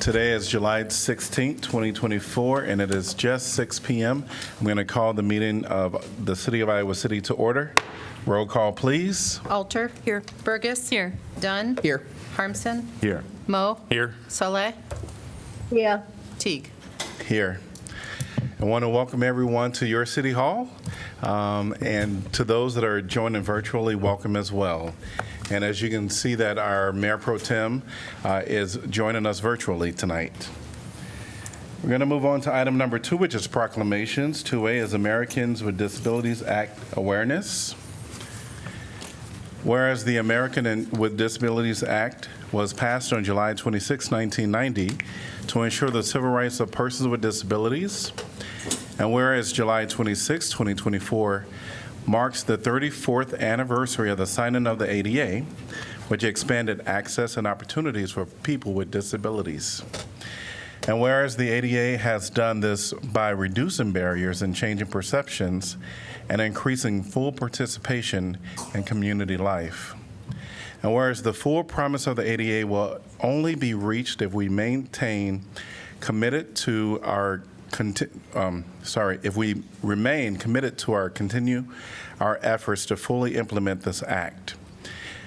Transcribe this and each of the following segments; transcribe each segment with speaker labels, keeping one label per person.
Speaker 1: Today is July 16th, 2024, and it is just 6 p.m. I'm going to call the meeting of the City of Iowa City to order. Roll call, please.
Speaker 2: Alter. Here. Burgess. Here. Dunn.
Speaker 3: Here.
Speaker 2: Harmson.
Speaker 1: Here.
Speaker 2: Moe.
Speaker 4: Here.
Speaker 2: Saleh.
Speaker 5: Yeah.
Speaker 2: Teague.
Speaker 1: Here. I want to welcome everyone to your City Hall, and to those that are joining virtually, welcome as well. And as you can see that our Mayor Pro Tem is joining us virtually tonight. We're going to move on to item number 2, which is proclamations. 2A is Americans with Disabilities Act Awareness. Whereas the American with Disabilities Act was passed on July 26, 1990 to ensure the civil rights of persons with disabilities. And whereas July 26, 2024 marks the 34th anniversary of the signing of the ADA, which expanded access and opportunities for people with disabilities. And whereas the ADA has done this by reducing barriers and changing perceptions and increasing full participation in community life. And whereas the full promise of the ADA will only be reached if we remain committed to our continue our efforts to fully implement this act.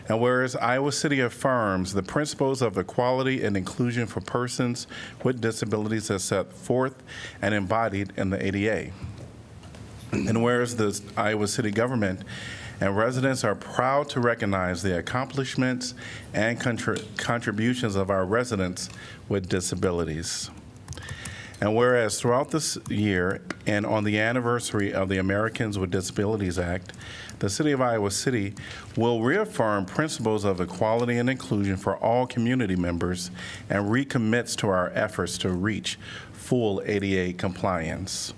Speaker 1: And whereas Iowa City affirms the principles of equality and inclusion for persons with disabilities as set forth and embodied in the ADA. And whereas the Iowa City government and residents are proud to recognize the accomplishments and contributions of our residents with disabilities. And whereas throughout this year and on the anniversary of the Americans with Disabilities Act, the City of Iowa City will reaffirm principles of equality and inclusion for all community members and recommits to our efforts to reach full ADA compliance.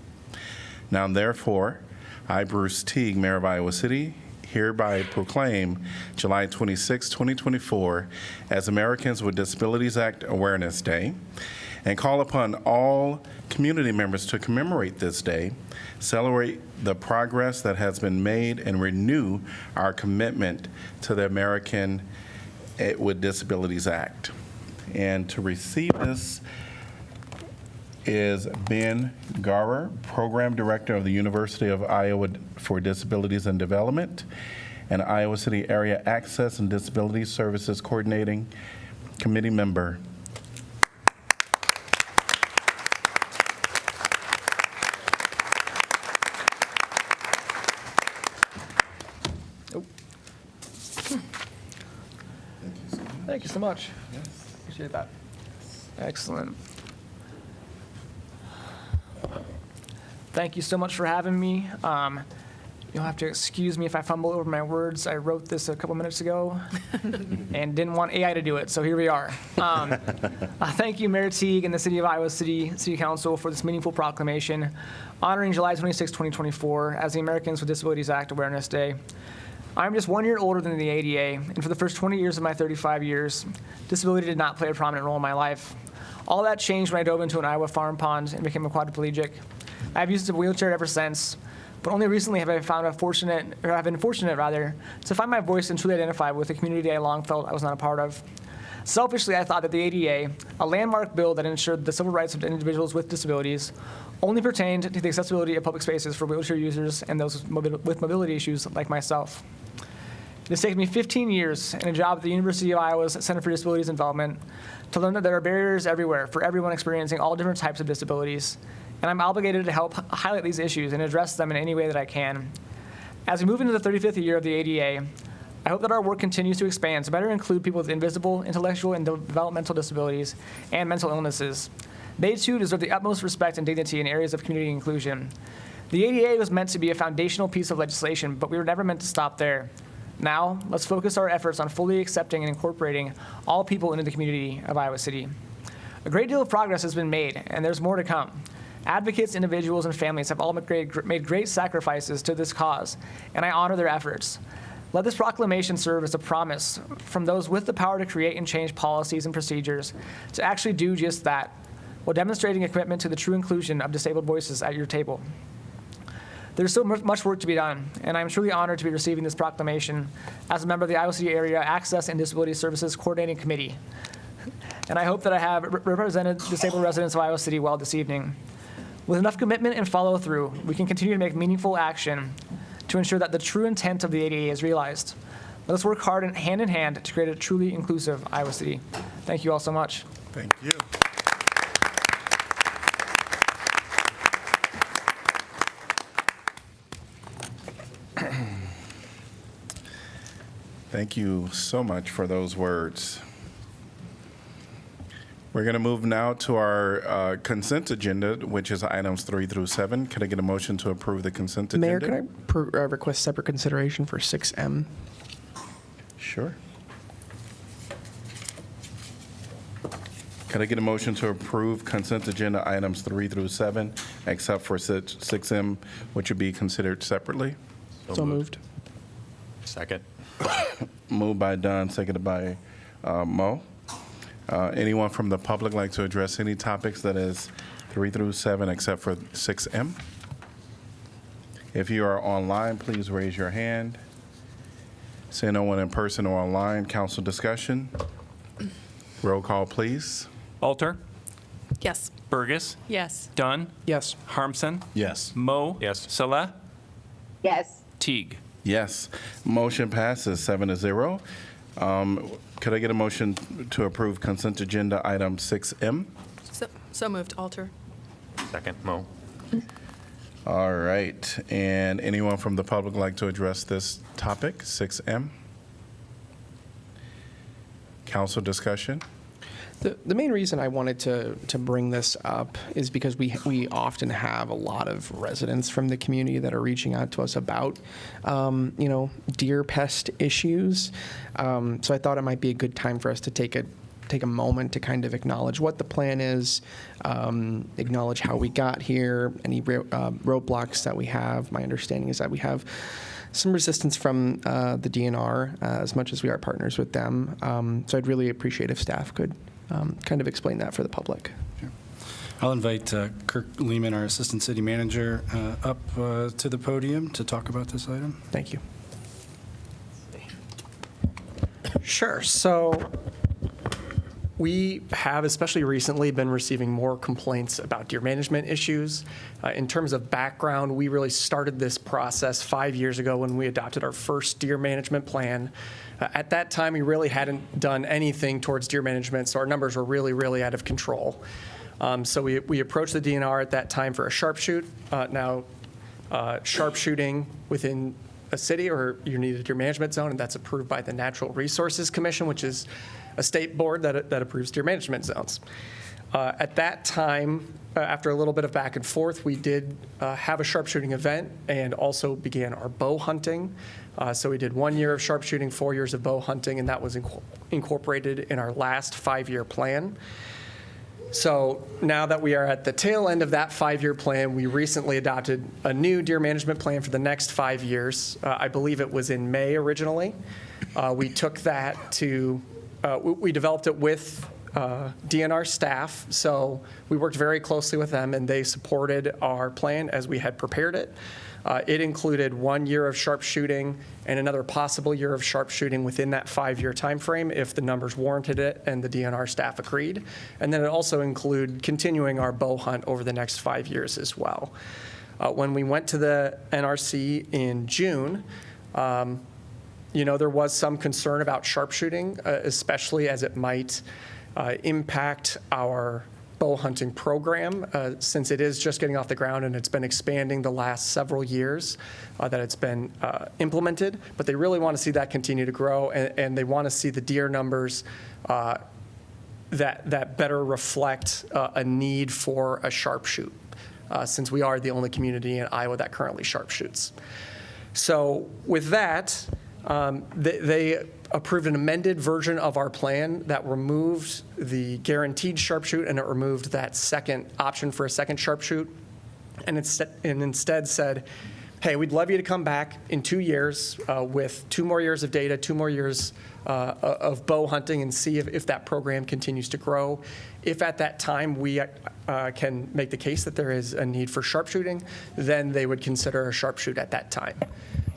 Speaker 1: Now, therefore, I, Bruce Teague, Mayor of Iowa City, hereby proclaim July 26, 2024 as Americans with Disabilities Act Awareness Day, and call upon all community members to commemorate this day, celebrate the progress that has been made, and renew our commitment to the American with Disabilities Act. And to receive this is Ben Garer, Program Director of the University of Iowa for Disabilities and Development, and Iowa City Area Access and Disability Services Coordinating Committee Member.
Speaker 3: Thank you so much. Yes. Appreciate that. Excellent. Thank you so much for having me. You'll have to excuse me if I fumble over my words. I wrote this a couple minutes ago and didn't want AI to do it, so here we are. Thank you, Mayor Teague and the City of Iowa City Council for this meaningful proclamation honoring July 26, 2024 as the Americans with Disabilities Act Awareness Day. I'm just 1 year older than the ADA, and for the first 20 years of my 35 years, disability did not play a prominent role in my life. All that changed when I dove into an Iowa farm pond and became a quadriplegic. I've used a wheelchair ever since, but only recently have I been fortunate to find my voice and truly identify with a community I long felt I was not a part of. Selfishly, I thought that the ADA, a landmark bill that ensured the civil rights of individuals with disabilities, only pertained to the accessibility of public spaces for wheelchair users and those with mobility issues like myself. It has taken me 15 years and a job at the University of Iowa's Center for Disabilities and Development to learn that there are barriers everywhere for everyone experiencing all different types of disabilities, and I'm obligated to help highlight these issues and address them in any way that I can. As we move into the 35th year of the ADA, I hope that our work continues to expand to better include people with invisible, intellectual, and developmental disabilities and mental illnesses. They too deserve the utmost respect and dignity in areas of community inclusion. The ADA was meant to be a foundational piece of legislation, but we were never meant to stop there. Now, let's focus our efforts on fully accepting and incorporating all people into the community of Iowa City. A great deal of progress has been made, and there's more to come. Advocates, individuals, and families have all made great sacrifices to this cause, and I honor their efforts. Let this proclamation serve as a promise from those with the power to create and change policies and procedures to actually do just that, while demonstrating a commitment to the true inclusion of disabled voices at your table. There's still much work to be done, and I'm truly honored to be receiving this proclamation as a member of the Iowa City Area Access and Disability Services Coordinating Committee. and I hope that I have represented disabled residents of Iowa City well this evening. With enough commitment and follow-through, we can continue to make meaningful action to ensure that the true intent of the ADA is realized. Let us work hard and hand in hand to create a truly inclusive Iowa City. Thank you all so much.
Speaker 1: Thank you. Thank you so much for those words. We're going to move now to our consent agenda, which is items 3 through 7. Can I get a motion to approve the consent agenda?
Speaker 4: Mayor, can I request separate consideration for 6M?
Speaker 1: Sure. Can I get a motion to approve consent agenda items 3 through 7, except for 6M, which would be considered separately?
Speaker 4: So moved.
Speaker 5: Second.
Speaker 1: Moved by Don, seconded by Mo. Anyone from the public like to address any topics that is 3 through 7, except for 6M? If you are online, please raise your hand. Seeing no one in person or online, council discussion. Roll call, please.
Speaker 6: Alter,
Speaker 2: Yes.
Speaker 6: Burgess,
Speaker 2: Yes.
Speaker 6: Dunn,
Speaker 4: Yes.
Speaker 6: Harmson,
Speaker 1: Yes.
Speaker 6: Mo.
Speaker 5: Yes.
Speaker 6: Salah,
Speaker 7: yes,
Speaker 6: Teague.
Speaker 1: Yes. Motion passes 7-0. Could I get a motion to approve consent agenda item 6M?
Speaker 2: So moved. Alter.
Speaker 5: Second. Mo.
Speaker 1: All right. And anyone from the public like to address this topic, 6M? Council discussion?
Speaker 4: The main reason I wanted to bring this up is because we often have a lot of residents from the community that are reaching out to us about, deer pest issues. So I thought it might be a good time for us to take a moment to kind of acknowledge what the plan is, acknowledge how we got here, any roadblocks that we have. My understanding is that we have some resistance from the DNR as much as we are partners with them. So I'd really appreciate if staff could kind of explain that for the public.
Speaker 8: I'll invite Kirk Lehman, our Assistant City Manager, up to the podium to talk about this item.
Speaker 4: Thank you.
Speaker 9: Sure. So we have, especially recently, been receiving more complaints about deer management issues. In terms of background, we really started this process 5 years ago when we adopted our first deer management plan. At that time, we really hadn't done anything towards deer management, so our numbers were really, really out of control. So we approached the DNR at that time for a sharpshoot. Now, sharpshooting within a city or you need a deer management zone, and that's approved by the Natural Resources Commission, which is a state board that approves deer management zones. At that time, after a little bit of back and forth, we did have a sharpshooting event and also began our bow hunting. So we did 1 year of sharpshooting, 4 years of bow hunting, and that was incorporated in our last 5-year plan. So now that we are at the tail end of that 5-year plan, we recently adopted a new deer management plan for the next 5 years. I believe it was in May originally. We took that to, we developed it with DNR staff, so we worked very closely with them, and they supported our plan as we had prepared it. It included 1 year of sharpshooting and another possible year of sharpshooting within that 5-year time frame if the numbers warranted it and the DNR staff agreed. And then it also included continuing our bow hunt over the next 5 years as well. When we went to the NRC in June, there was some concern about sharpshooting, especially as it might impact our bow hunting program, since it is just getting off the ground and it's been expanding the last several years that it's been implemented. But they really want to see that continue to grow, and they want to see the deer numbers that better reflect a need for a sharpshoot, since we are the only community in Iowa that currently sharpshoots. So with that, they approved an amended version of our plan that removed the guaranteed sharpshoot, and it removed that second option for a second sharpshoot, and instead said, hey, we'd love you to come back in 2 years with 2 more years of data, 2 more years of bow hunting, and see if that program continues to grow. If at that time we can make the case that there is a need for sharpshooting, then they would consider a sharpshoot at that time.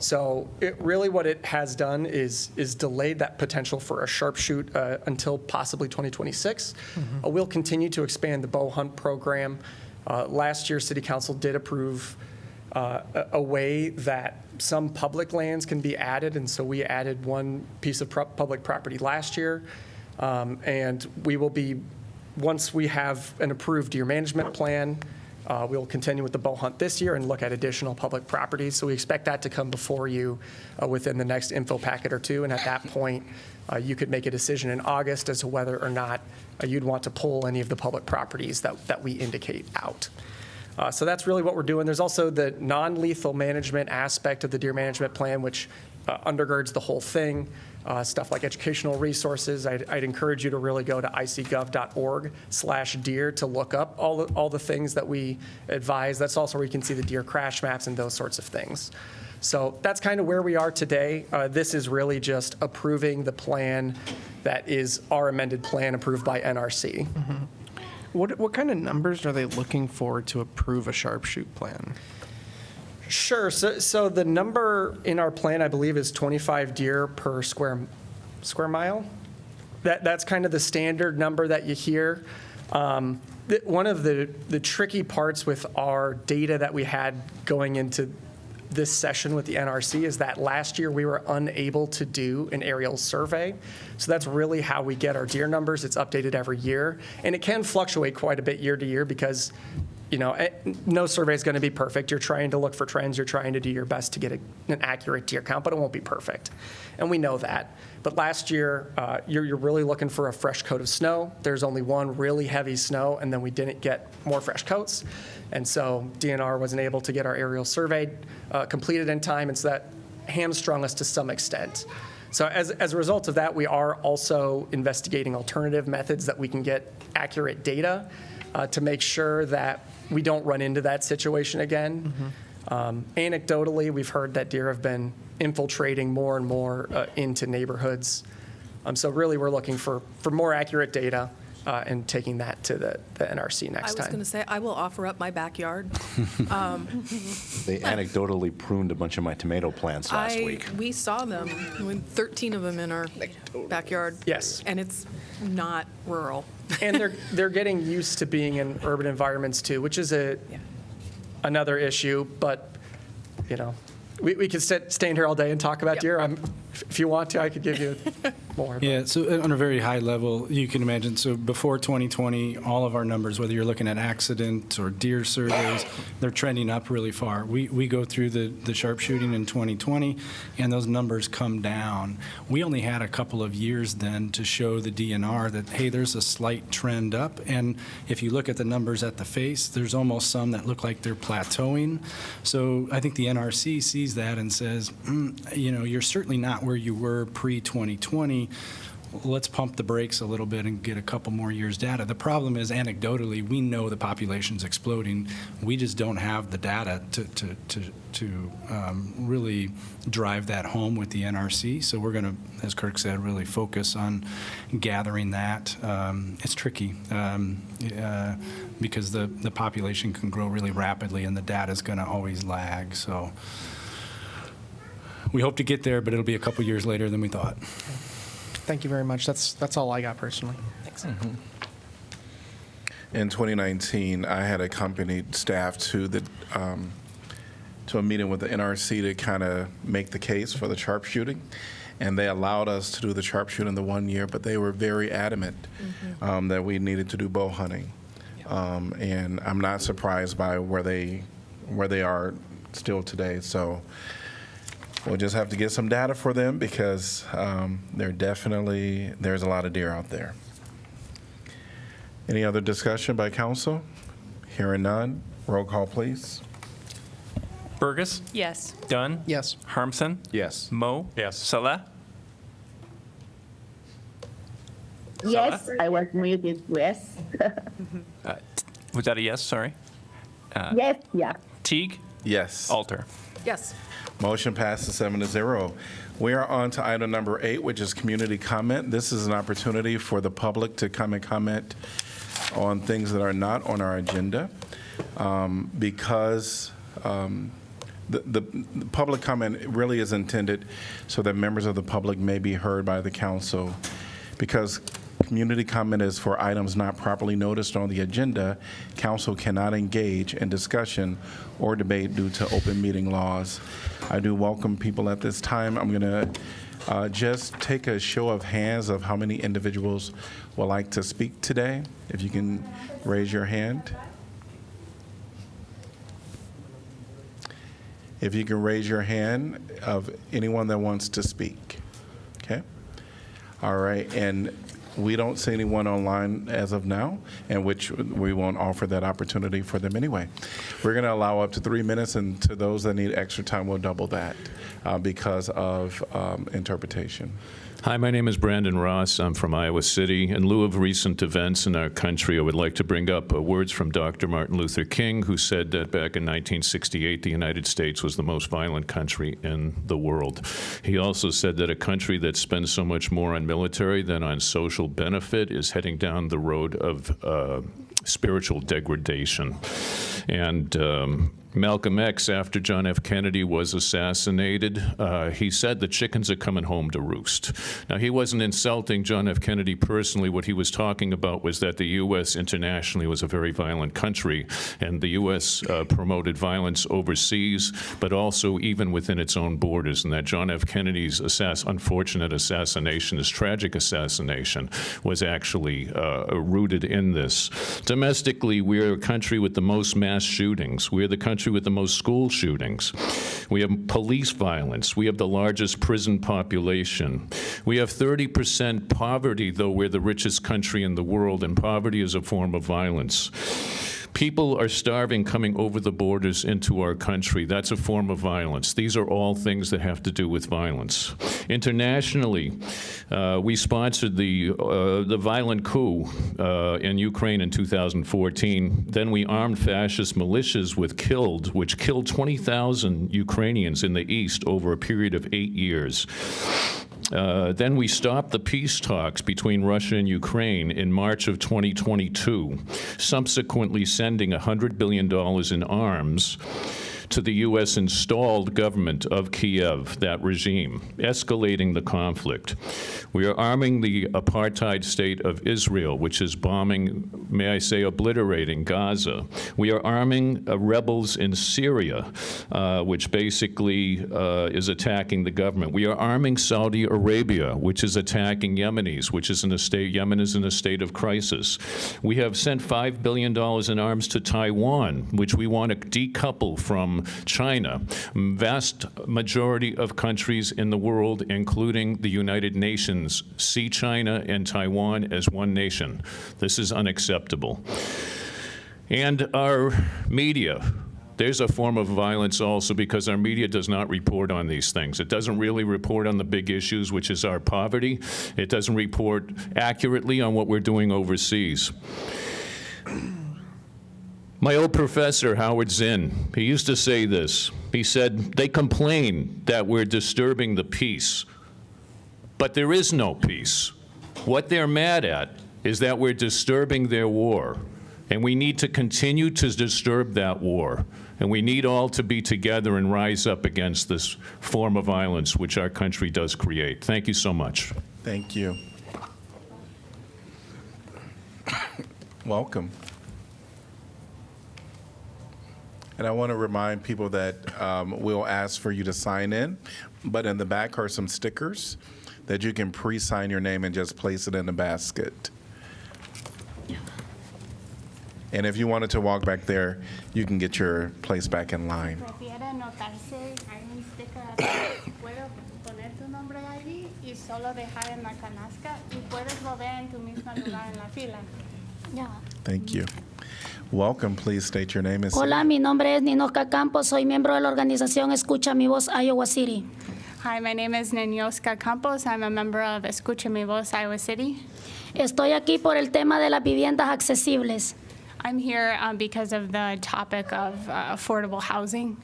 Speaker 9: So really what it has done is delayed that potential for a sharpshoot until possibly 2026. We'll continue to expand the bow hunt program. Last year, City Council did approve a way that some public lands can be added, and so we added one piece of public property last year. And we will be, once we have an approved deer management plan, we'll continue with the bow hunt this year and look at additional public properties. So we expect that to come before you within the next info packet or two. And at that point, you could make a decision in August as to whether or not you'd want to pull any of the public properties that we indicate out. So that's really what we're doing. There's also the non-lethal management aspect of the deer management plan, which undergirds the whole thing. Stuff like educational resources. I'd encourage you to really go to icgov.org/deer to look up all the things that we advise. That's also where you can see the deer crash maps and those sorts of things. So that's kind of where we are today. This is really just approving the plan that is our amended plan approved by NRC.
Speaker 4: What kind of numbers are they looking for to approve a sharpshoot plan?
Speaker 9: Sure. So the number in our plan, I believe, is 25 deer per square mile. That's kind of the standard number that you hear. One of the tricky parts with our data that we had going into this session with the NRC is that last year we were unable to do an aerial survey. So that's really how we get our deer numbers. It's updated every year. And it can fluctuate quite a bit year to year because no survey is going to be perfect. You're trying to look for trends. You're trying to do your best to get an accurate deer count, but it won't be perfect. And we know that. But last year, you're really looking for a fresh coat of snow. There's only one really heavy snow, and then we didn't get more fresh coats. And so DNR wasn't able to get our aerial survey completed in time, and so that hamstrung us to some extent. So as a result of that, we are also investigating alternative methods that we can get accurate data to make sure that we don't run into that situation again. Anecdotally, we've heard that deer have been infiltrating more and more into neighborhoods. So really, we're looking for more accurate data and taking that to the NRC next
Speaker 2: I was
Speaker 9: time.
Speaker 2: going to say, I will offer up my backyard.
Speaker 5: They anecdotally pruned a bunch of my tomato plants last week.
Speaker 2: We saw them, 13 of them in our backyard.
Speaker 9: Yes.
Speaker 2: And it's not rural.
Speaker 9: And they're getting used to being in urban environments too, which is another issue. But we could stay in here all day and talk about
Speaker 2: Yep.
Speaker 9: deer. If you want to, I could give you more.
Speaker 8: Yeah, so on a very high level, you can imagine, so before 2020, all of our numbers, whether you're looking at accident or deer surveys, they're trending up really far. We go through the sharpshooting in 2020, and those numbers come down. We only had a couple of years then to show the DNR that, hey, there's a slight trend up, and if you look at the numbers at the face, there's almost some that look like they're plateauing. So I think the NRC sees that and says, you're certainly not where you were pre-2020. Let's pump the brakes a little bit and get a couple more years data. The problem is, anecdotally, we know the population's exploding. We just don't have the data to really drive that home with the NRC. So we're going to, as Kirk said, really focus on gathering that. It's tricky because the population can grow really rapidly and the data's going to always lag. So we hope to get there, but it'll be a couple years later than we thought.
Speaker 4: Thank you very much. That's all I got personally. Thanks.
Speaker 1: In 2019, I had accompanied staff to a meeting with the NRC to kind of make the case for the sharpshooting, and they allowed us to do the sharpshooting the 1 year, but they were very adamant that we needed to do bow hunting. And I'm not surprised by where they are still today. So we'll just have to get some data for them because there's a lot of deer out there. Any other discussion by council? Hearing none, roll call, please.
Speaker 6: Burgess.
Speaker 2: Yes.
Speaker 6: Dunn.
Speaker 4: Yes.
Speaker 6: Harmson.
Speaker 5: Yes.
Speaker 6: Moe.
Speaker 5: Yes.
Speaker 6: Salah.
Speaker 7: Yes, I was muted. Yes.
Speaker 6: Was that a yes? Sorry.
Speaker 7: Yes, yeah.
Speaker 6: Teague.
Speaker 1: Yes.
Speaker 6: Alter.
Speaker 2: Yes.
Speaker 1: Motion passes 7-0. We are on to item number 8, which is community comment. This is an opportunity for the public to come and comment on things that are not on our agenda. Because the public comment really is intended so that members of the public may be heard by the council. Because community comment is for items not properly noticed on the agenda, council cannot engage in discussion or debate due to open meeting laws. I do welcome people at this time. I'm going to just take a show of hands of how many individuals would like to speak today. If you can raise your hand. If you can raise your hand of anyone that wants to speak. Okay? All right, and we don't see anyone online as of now, and which we won't offer that opportunity for them anyway. We're going to allow up to 3 minutes, and to those that need extra time, we'll double that because of interpretation.
Speaker 10: Hi, my name is Brandon Ross. I'm from Iowa City. In lieu of recent events in our country, I would like to bring up words from Dr. Martin Luther King, who said that back in 1968, the United States was the most violent country in the world. He also said that a country that spends so much more on military than on social benefit is heading down the road of spiritual degradation. And Malcolm X, after John F. Kennedy was assassinated, he said the chickens are coming home to roost. Now, he wasn't insulting John F. Kennedy personally. What he was talking about was that the U.S. internationally was a very violent country, and the U.S. promoted violence overseas, but also even within its own borders, and that John F. Kennedy's unfortunate assassination, his tragic assassination, was actually rooted in this. Domestically, we're a country with the most mass shootings. We're the country with the most school shootings. We have police violence. We have the largest prison population. We have 30% poverty, though we're the richest country in the world, and poverty is a form of violence. People are starving coming over the borders into our country. That's a form of violence. These are all things that have to do with violence. Internationally, we sponsored the violent coup in Ukraine in 2014. Then we armed fascist militias which killed 20,000 Ukrainians in the east over a period of 8 years. Then we stopped the peace talks between Russia and Ukraine in March of 2022, subsequently sending $100 billion in arms to the U.S. installed government of Kiev, that regime, escalating the conflict. We are arming the apartheid state of Israel, which is bombing, may I say, obliterating Gaza. We are arming rebels in Syria, which basically is attacking the government. We are arming Saudi Arabia, which is attacking Yemenis, Yemen is in a state of crisis. We have sent $5 billion in arms to Taiwan, which we want to decouple from China. Vast majority of countries in the world, including the United Nations, see China and Taiwan as one nation. This is unacceptable. And our media. There's a form of violence also because our media does not report on these things. It doesn't really report on the big issues, which is our poverty. It doesn't report accurately on what we're doing overseas. My old professor, Howard Zinn, he used to say this. He said, they complain that we're disturbing the peace, but there is no peace. What they're mad at is that we're disturbing their war, and we need to continue to disturb that war, and we need all to be together and rise up against this form of violence which our country does create. Thank you so much.
Speaker 1: Thank you. Welcome. And I want to remind people that we'll ask for you to sign in, but in the back are some stickers that you can pre-sign your name and just place it in the basket. And if you wanted to walk back there, you can get your place back in line.
Speaker 11: Prefiere anotarse, hay un sticker así, puedo poner tu nombre ahí y solo dejar en la canasta y puedes volver en tu mismo lugar en la fila. Ya.
Speaker 1: Thank you. Welcome. Please state your name and
Speaker 11: Hola, mi nombre es Ninoska Campos. Soy miembro de la organización Escucha Mi Voz, Iowa City. Hi, my name is Ninoska Campos. I'm a member of Escucha Mi Voz, Iowa City. Estoy aquí por el tema de las viviendas accesibles. I'm here because of the topic of affordable housing.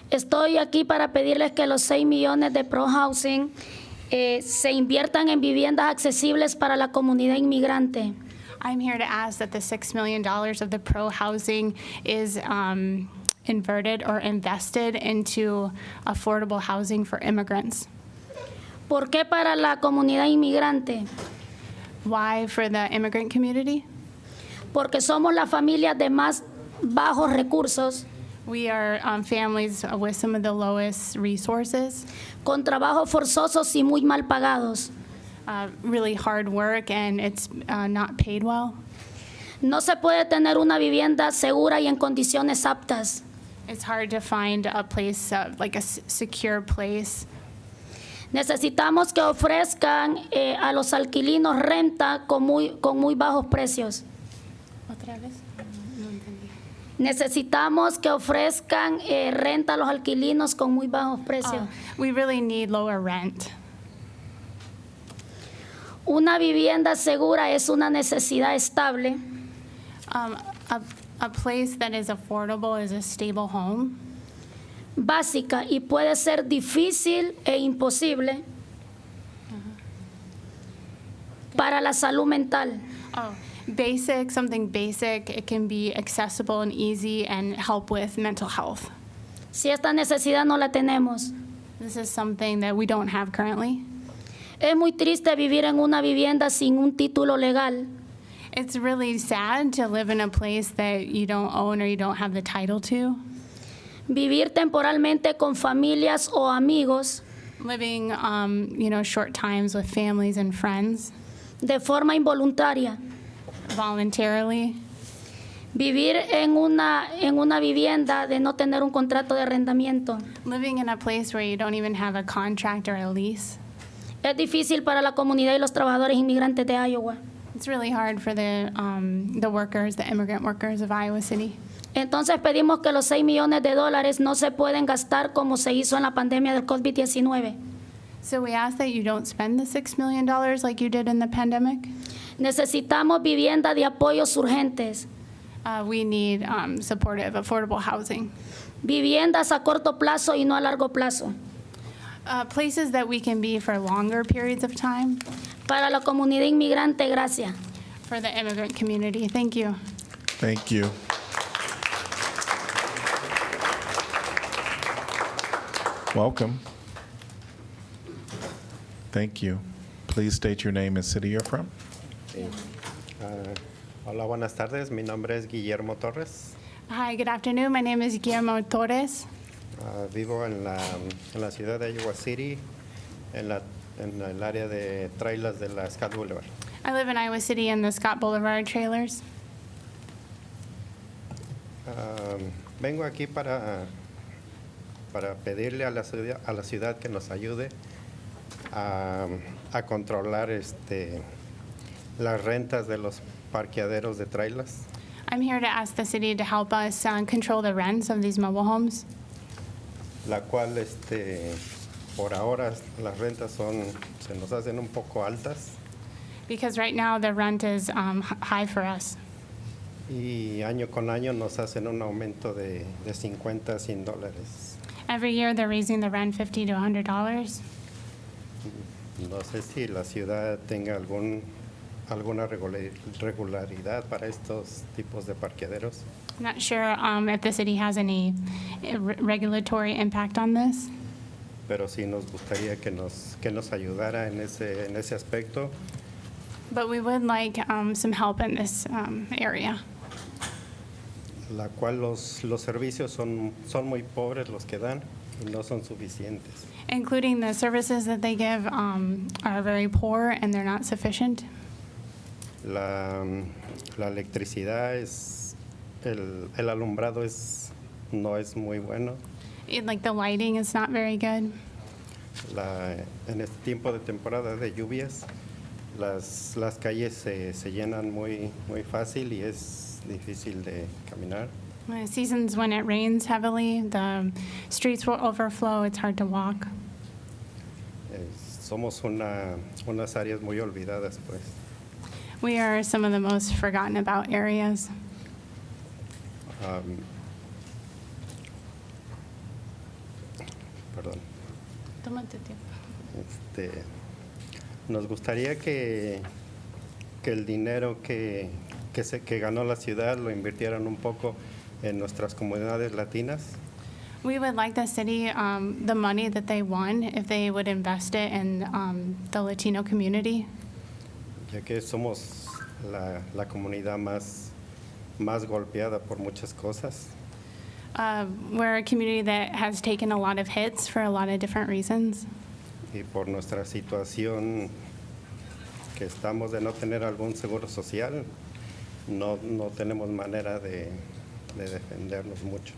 Speaker 11: Estoy aquí para pedirles que los 6 millones de Pro Housing se inviertan en viviendas accesibles para la comunidad inmigrante. I'm here to ask that the $6 million of the Pro Housing is inverted or invested into affordable housing for immigrants.
Speaker 12: ¿Por qué para la comunidad inmigrante?
Speaker 11: Why for the immigrant community?
Speaker 12: Porque somos las familias de más bajos recursos,
Speaker 11: We are families with some of the lowest resources,
Speaker 12: con trabajos forzosos y muy mal pagados.
Speaker 11: really hard work, and it's not paid well.
Speaker 12: No se puede tener una vivienda segura y en condiciones aptas.
Speaker 11: It's hard to find a place, like a secure place.
Speaker 12: Necesitamos que ofrezcan a los alquilinos renta con muy bajos precios.
Speaker 11: ¿Otra vez? No entendí.
Speaker 12: Necesitamos que ofrezcan renta a los alquilinos con muy bajos precios.
Speaker 11: We really need lower rent.
Speaker 12: Una vivienda segura es una necesidad estable
Speaker 11: A place that is affordable is a stable home.
Speaker 12: básica y puede ser difícil e imposible para la salud mental.
Speaker 11: Basic, something basic. It can be accessible and easy and help with mental health.
Speaker 12: Si esta necesidad no la tenemos,
Speaker 11: This is something that we don't have currently.
Speaker 12: es muy triste vivir en una vivienda sin un título legal.
Speaker 11: It's really sad to live in a place that you don't own or you don't have the title to.
Speaker 12: Vivir temporalmente con familias o amigos
Speaker 11: Living, short times with families and friends,
Speaker 12: de forma involuntaria.
Speaker 11: voluntarily.
Speaker 12: Vivir en una vivienda de no tener un contrato de arrendamiento.
Speaker 11: Living in a place where you don't even have a contract or a lease.
Speaker 12: Es difícil para la comunidad y los trabajadores inmigrantes de Iowa.
Speaker 11: It's really hard for the workers, the immigrant workers of Iowa City.
Speaker 12: Entonces pedimos que los $6 millones no se pueden gastar como se hizo en la pandemia del COVID-19.
Speaker 11: So we ask that you don't spend the $6 million like you did in the pandemic.
Speaker 12: Necesitamos vivienda de apoyos urgentes,
Speaker 11: We need supportive, affordable housing.
Speaker 12: viviendas a corto plazo y no a largo plazo.
Speaker 11: Places that we can be for longer periods of time.
Speaker 12: Para la comunidad inmigrante, gracias.
Speaker 11: For the immigrant community. Thank you.
Speaker 1: Thank you. Welcome. Thank you. Please state your name and city you're from.
Speaker 13: Hola, buenas tardes. Mi nombre es Guillermo Torres.
Speaker 11: Hi, good afternoon. My name is Guillermo Torres.
Speaker 13: Vivo en la ciudad de Iowa City, en el área de trailers de la Scottt Boulevard.
Speaker 11: I live in Iowa City in the Scottt Boulevard trailers.
Speaker 13: Vengo aquí para pedirle a la ciudad que nos ayude a controlar las rentas de los parqueaderos de trailers.
Speaker 11: I'm here to ask the city to help us control the rents of these mobile homes.
Speaker 13: La cual, por ahora, las rentas se nos hacen un poco altas.
Speaker 11: Because right now the rent is high for us.
Speaker 13: Y año con año nos hacen un aumento de 50 a $100.
Speaker 11: Every year they're raising the rent $50 to $100.
Speaker 13: No sé si la ciudad tenga alguna regularidad para estos tipos de parqueaderos.
Speaker 11: I'm not sure if the city has any regulatory impact on this.
Speaker 13: Pero sí nos gustaría que nos ayudara en ese aspecto.
Speaker 11: But we would like some help in this area.
Speaker 13: La cual los servicios son muy pobres los que dan y no son suficientes.
Speaker 11: Including the services that they give are very poor and they're not sufficient.
Speaker 13: La electricidad el alumbrado no es muy bueno.
Speaker 11: Like the lighting is not very good.
Speaker 13: En este tiempo de temporada de lluvias, las calles se llenan muy fácil y es difícil de caminar.
Speaker 11: Seasons when it rains heavily, the streets will overflow. It's hard to walk.
Speaker 13: Somos unas áreas muy olvidadas, pues.
Speaker 11: We are some of the most forgotten about areas.
Speaker 13: Perdón.
Speaker 11: Tómate tiempo.
Speaker 13: Nos gustaría que el dinero que ganó la ciudad lo invirtieran un poco en nuestras comunidades latinas.
Speaker 14: We would like the city, the money that they won, if they would invest it in the Latino community.
Speaker 13: Ya que somos la comunidad más golpeada por muchas cosas.
Speaker 14: We're a community that has taken a lot of hits for a lot of different reasons.
Speaker 13: Y por nuestra situación que estamos de no tener algún seguro social, no tenemos manera de defendernos mucho.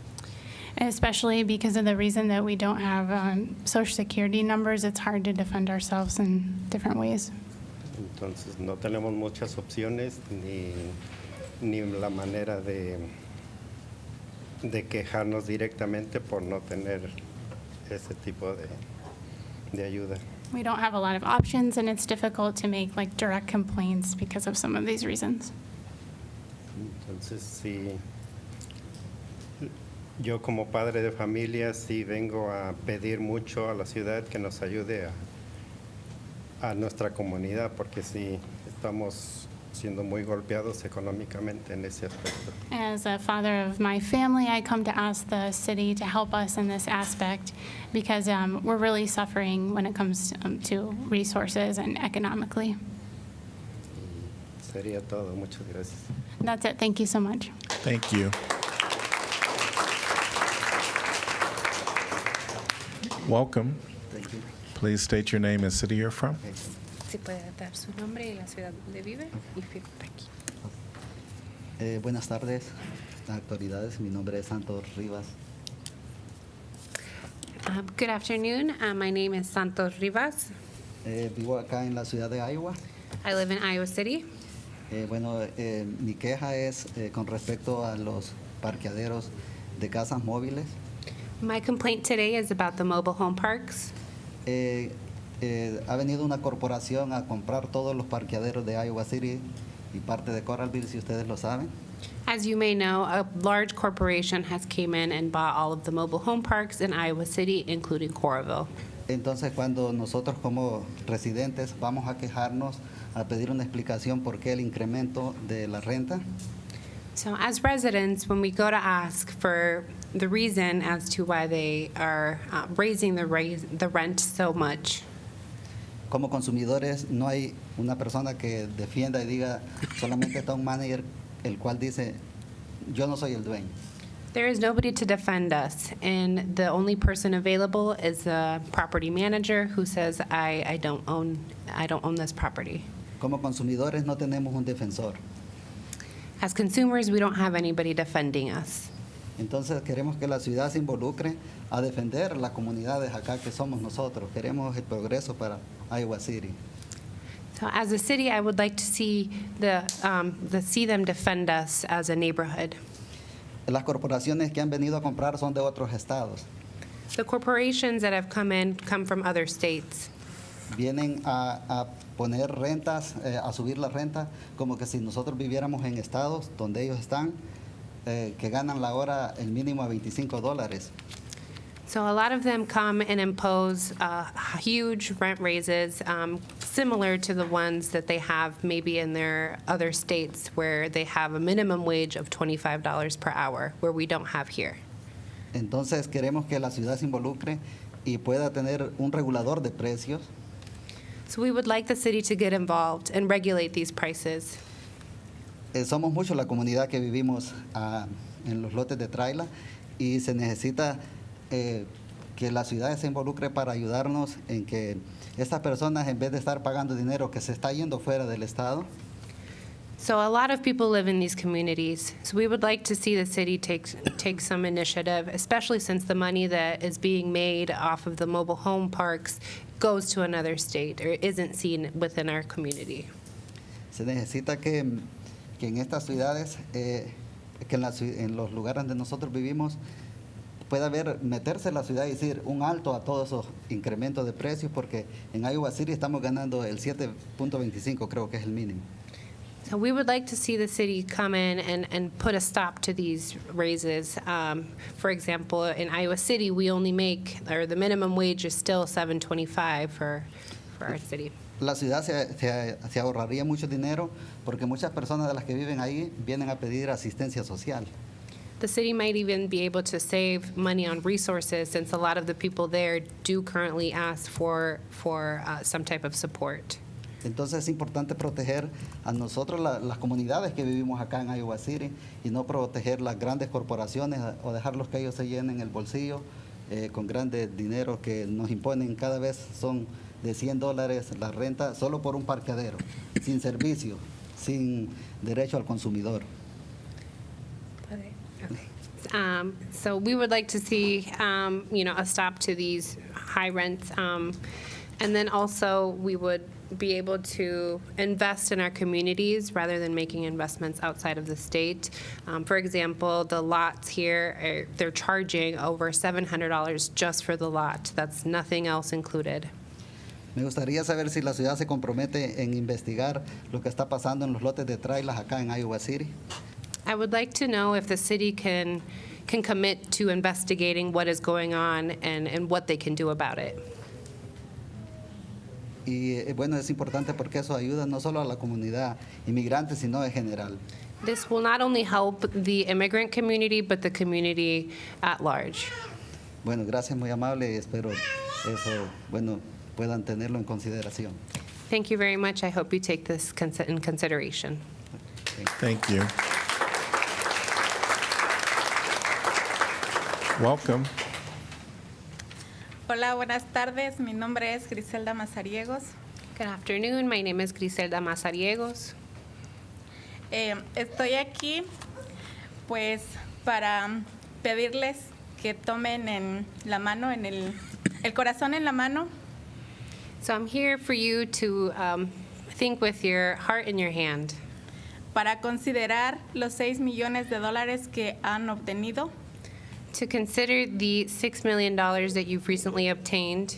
Speaker 14: Especially because of the reason that we don't have Social Security numbers, it's hard to defend ourselves in different ways.
Speaker 13: Entonces no tenemos muchas opciones ni la manera de quejarnos directamente por no tener ese tipo de ayuda.
Speaker 14: We don't have a lot of options, and it's difficult to make like direct complaints because of some of these reasons.
Speaker 13: Entonces sí, yo como padre de familia sí vengo a pedir mucho a la ciudad que nos ayude a nuestra comunidad, porque sí estamos siendo muy golpeados económicamente en ese aspecto.
Speaker 14: As a father of my family, I come to ask the city to help us in this aspect because we're really suffering when it comes to resources and economically.
Speaker 13: Sería todo. Muchas gracias.
Speaker 14: That's it. Thank you so much.
Speaker 1: Thank you. Welcome.
Speaker 15: Thank you.
Speaker 1: Please state your name and city you're from.
Speaker 15: Si puede dar su nombre y la ciudad donde vive y firma aquí. Buenas tardes, autoridades. Mi nombre es Santos Rivas.
Speaker 16: Good afternoon. My name is Santos Rivas.
Speaker 15: Vivo acá en la ciudad de Iowa.
Speaker 16: I live in Iowa City.
Speaker 15: Mi queja es con respecto a los parqueaderos de casas móviles.
Speaker 16: My complaint today is about the mobile home parks.
Speaker 15: Ha venido una corporación a comprar todos los parqueaderos de Iowa City y parte de Coralville, si ustedes lo saben.
Speaker 16: As you may know, a large corporation has came in and bought all of the mobile home parks in Iowa City, including Coralville.
Speaker 15: Entonces, cuando nosotros como residentes vamos a quejarnos, a pedir una explicación por qué el incremento de la renta.
Speaker 16: So as residents, when we go to ask for the reason as to why they are raising the rent so much,
Speaker 15: como consumidores no hay una persona que defienda y diga, solamente está un manager el cual dice, yo no soy el dueño.
Speaker 16: there is nobody to defend us, and the only person available is the property manager who says, I don't own this property.
Speaker 15: Como consumidores no tenemos un defensor.
Speaker 16: As consumers, we don't have anybody defending us.
Speaker 15: Entonces queremos que la ciudad se involucre a defender las comunidades acá que somos nosotros. Queremos el progreso para Iowa City.
Speaker 16: So as a city, I would like to see see them defend us as a neighborhood.
Speaker 15: Las corporaciones que han venido a comprar son de otros estados.
Speaker 16: The corporations that have come in come from other states.
Speaker 15: Vienen a poner rentas, a subir la renta, como que si nosotros viviéramos en estados donde ellos están, que ganan la hora el mínimo a $25.
Speaker 16: So a lot of them come and impose huge rent raises, similar to the ones that they have maybe in their other states where they have a minimum wage of $25 per hour, where we don't have here.
Speaker 15: Entonces queremos que la ciudad se involucre y pueda tener un regulador de precios.
Speaker 16: So we would like the city to get involved and regulate these prices.
Speaker 15: Somos muchos la comunidad que vivimos en los lotes de Traila y se necesita que la ciudad se involucre para ayudarnos en que estas personas, en vez de estar pagando dinero que se está yendo fuera del estado.
Speaker 16: So a lot of people live in these communities. So we would like to see the city take some initiative, especially since the money that is being made off of the mobile home parks goes to another state or isn't seen within our community.
Speaker 15: Se necesita que en estas ciudades, que en los lugares donde nosotros vivimos, pueda meterse la ciudad y decir un alto a todos esos incrementos de precios, porque en Iowa City estamos ganando el 7.25, creo que es el mínimo.
Speaker 16: So we would like to see the city come in and put a stop to these raises. For example, in Iowa City, we only make, or the minimum wage is still $7.25 for our city.
Speaker 15: La ciudad se ahorraría mucho dinero porque muchas personas de las que viven ahí vienen a pedir asistencia social.
Speaker 16: The city might even be able to save money on resources, since a lot of the people there do currently ask for some type of support.
Speaker 15: Entonces es importante proteger a nosotros, las comunidades que vivimos acá en Iowa City, y no proteger las grandes corporaciones o dejarlos que ellos se llenen el bolsillo con grandes dineros que nos imponen. Cada vez son de $100 la renta solo por un parqueadero, sin servicio, sin derecho al consumidor.
Speaker 16: So we would like to see, a stop to these high rents. And then also, we would be able to invest in our communities rather than making investments outside of the state. For example, the lots here, they're charging over $700 just for the lot. That's nothing else included.
Speaker 15: Me gustaría saber si la ciudad se compromete en investigar lo que está pasando en los lotes de trailers acá en Iowa City.
Speaker 16: I would like to know if the city can commit to investigating what is going on and what they can do about it.
Speaker 15: Y bueno, es importante porque eso ayuda no solo a la comunidad inmigrante, sino en general.
Speaker 16: This will not only help the immigrant community, but the community at large.
Speaker 15: Bueno, gracias, muy amable, y espero eso, bueno, puedan tenerlo en consideración.
Speaker 16: Thank you very much. I hope you take this in consideration.
Speaker 1: Thank you. Welcome.
Speaker 17: Hola, buenas tardes. Mi nombre es Griselda Mazariegos.
Speaker 16: Good afternoon. My name is Griselda Mazariegos.
Speaker 17: Estoy aquí, pues, para pedirles que tomen en la mano, en el corazón en la mano.
Speaker 16: So I'm here for you to think with your heart in your hand.
Speaker 17: Para considerar los $6 millones que han obtenido.
Speaker 16: To consider the $6 million that you've recently obtained.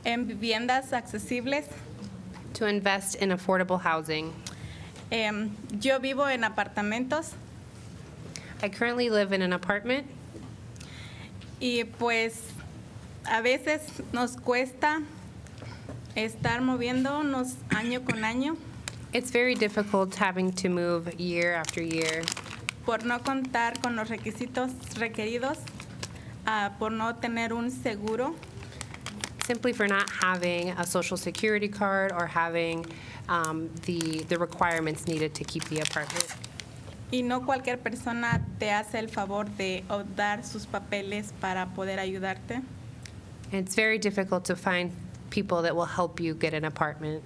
Speaker 17: En viviendas accesibles.
Speaker 16: To invest in affordable housing.
Speaker 17: Yo vivo en apartamentos.
Speaker 16: I currently live in an apartment.
Speaker 17: Y pues a veces nos cuesta estar moviéndonos año con año.
Speaker 16: It's very difficult having to move year after year.
Speaker 17: Por no contar con los requisitos requeridos, por no tener un seguro.
Speaker 16: Simply for not having a social security card or having the requirements needed to keep the apartment.
Speaker 17: Y no cualquier persona te hace el favor de dar sus papeles para poder ayudarte.
Speaker 16: It's very difficult to find people that will help you get an apartment.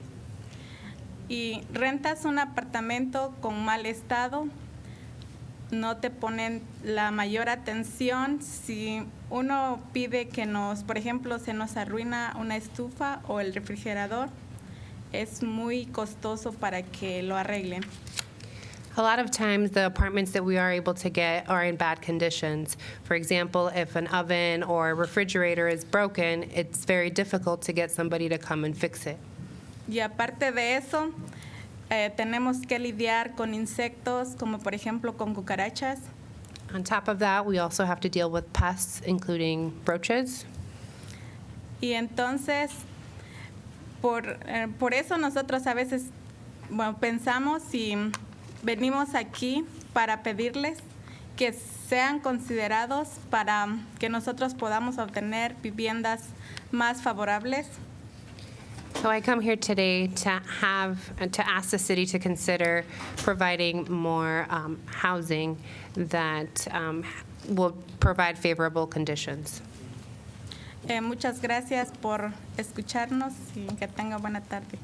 Speaker 17: Y rentas un apartamento con mal estado. No te ponen la mayor atención. Si uno pide que por ejemplo, se nos arruina una estufa o el refrigerador, es muy costoso para que lo arreglen.
Speaker 16: A lot of times, the apartments that we are able to get are in bad conditions. For example, if an oven or a refrigerator is broken, it's very difficult to get somebody to come and fix it.
Speaker 17: Y aparte de eso, tenemos que lidiar con insectos, como por ejemplo con cucarachas.
Speaker 16: On top of that, we also have to deal with pests, including roaches.
Speaker 17: Y entonces, por eso nosotros a veces pensamos y venimos aquí para pedirles que sean considerados para que nosotros podamos obtener viviendas más favorables.
Speaker 16: So I come here today to ask the city to consider providing more housing that will provide favorable conditions.
Speaker 17: Muchas gracias por escucharnos y que tenga buena tarde.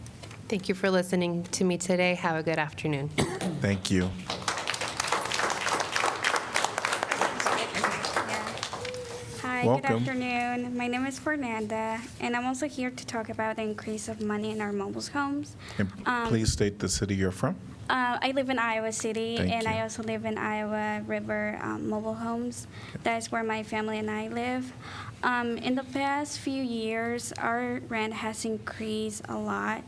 Speaker 16: Thank you for listening to me today. Have a good afternoon.
Speaker 1: Thank you.
Speaker 18: Hi,
Speaker 1: Welcome.
Speaker 18: good afternoon. My name is Fernanda, and I'm also here to talk about the increase of money in our mobile homes.
Speaker 1: And please state the city you're from.
Speaker 18: I live in Iowa City,
Speaker 1: Thank
Speaker 18: and
Speaker 1: you.
Speaker 18: I also live in Iowa River Mobile Homes. That's where my family and I live. In the past few years, our rent has increased a lot,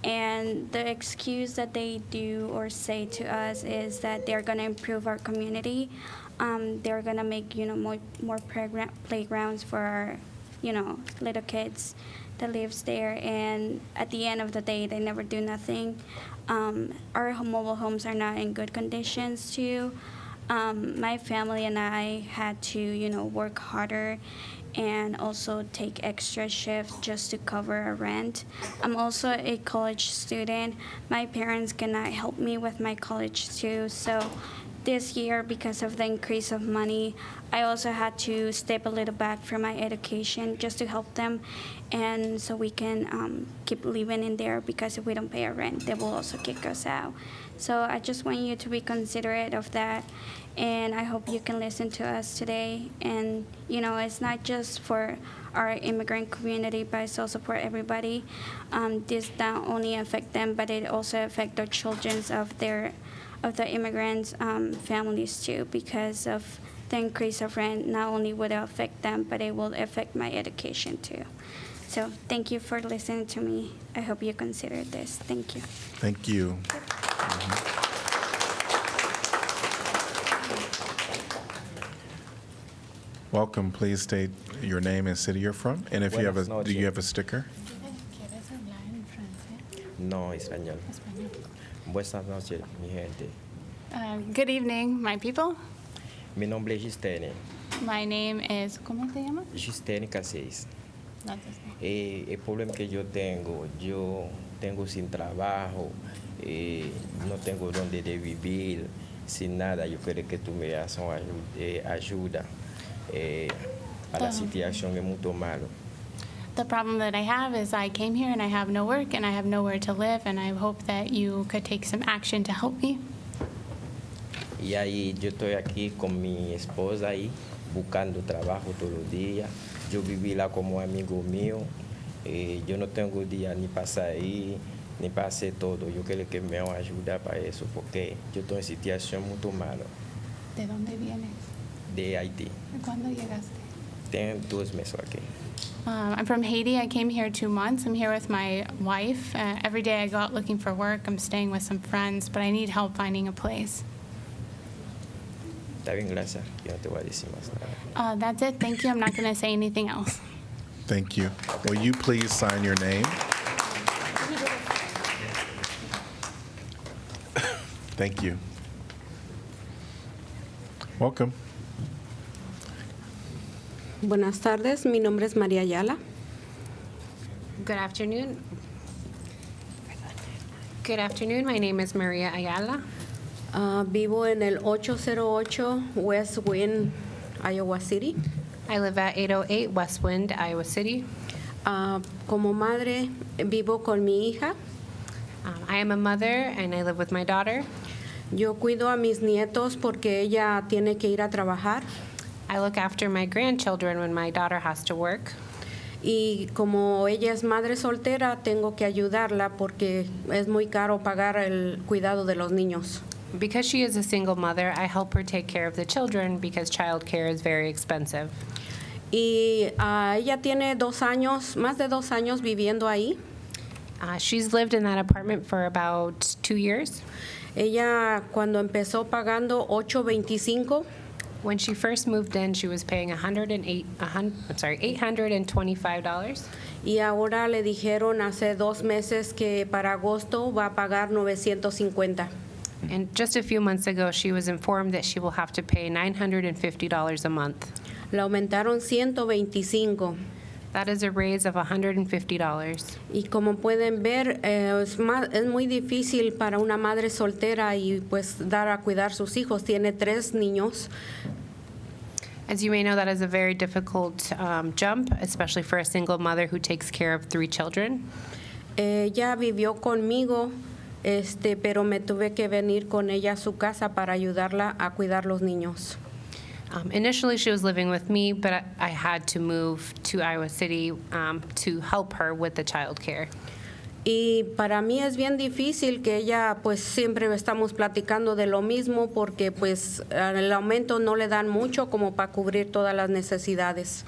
Speaker 18: and the excuse that they do or say to us is that they're going to improve our community. They're going to make, more playgrounds for our, little kids that lives there. And at the end of the day, they never do nothing. Our mobile homes are not in good conditions, too. my family and I had to, work harder and also take extra shifts just to cover our rent. I'm also a college student. My parents cannot help me with my college too, so this year, because of the increase of money, I also had to step a little back from my education just to help them, and so we can keep living in there, because if we don't pay our rent, they will also kick us out. So I just want you to be considerate of that, and I hope you can listen to us today. And, it's not just for our immigrant community, but it's also for everybody. This not only affect them, but it also affect the children of the immigrants' families too, because of the increase of rent. Not only would it affect them, but it will affect my education too. So thank you for listening to me. I hope you consider this. Thank you.
Speaker 1: Thank you. Welcome. Please state your name and city you're from, and if you have
Speaker 19: Buenas
Speaker 1: do you
Speaker 19: noches.
Speaker 1: have a sticker?
Speaker 19: No, español. Buenas noches, mi gente.
Speaker 14: Good evening, my people.
Speaker 19: Mi nombre es Gistene.
Speaker 14: My name is, ¿cómo te llamas?
Speaker 19: Gistene Caseis. El problema que yo tengo sin trabajo, no tengo donde de vivir, sin nada. Yo creo que tú me das ayuda. La situación es muy malo.
Speaker 14: The problem that I have is I came here and I have no work and I have nowhere to live, and I hope that you could take some action to help me.
Speaker 19: Y ahí yo estoy aquí con mi esposa ahí, buscando trabajo todos los días. Yo viví la como amigo mío. Yo no tengo día ni para salir, ni para hacer todo. Yo quiero que me ayude para eso, porque yo estoy en situación muy mala.
Speaker 14: ¿De dónde vienes?
Speaker 19: De Haití.
Speaker 14: ¿Cuándo llegaste?
Speaker 19: Tengo 2 meses aquí.
Speaker 14: I'm from Haiti. I came here 2 months. I'm here with my wife. Every day I go out looking for work. I'm staying with some friends, but I need help finding a place.
Speaker 19: Está bien, gracias. Yo no te voy a decir más nada.
Speaker 14: That's it. Thank you. I'm not going to say anything else.
Speaker 1: Thank you. Will you please sign your name? Thank you. Welcome.
Speaker 20: Buenas tardes, mi nombre es María Ayala.
Speaker 16: Good afternoon. Good afternoon. My name is Maria Ayala.
Speaker 20: Vivo en el 808 West Wind, Iowa City.
Speaker 16: I live at 808 West Wind, Iowa City.
Speaker 20: Como madre, vivo con mi hija.
Speaker 16: I am a mother and I live with my daughter.
Speaker 20: Yo cuido a mis nietos porque ella tiene que ir a trabajar.
Speaker 16: I look after my grandchildren when my daughter has to work.
Speaker 20: Y como ella es madre soltera, tengo que ayudarla porque es muy caro pagar el cuidado de los niños.
Speaker 16: Because she is a single mother, I help her take care of the children because childcare is very expensive.
Speaker 20: Y ella tiene 2 años, más de 2 años viviendo ahí.
Speaker 16: She's lived in that apartment for about 2 years.
Speaker 20: Ella cuando empezó pagando $8.25.
Speaker 16: When she first moved in, she was paying $825.
Speaker 20: Y ahora le dijeron hace 2 meses que para agosto va a pagar $950.
Speaker 16: And just a few months ago, she was informed that she will have to pay $950 a month.
Speaker 20: Le aumentaron $125.
Speaker 16: That is a raise of $150.
Speaker 20: Y como pueden ver, es muy difícil para una madre soltera y pues dar a cuidar sus hijos. Tiene 3 niños.
Speaker 16: As you may know, that is a very difficult jump, especially for a single mother who takes care of 3 children.
Speaker 20: Ella vivió conmigo, pero me tuve que venir con ella a su casa para ayudarla a cuidar los niños.
Speaker 16: Initially, she was living with me, but I had to move to Iowa City to help her with the child care.
Speaker 20: Y para mí es bien difícil que ella, pues siempre estamos platicando de lo mismo porque pues el aumento no le dan mucho como para cubrir todas las necesidades.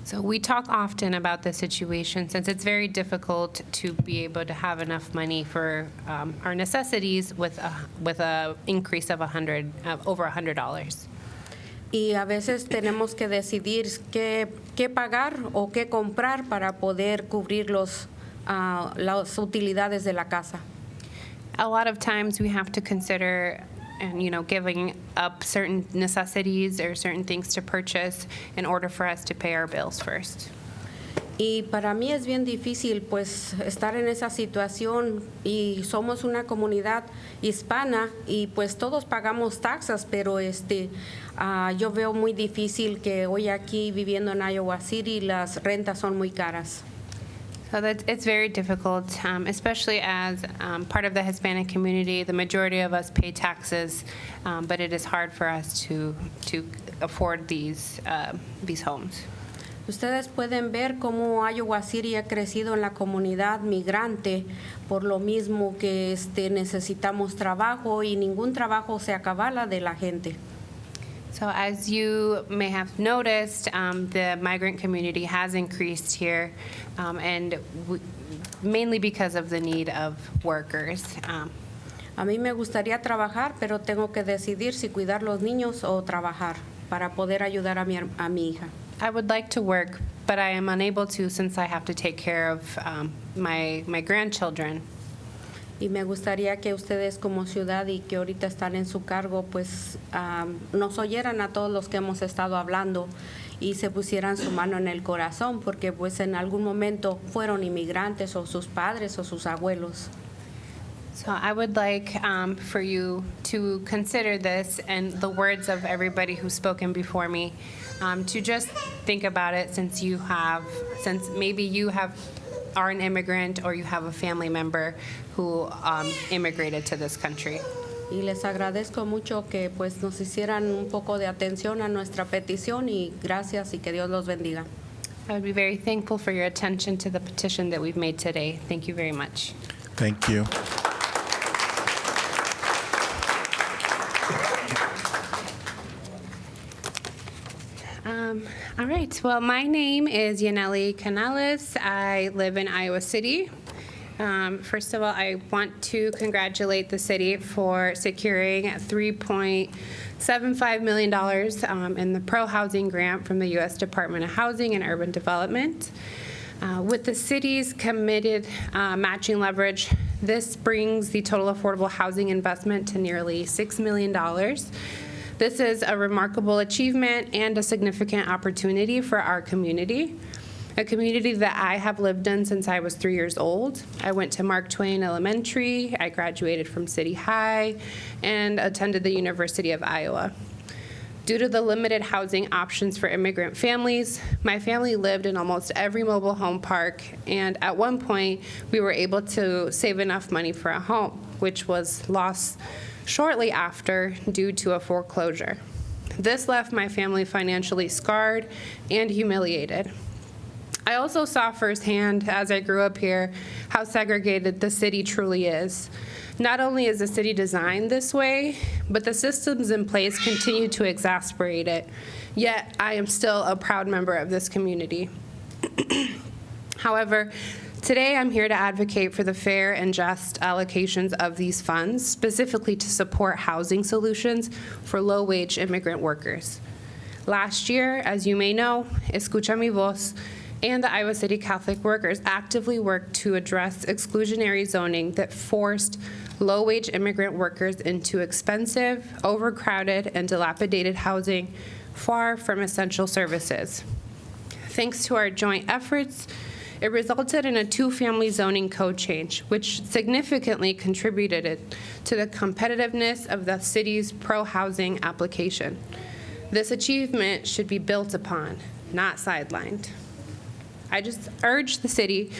Speaker 16: So we talk often about the situation since it's very difficult to be able to have enough money for our necessities with a increase of over $100.
Speaker 20: Y a veces tenemos que decidir qué pagar o qué comprar para poder cubrir las utilidades de la casa.
Speaker 16: A lot of times we have to consider and giving up certain necessities or certain things to purchase in order for us to pay our bills first.
Speaker 20: Y para mí es bien difícil pues estar en esa situación y somos una comunidad hispana y pues todos pagamos taxas, pero yo veo muy difícil que hoy aquí viviendo en Iowa City las rentas son muy caras.
Speaker 16: So it's very difficult, especially as part of the Hispanic community. The majority of us pay taxes, but it is hard for us to afford these homes.
Speaker 20: Ustedes pueden ver cómo Iowa City ha crecido en la comunidad migrante por lo mismo que necesitamos trabajo y ningún trabajo se acabala de la gente.
Speaker 16: So as you may have noticed, the migrant community has increased here, and mainly because of the need of workers.
Speaker 20: A mí me gustaría trabajar, pero tengo que decidir si cuidar los niños o trabajar para poder ayudar a mi hija.
Speaker 16: I would like to work, but I am unable to since I have to take care of my grandchildren.
Speaker 20: Y me gustaría que ustedes como ciudad y que ahorita están en su cargo, pues nos oyeran a todos los que hemos estado hablando y se pusieran su mano en el corazón, porque pues en algún momento fueron inmigrantes o sus padres o sus abuelos.
Speaker 16: So I would like for you to consider this and the words of everybody who's spoken before me, to just think about it since maybe you are an immigrant or you have a family member who immigrated to this country.
Speaker 20: Y les agradezco mucho que pues nos hicieran un poco de atención a nuestra petición y gracias y que Dios los bendiga.
Speaker 16: I would be very thankful for your attention to the petition that we've made today. Thank you very much.
Speaker 1: Thank you.
Speaker 16: All right. Well, my name is Yaneli Canales. I live in Iowa City. First of all, I want to congratulate the city for securing $3.75 million in the pro-housing grant from the U.S. Department of Housing and Urban Development. With the city's committed matching leverage, this brings the total affordable housing investment to nearly $6 million. This is a remarkable achievement and a significant opportunity for our community, a community that I have lived in since I was 3 years old. I went to Mark Twain Elementary, I graduated from City High, and attended the University of Iowa. Due to the limited housing options for immigrant families, my family lived in almost every mobile home park, and at one point, we were able to save enough money for a home, which was lost shortly after due to a foreclosure. This left my family financially scarred and humiliated. I also saw firsthand, as I grew up here, how segregated the city truly is. Not only is the city designed this way, but the systems in place continue to exacerbate it. Yet, I am still a proud member of this community. However, today I'm here to advocate for the fair and just allocations of these funds, specifically to support housing solutions for low-wage immigrant workers. Last year, as you may know, Escucha Mi Voz and the Iowa City Catholic Workers actively worked to address exclusionary zoning that forced low-wage immigrant workers into expensive, overcrowded, and dilapidated housing far from essential services. Thanks to our joint efforts, it resulted in a two-family zoning code change, which significantly contributed to the competitiveness of the city's pro-housing application. This achievement should be built upon, not sidelined. I just urge the city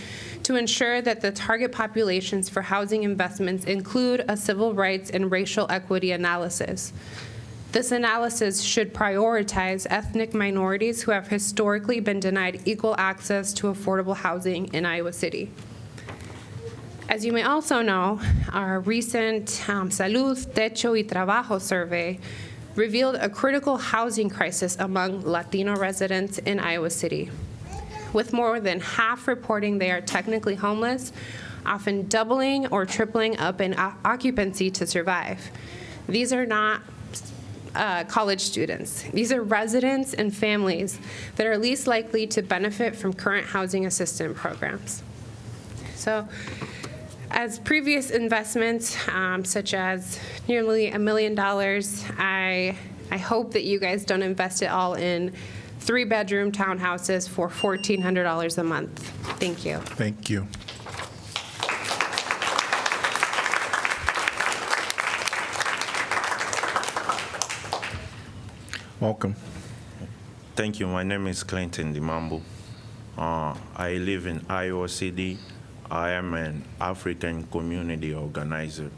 Speaker 16: to ensure that the target populations for housing investments include a civil rights and racial equity analysis. This analysis should prioritize ethnic minorities who have historically been denied equal access to affordable housing in Iowa City. As you may also know, our recent Salud, Techo y Trabajo survey revealed a critical housing crisis among Latino residents in Iowa City, with more than half reporting they are technically homeless, often doubling or tripling up in occupancy to survive. These are not college students. These are residents and families that are least likely to benefit from current housing assistance programs. So as previous investments, such as nearly $1 million, I hope that you guys don't invest it all in 3-bedroom townhouses for $1,400 a month. Thank you.
Speaker 1: Thank you. Welcome.
Speaker 21: Thank you. My name is Clinton Dimambu. I live in Iowa City. I am an African community organizer.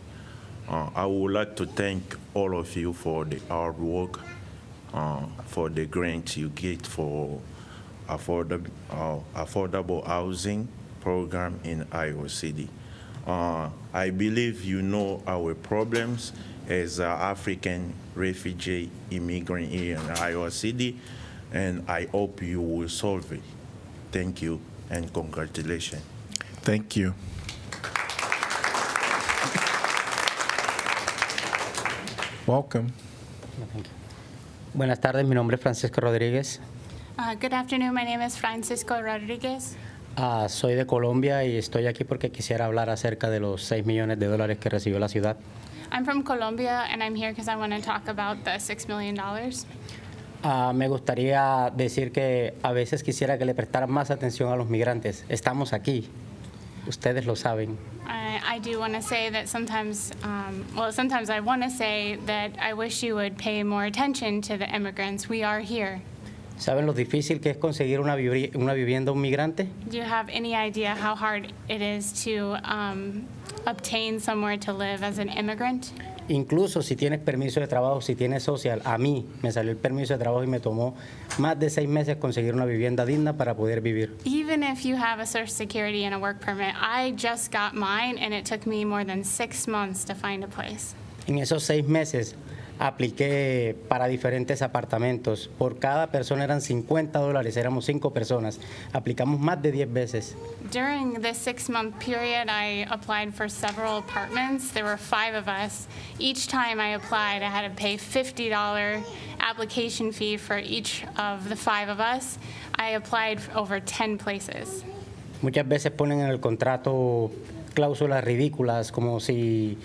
Speaker 21: I would like to thank all of you for the hard work, for the grants you get for affordable housing program in Iowa City. I believe you know our problems as an African refugee immigrant here in Iowa City, and I hope you will solve it. Thank you and congratulations.
Speaker 1: Thank you. Welcome.
Speaker 22: Buenas tardes, mi nombre es Francisco Rodríguez.
Speaker 14: Good afternoon. My name is Francisco Rodriguez.
Speaker 22: Soy de Colombia y estoy aquí porque quisiera hablar acerca de los $6 millones que recibió la ciudad.
Speaker 14: I'm from Colombia, and I'm here because I want to talk about the $6 million.
Speaker 22: Me gustaría decir que a veces quisiera que le prestaran más atención a los migrantes. Estamos aquí. Ustedes lo saben.
Speaker 14: I do want to say that sometimes I want to say that I wish you would pay more attention to the immigrants. We are here.
Speaker 22: ¿Saben lo difícil que es conseguir una vivienda a un migrante?
Speaker 14: Do you have any idea how hard it is to obtain somewhere to live as an immigrant?
Speaker 22: Incluso si tienes permiso de trabajo, si tienes social, a mí me salió el permiso de trabajo y me tomó más de 6 meses conseguir una vivienda digna para poder vivir.
Speaker 14: Even if you have a Social Security and a work permit, I just got mine and it took me more than 6 months to find a place.
Speaker 22: En esos 6 meses apliqué para diferentes apartamentos. Por cada persona eran $50, éramos 5 personas. Aplicamos más de 10 veces.
Speaker 14: During this 6-month period, I applied for several apartments. There were 5 of us. Each time I applied, I had to pay $50 application fee for each of the 5 of us. I applied for over 10 places.
Speaker 22: Muchas veces ponen en el contrato cláusulas ridículas, como si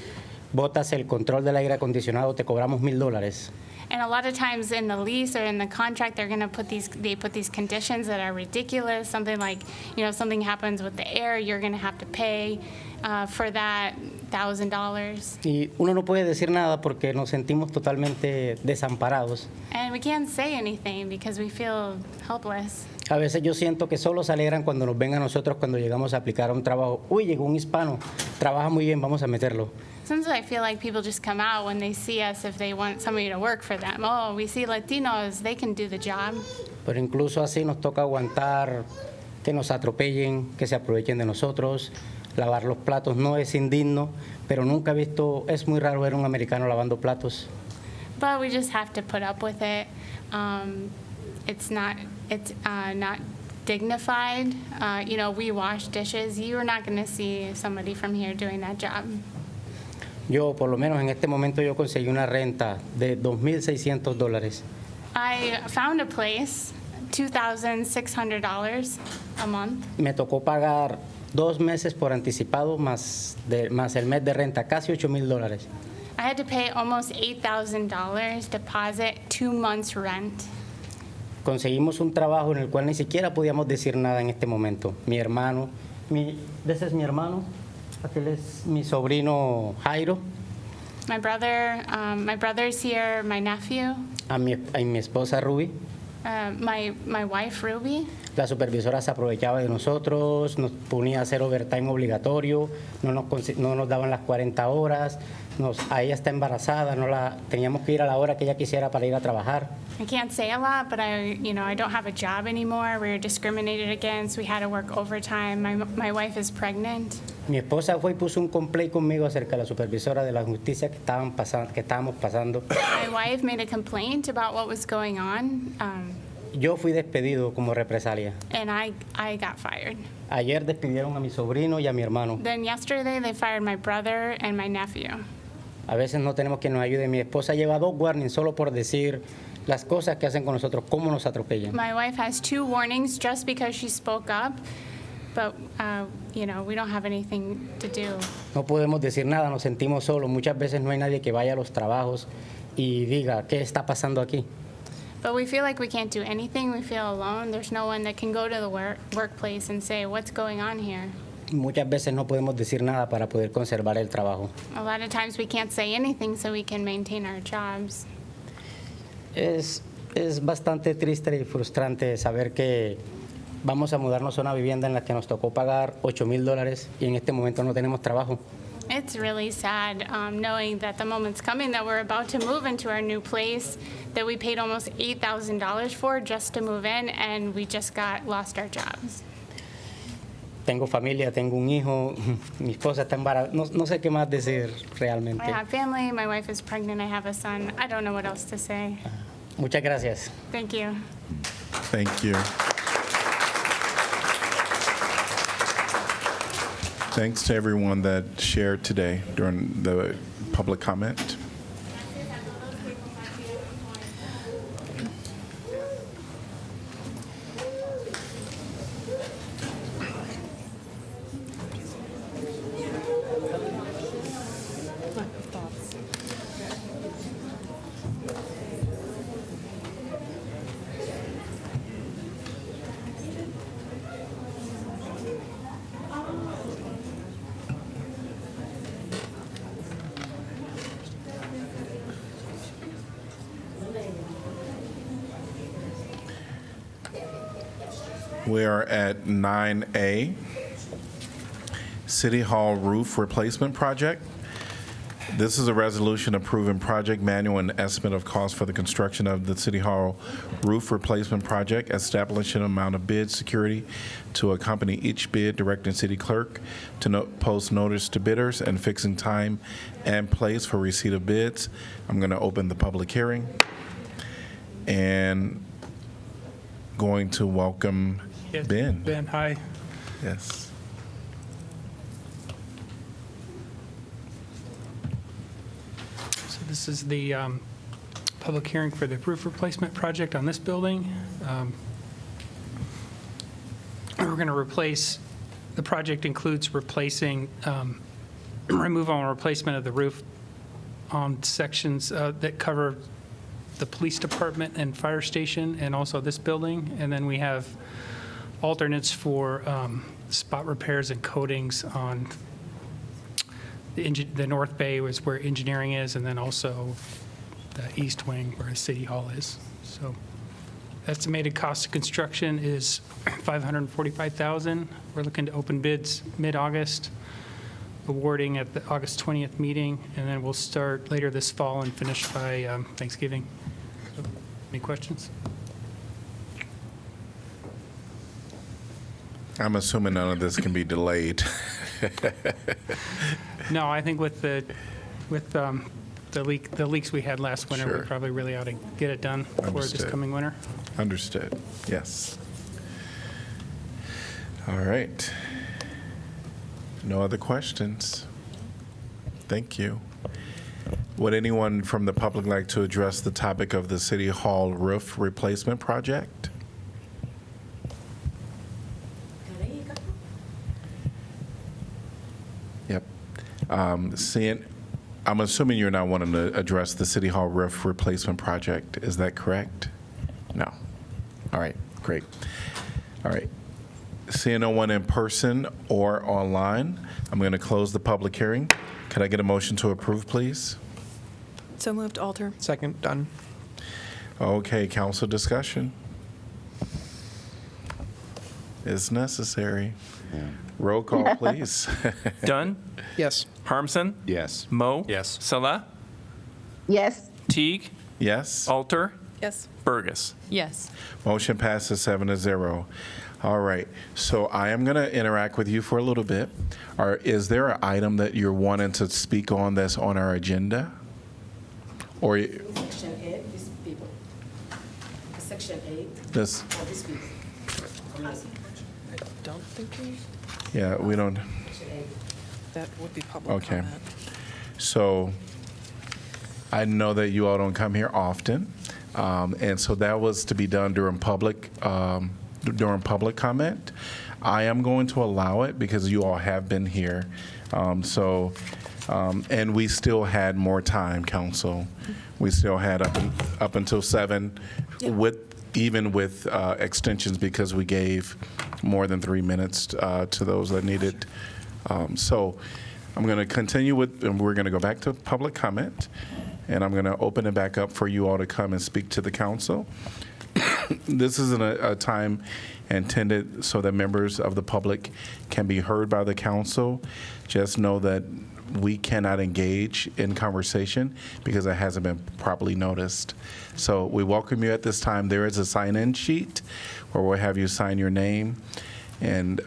Speaker 22: botas el control del aire acondicionado, te cobramos $1,000.
Speaker 14: And a lot of times in the lease or in the contract, they put these conditions that are ridiculous. Something like, if something happens with the air, you're going to have to pay for that $1,000.
Speaker 22: Y uno no puede decir nada porque nos sentimos totalmente desamparados.
Speaker 14: And we can't say anything because we feel helpless.
Speaker 22: A veces yo siento que solo se alegran cuando nos ven a nosotros cuando llegamos a aplicar a un trabajo. Uy, llegó un hispano, trabaja muy bien, vamos a meterlo.
Speaker 14: Sometimes I feel like people just come out when they see us if they want somebody to work for them. Oh, we see Latinos, they can do the job.
Speaker 22: Pero incluso así nos toca aguantar que nos atropellen, que se aprovechen de nosotros. Lavar los platos no es indigno, pero nunca he visto, es muy raro ver un americano lavando platos.
Speaker 14: But we just have to put up with it. It's not dignified. We wash dishes. You're not going to see somebody from here doing that job.
Speaker 22: Yo, por lo menos en este momento, yo conseguí una renta de $2,600.
Speaker 14: I found a place, $2,600 a month.
Speaker 22: Me tocó pagar 2 meses por anticipado más el mes de renta, casi $8,000.
Speaker 14: I had to pay almost $8,000 deposit, 2 months rent.
Speaker 22: Conseguimos un trabajo en el cual ni siquiera podíamos decir nada en este momento. Mi hermano, ese es mi hermano, aquel es mi sobrino Jairo.
Speaker 14: My brother's here, my nephew.
Speaker 22: A mi esposa Ruby.
Speaker 14: My wife Ruby.
Speaker 22: La supervisora se aprovechaba de nosotros, nos ponía a hacer overtime obligatorio, no nos daban las 40 horas, a ella está embarazada, teníamos que ir a la hora que ella quisiera para ir a trabajar.
Speaker 14: I can't say a lot, but I don't have a job anymore. We were discriminated against. We had to work overtime. My wife is pregnant.
Speaker 22: Mi esposa fue y puso un complaint conmigo acerca de la supervisora de la justicia que estábamos pasando.
Speaker 14: My wife made a complaint about what was going on.
Speaker 22: Yo fui despedido como represalia.
Speaker 14: And I got fired.
Speaker 22: Ayer despidieron a mi sobrino y a mi hermano.
Speaker 14: Then yesterday they fired my brother and my nephew.
Speaker 22: A veces no tenemos quien nos ayude. Mi esposa lleva 2 warnings solo por decir las cosas que hacen con nosotros, cómo nos atropellan.
Speaker 14: My wife has 2 warnings just because she spoke up, but you know, we don't have anything to do.
Speaker 22: No podemos decir nada, nos sentimos solos. Muchas veces no hay nadie que vaya a los trabajos y diga, ¿qué está pasando aquí?
Speaker 14: But we feel like we can't do anything. We feel alone. There's no one that can go to the workplace and say, what's going on here?
Speaker 22: Muchas veces no podemos decir nada para poder conservar el trabajo.
Speaker 14: A lot of times we can't say anything so we can maintain our jobs.
Speaker 22: Es bastante triste y frustrante saber que vamos a mudarnos a una vivienda en la que nos tocó pagar $8,000 y en este momento no tenemos trabajo.
Speaker 14: It's really sad knowing that the moment's coming that we're about to move into our new place that we paid almost $8,000 for just to move in, and we just lost our jobs.
Speaker 22: Tengo familia, tengo un hijo, mi esposa está embarazada, no sé qué más decir realmente.
Speaker 14: I have family, my wife is pregnant, I have a son. I don't know what else to say.
Speaker 22: Muchas gracias.
Speaker 14: Thank you.
Speaker 1: Thank you. Thanks to everyone that shared today during the public comment. We are at 9A, City Hall Roof Replacement Project. This is a resolution approving project manual and estimate of cost for the construction of the City Hall Roof Replacement Project, establishing an amount of bid security to accompany each bid, directing city clerk to post notice to bidders, and fixing time and place for receipt of bids. I'm going to open the public hearing and going to welcome Ben.
Speaker 3: Ben, hi.
Speaker 1: Yes.
Speaker 3: So this is the public hearing for the roof replacement project on this building. We're going to replace, the project includes replacing, removal and replacement of the roof on sections that cover the police department and fire station, and also this building. And then we have alternates for spot repairs and coatings on the North Bay, was where engineering is, and then also the East Wing where City Hall is. So estimated cost of construction is $545,000. We're looking to open bids mid-August, awarding at the August 20th meeting, and then we'll start later this fall and finish by Thanksgiving. So, any questions?
Speaker 1: I'm assuming none of this can be delayed.
Speaker 3: No, I think with the leaks we had last winter,
Speaker 1: Sure.
Speaker 3: we probably really ought to get it done before this
Speaker 1: Understood.
Speaker 3: coming winter.
Speaker 1: Understood. Yes. All right. No other questions? Thank you. Would anyone from the public like to address the topic of the City Hall roof replacement project? Yep. I'm assuming you're not wanting to address the City Hall roof replacement project. Is that correct? No. All right, great. All right. Seeing no one in person or online, I'm going to close the public hearing. Could I get a motion to approve, please?
Speaker 2: So moved, Alter.
Speaker 4: Second, done.
Speaker 1: Okay, council discussion is necessary. Roll call, please.
Speaker 6: Dunn?
Speaker 4: Yes.
Speaker 6: Harmson?
Speaker 5: Yes.
Speaker 6: Moe? Yes. Salah?
Speaker 7: Yes.
Speaker 6: Teague?
Speaker 1: Yes.
Speaker 6: Alter?
Speaker 2: Yes.
Speaker 6: Burgess?
Speaker 2: Yes.
Speaker 1: Motion passes 7-0. All right, so I am going to interact with you for a little bit. Is there an item that you're wanting to speak on that's on our agenda? Or
Speaker 9: Section 8, these people. Section 8.
Speaker 1: this?
Speaker 9: For these people.
Speaker 2: I don't think
Speaker 1: Yeah, we don't.
Speaker 2: that would be public
Speaker 1: Okay.
Speaker 2: comment.
Speaker 1: So I know that you all don't come here often, and so that was to be done during public comment. I am going to allow it because you all have been here. And we still had more time, council. We still had up until 7, even with extensions, because we gave more than 3 minutes to those that needed. So I'm going to continue and we're going to go back to public comment, and I'm going to open it back up for you all to come and speak to the council. This isn't a time intended so that members of the public can be heard by the council. Just know that we cannot engage in conversation because it hasn't been properly noticed. So we welcome you at this time. There is a sign-in sheet where we'll have you sign your name and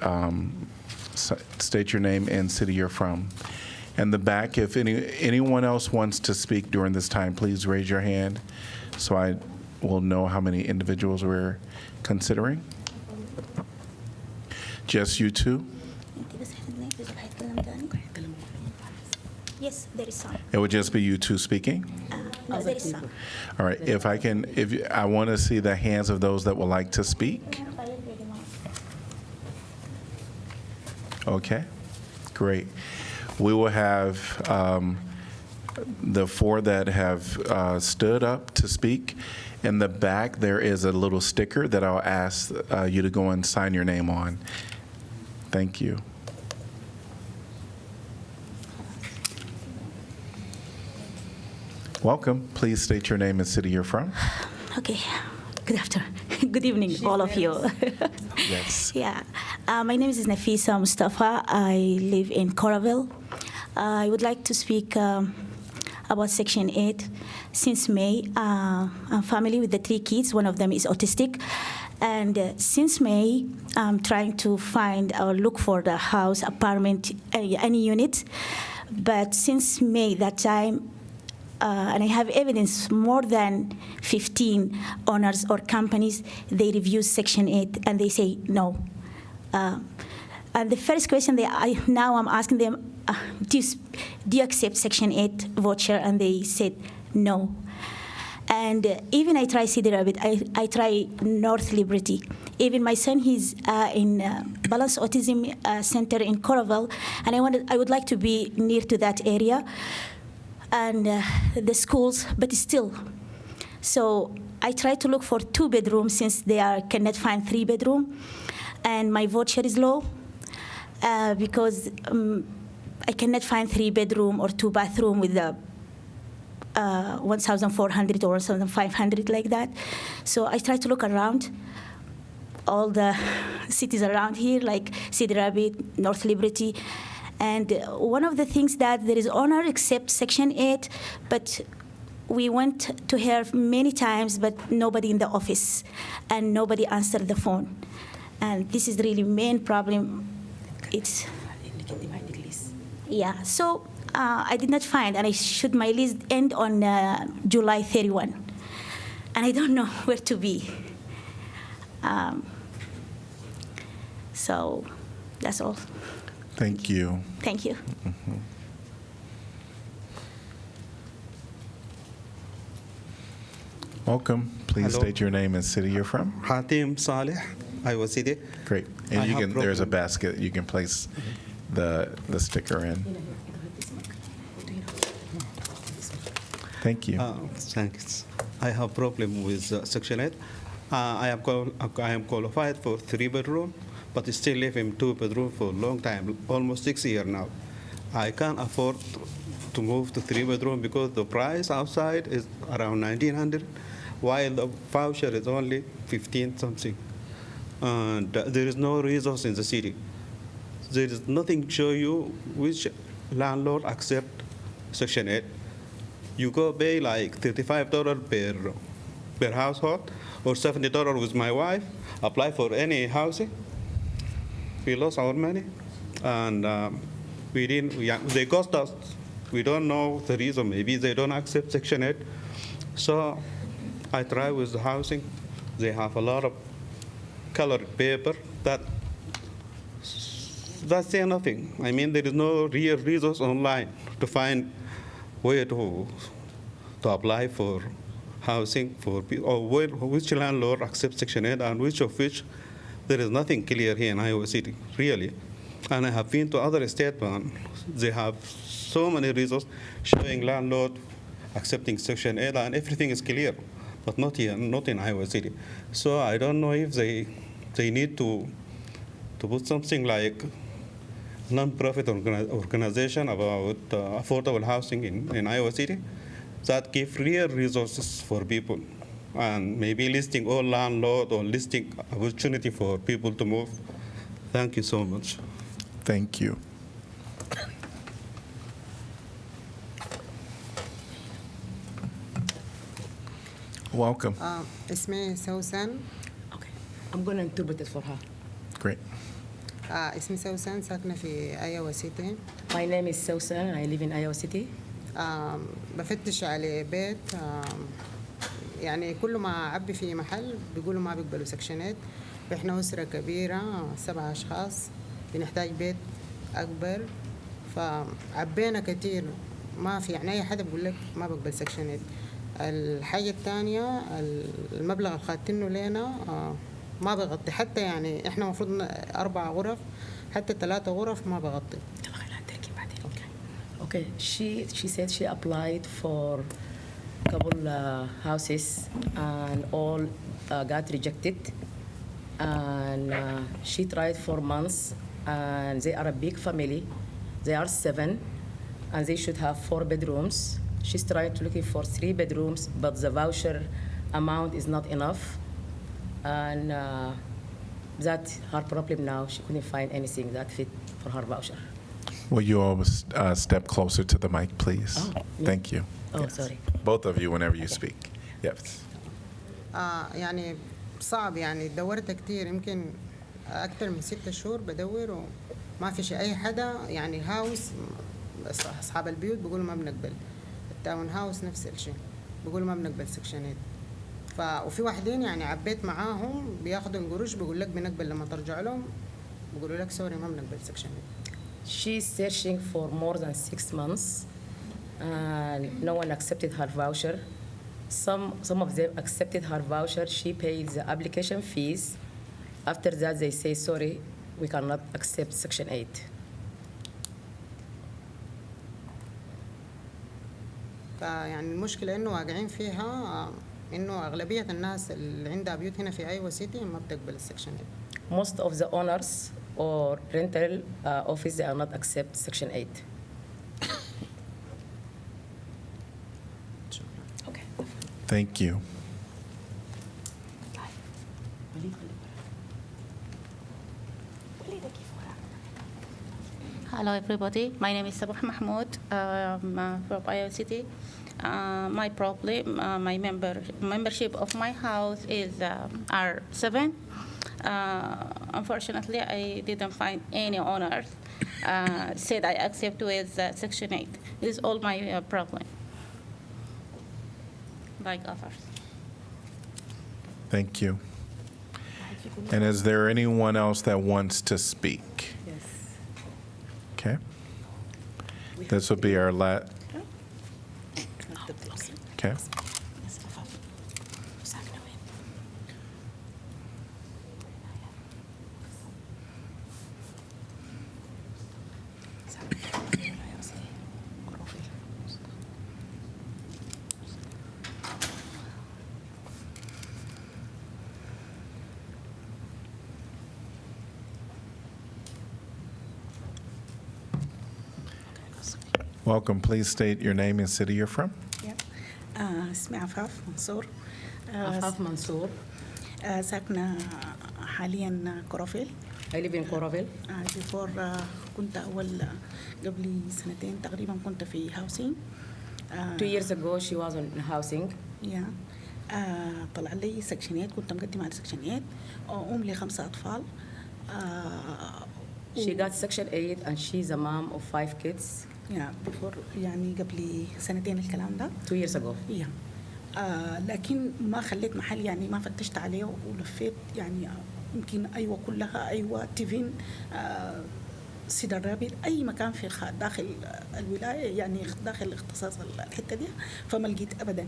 Speaker 1: state your name and city you're from. In the back, if anyone else wants to speak during this time, please raise your hand so I will know how many individuals we're considering. Just you two?
Speaker 8: Yes, there is some.
Speaker 1: It would just be you two speaking?
Speaker 8: No, there is some.
Speaker 1: All right, I want to see the hands of those that would like to speak. Okay, great. We will have the 4 that have stood up to speak. In the back, there is a little sticker that I'll ask you to go and sign your name on. Thank you. Welcome. Please state your name and city you're from.
Speaker 8: Okay. Good afternoon. Good evening, all of you.
Speaker 1: Yes.
Speaker 8: Yeah. My name is Nafisa Mustafa. I live in Coraville. I would like to speak about Section 8. Since May, I'm family with the 3 kids. One of them is autistic. And since May, I'm trying to find or look for the house, apartment, any unit. But since May, that time, and I have evidence, more than 15 owners or companies, they review Section 8 and they say no. And the first question now I'm asking them, do you accept Section 8 voucher? And they said no. And even I try Cedar Rapids, I try North Liberty. Even my son, he's in Balance Autism Center in Coraville, and I would like to be near to that area and the schools, but still. So I try to look for 2 bedrooms since they cannot find 3 bedroom, and my voucher is low because I cannot find 3 bedroom or 2 bathroom with the 1,400 or 1,500 like that. So I try to look around all the cities around here, like Cedar Rapids, North Liberty. And one of the things that there is owner accept Section 8, but we went to her many times, but nobody in the office, and nobody answered the phone. And this is really main problem. Yeah, so I did not find, and my list end on July 31. And I don't know where to be. So that's all.
Speaker 1: Thank you.
Speaker 8: Thank you.
Speaker 1: Mm-hmm. Welcome. Please
Speaker 10: Hello.
Speaker 1: state your name and city you're from.
Speaker 10: Hatim Saleh, Iowa City.
Speaker 1: Great. And there's a basket you can place the sticker in. Thank you.
Speaker 10: Thanks. I have problem with Section 8. I am qualified for 3 bedroom, but still live in 2 bedroom for a long time, almost 6 years now. I can't afford to move to 3 bedroom because the price outside is around 1,900, while the voucher is only 15 something. And there is no resource in the city. There is nothing to show you which landlord accept Section 8. You go pay like $35 per household, or $70 with my wife, apply for any housing. We lost our money, and they cost us. We don't know the reason. Maybe they don't accept Section 8. So I try with the housing. They have a lot of colored paper that say nothing. I mean, there is no real resource online to find where to apply for housing for people, or which landlord accepts Section 8 and which there is nothing clear here in Iowa City, really. And I have been to other states, and they have so many reasons showing landlord accepting Section 8, and everything is clear, but not here, not in Iowa City. So I don't know if they need to put something like non-profit organization about affordable housing in Iowa City that give real resources for people, and maybe listing all landlord or listing opportunity for people to move. Thank you so much.
Speaker 1: Thank you. Welcome.
Speaker 11: اسمي سوسن. Okay. I'm going to interpret it for her.
Speaker 1: Great.
Speaker 11: اسمي سوسن ساكنة في Iowa City.
Speaker 9: My name is Susan and I live in Iowa City.
Speaker 11: بفتش على بيت يعني كل ما أعبي في محل بيقولوا ما بيقبلوا سكشنات. إحنا أسرة كبيرة 7 أشخاص بنحتاج بيت أكبر فعبينا كتير ما في يعني أي حدا بيقول لك ما بقبل سكشنات. الحاجة الثانية المبلغ اللي خاتينه لنا ما بغطي حتى يعني إحنا مفروض 4 غرف حتى 3 غرف ما بغطي.
Speaker 9: Okay, she said she applied for a couple houses and all got rejected. And she tried for months, and they are a big family. They are 7, and they should have 4 bedrooms. She's trying to looking for 3 bedrooms, but the voucher amount is not enough. And that's her problem now. She couldn't find anything that fit for her voucher.
Speaker 1: Will you always step closer to the mic, please?
Speaker 9: Oh,
Speaker 1: Thank you.
Speaker 9: Oh, sorry.
Speaker 1: Both of you, whenever you speak. Yes.
Speaker 11: يعني صعب يعني دورت كتير يمكن أكتر من 6 شهور بدور وما في شيء. أي حدا يعني هاوس أصحاب البيوت بيقولوا ما بنقبل. التاون هاوس نفس الشيء بيقولوا ما بنقبل سكشنات. وفي واحدين يعني عبيت معاهم بياخدوا القروش بيقول لك بنقبل لما ترجع لهم بيقولوا لك سوري ما بنقبل سكشنات.
Speaker 9: She's searching for more than 6 months, and no one accepted her voucher. Some of them accepted her voucher. She paid the application fees. After that, they say, sorry, we cannot accept Section 8.
Speaker 11: فيعني المشكلة إنه واقعين فيها إنه أغلبية الناس اللي عندها بيوت هنا في أيوة سيتي ما بتقبل السكشن
Speaker 9: 8. Most of the owners or rental office, they are not accept Section 8. Okay.
Speaker 1: Thank you.
Speaker 12: Hello, everybody. My name is Sabah Mahmoud from Iowa City. My problem, my membership of my house is R7. Unfortunately, I didn't find any owners. Said I accept with Section 8. This is all my problem. Like others.
Speaker 1: Thank you. And is there anyone else that wants to speak?
Speaker 9: Yes.
Speaker 1: Okay. This will be our last. Okay. Welcome. Please state your name and city you're from.
Speaker 23: اسمي عفاف منصور.
Speaker 9: عفاف منصور.
Speaker 23: ساكنة حاليا كورافيل.
Speaker 9: I live in Coraville.
Speaker 23: before كنت قبل 2 تقريبا كنت في housing.
Speaker 9: 2 years ago she was in housing.
Speaker 23: طلع لي سكشنات كنت مقدمة على سكشنات لي 5 أطفال.
Speaker 9: She got Section 8 and she's a mom of 5 kids.
Speaker 23: before يعني قبل 2 الكلام ده.
Speaker 9: 2 years ago.
Speaker 23: لكن ما خليت محل يعني ما فتشت عليه ولفيت يعني يمكن أيوة كلها أيوة تيفين سيدر رابط اي مكان في داخل الولايه، يعني داخل اختصاص الحته دي، فما لقيت ابدا.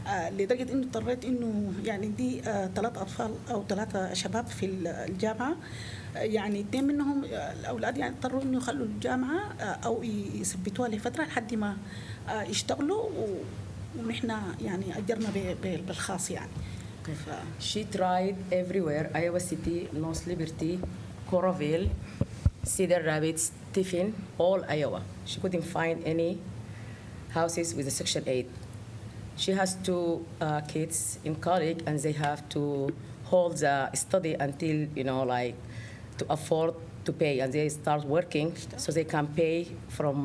Speaker 23: لدرجه انه اضطريت انه يعني دي 3 اطفال او 3 شباب في الجامعه، يعني 2 منهم الاولاد يعني اضطروا انه يخلوا الجامعه او يثبتوها لفتره لحد ما يشتغلوا، ونحن يعني اجرنا بالخاص يعني.
Speaker 9: She tried everywhere: Iowa City, North Liberty, Coralville, Cedar Rapids, Tiffin, all Iowa. She couldn't find any houses with a Section 8. She has 2 kids in college, and they have to hold the study until, you know, like to afford to pay, and they start working so they can pay from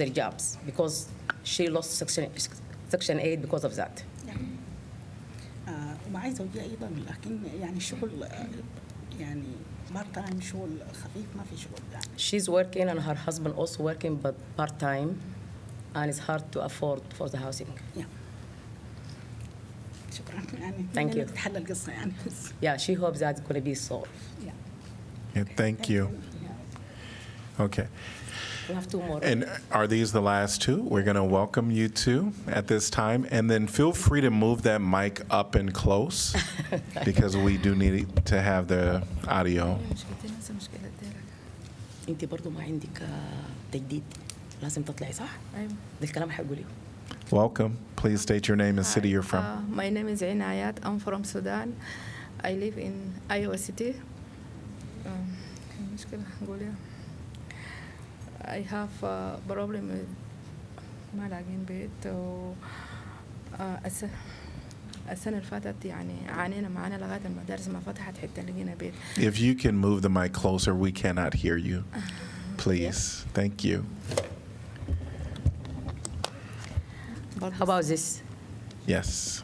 Speaker 9: their jobs, because she lost Section 8 because of that.
Speaker 23: ومعي زوجي ايضا، لكن يعني شغل يعني بارت تايم، شغل خفيف، ما في شغل يعني.
Speaker 9: She's working and her husband also working, but part time, and it's hard to afford for the housing.
Speaker 23: شكرا يعني.
Speaker 9: Thank you.
Speaker 23: تتحل القصه يعني.
Speaker 9: Yeah, she hopes that's going to be solved.
Speaker 1: Yeah, thank you. Okay.
Speaker 9: We have 2 more.
Speaker 1: And are these the last 2? We're going to welcome you 2 at this time. And then feel free to move that mic up and close because we do need to have the audio.
Speaker 9: انت برضو ما عندك تجديد، لازم تطلعي صح؟ ايوه، ده الكلام حقوليه.
Speaker 1: Welcome. Please state your name and city you're from.
Speaker 13: My name is Inayat. I'm from Sudan. I live in Iowa City. I have a problem with ما لاقين بيت، السنة اللي فاتت يعني عانينا معانا لغاية المدارس ما فتحت حتى لقينا بيت.
Speaker 1: If you can move the mic closer, we cannot hear you. Please. Thank you.
Speaker 9: How about this?
Speaker 13: Yes.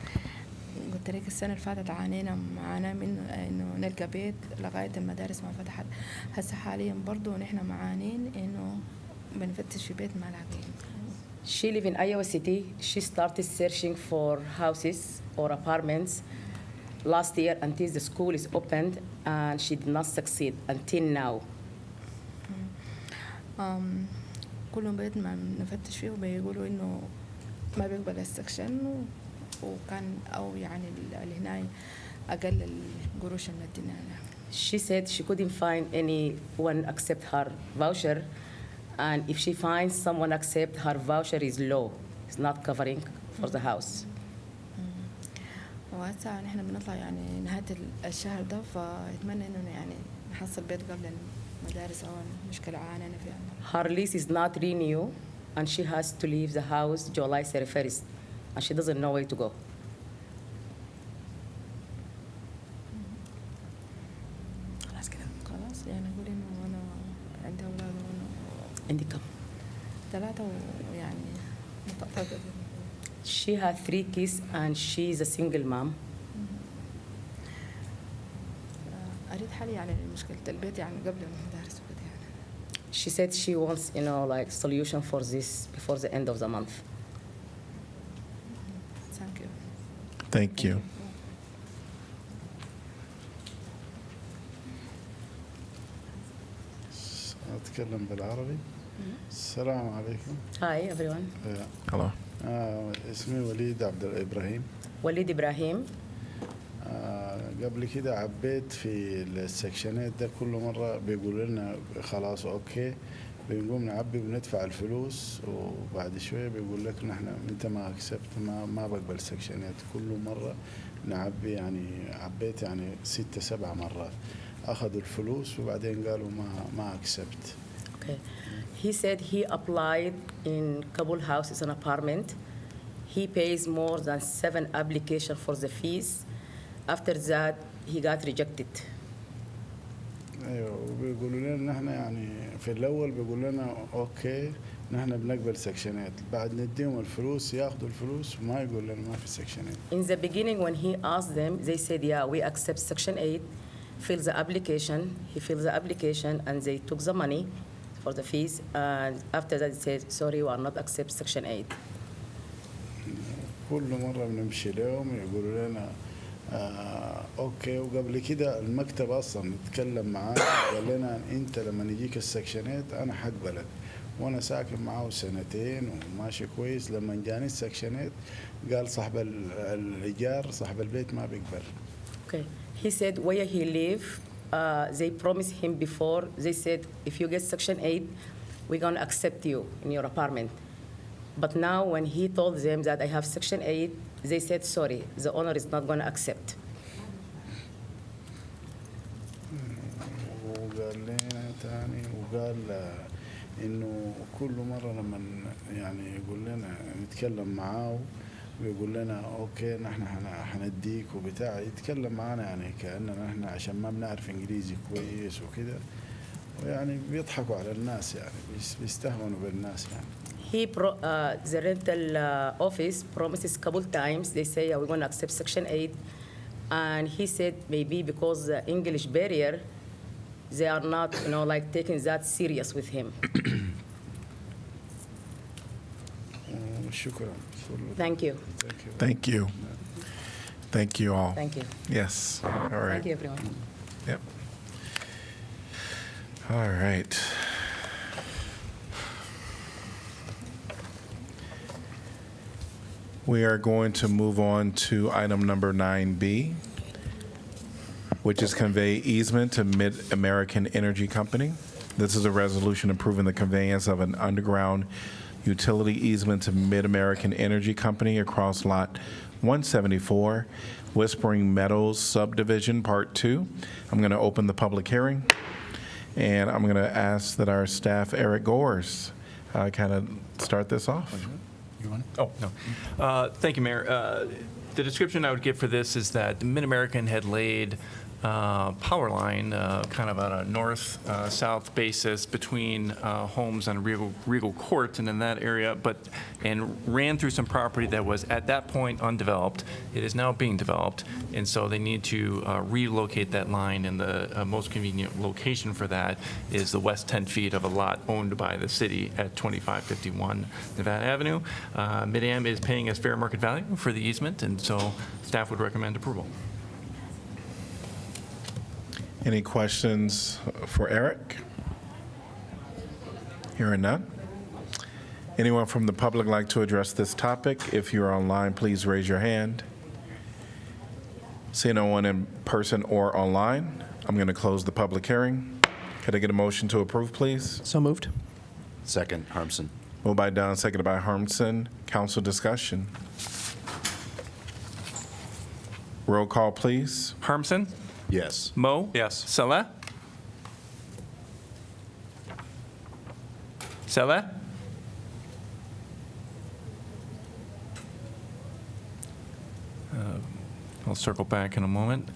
Speaker 13: قلت لك السنة اللي فاتت عانينا معانا من إنه نلقى بيت لغاية المدارس ما فتحت. هسه حاليا برضو نحن معانين إنه بنفتش في بيت ما لاقين.
Speaker 9: She live in Iowa City. She started searching for houses or apartments last year until the school is opened, and she did not succeed until now.
Speaker 13: كل بيت ما نفتش فيه وبيقولوا إنه ما بيقبل السكشن، وكان أو يعني اللي هنا أقل القروش اللي اديناها.
Speaker 9: She said she couldn't find anyone accept her voucher, and if she finds someone accept, her voucher is low. It's not covering for the house.
Speaker 13: وهسه نحن بنطلع يعني نهاية الشهر ده، فأتمنى إنه يعني نحصل بيت قبل المدارس أو المشكلة عانينا فيها.
Speaker 9: Her lease is not renewed, and she has to leave the house July 31st, and she doesn't know where to go.
Speaker 13: خلاص يعني أقول إنه أنا عندي أولاد وأنا
Speaker 9: عندي كم؟
Speaker 13: 3 ويعني مطقطقة.
Speaker 9: She had 3 kids, and she is a single mom.
Speaker 13: أريد حل يعني مشكلة البيت يعني قبل المدارس وكده يعني.
Speaker 9: She said she wants, you know, like solution for this before the end of the month.
Speaker 13: Thank you.
Speaker 1: Thank you.
Speaker 15: أتكلم بالعربي. السلام عليكم.
Speaker 9: Hi everyone.
Speaker 1: Hello.
Speaker 15: اسمي وليد عبد الإبراهيم.
Speaker 9: وليد إبراهيم.
Speaker 15: قبل كده عبيت في السكشنات ده، كل مرة بيقولوا لنا خلاص أوكي، بنقوم نعبي وندفع الفلوس، وبعد شوية بيقول لك نحن أنت ما أكسبت، ما بقبل سكشنات. كل مرة نعبي، يعني عبيت يعني 6-7 مرات، أخذوا الفلوس وبعدين قالوا ما أكسبت.
Speaker 9: Okay. He said he applied in couple houses and apartment. He pays more than 7 applications for the fees. After that, he got rejected.
Speaker 15: ايوه، وبيقولوا لنا نحن يعني في الاول بيقولوا لنا اوكي نحن بنقبل سكشنات، بعد نديهم الفلوس ياخذوا الفلوس وما يقول لنا ما في سكشنات.
Speaker 9: In the beginning when he asked them, they said yeah, we accept section 8. Fill the application. He filled the application and they took the money for the fees, and after that they said sorry, we are not accept section 8.
Speaker 15: كل مرة بنمشي لهم يقولوا لنا اوكي. وقبل كده المكتب اصلا اتكلم معاه قال لنا انت لما يجيك السكشنات انا حقبلك، وانا ساكن معاه سنتين وماشي كويس. لما جاني السكشنات قال صاحب الايجار صاحب البيت ما بيقبل.
Speaker 9: Okay. He said where he live, they promised him before. They said if you get Section 8, we're gonna accept you in your apartment. But now when he told them that I have Section 8, they said sorry, the owner is not gonna accept.
Speaker 15: وقال لنا تاني وقال انه كل مره لما يعني يقول لنا نتكلم معاه ويقول لنا اوكي نحن حنديك وبتاع، يتكلم معانا يعني كاننا نحن عشان ما بنعرف انجليزي كويس وكده، ويعني بيضحكوا على الناس يعني بيستهونوا بالناس يعني.
Speaker 9: The rental office promises couple times. They say we're going to accept Section 8, and he said maybe because the English barrier, they are not, like taking that serious with him.
Speaker 15: شكرا.
Speaker 9: Thank you.
Speaker 1: Thank you. Thank you all.
Speaker 9: Thank you.
Speaker 1: Yes. All right.
Speaker 9: Thank you, everyone.
Speaker 1: Yep. All right. We are going to move on to item number 9B, which is Convey Easement to MidAmerican Energy Company. This is a resolution approving the conveyance of an underground utility easement to MidAmerican Energy Company across Lot 174, Whispering Meadows Subdivision, Part 2. I'm going to open the public hearing, and I'm going to ask that our staff, Eric Gores, kind of start this off.
Speaker 6: Oh, no. Thank you, Mayor. The description I would give for this is that MidAmerican had laid power line kind of on a north-south basis between homes on Regal Court and in that area, and ran through some property that was at that point undeveloped. It is now being developed, and so they need to relocate that line, and the most convenient location for that is the west 10 feet of a lot owned by the city at 2551 Nevada Avenue. MidAm is paying us fair market value for the easement, and so staff would recommend approval.
Speaker 1: Any questions for Eric? Hearing none. Anyone from the public like to address this topic? If you're online, please raise your hand. See no one in person or online, I'm going to close the public hearing. Could I get a motion to approve, please?
Speaker 4: So moved.
Speaker 5: Second, Harmson.
Speaker 1: Moved by Dunn, seconded by Harmson. Council discussion. Roll call, please.
Speaker 6: Harmson?
Speaker 5: Yes.
Speaker 6: Mo? Yes. Saleh? Saleh? I'll circle back in a moment.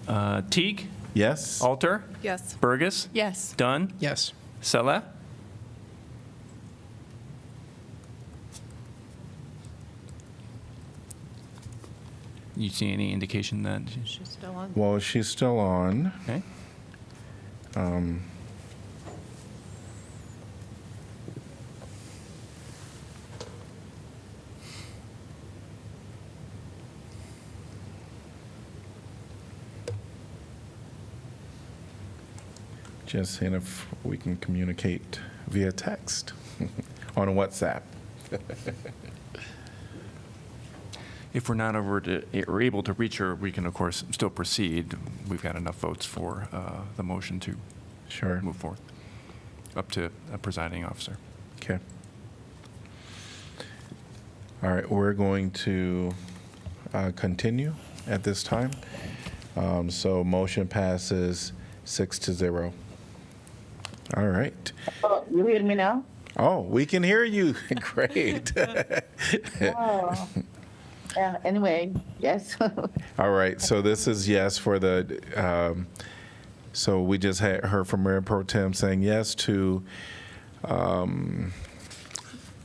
Speaker 6: Teague?
Speaker 1: Yes.
Speaker 6: Alter?
Speaker 2: Yes.
Speaker 6: Burgess?
Speaker 2: Yes.
Speaker 6: Dunn?
Speaker 4: Yes.
Speaker 6: Saleh? You see any indication that
Speaker 2: She's still on.
Speaker 1: Well, she's still on.
Speaker 6: Okay.
Speaker 1: Just seeing if we can communicate via text on WhatsApp.
Speaker 6: If we're not able to reach her, we can, of course, still proceed. We've got enough votes for the motion to move forward. Up to a presiding officer.
Speaker 1: Okay. All right, we're going to continue at this time. So motion passes 6-0. All right.
Speaker 7: Oh, you hear me now?
Speaker 1: Oh, we can hear you. Great.
Speaker 7: Oh. Anyway, yes.
Speaker 1: All right, so this is yes for the, so we just heard from Mayor Pro Tem saying yes to.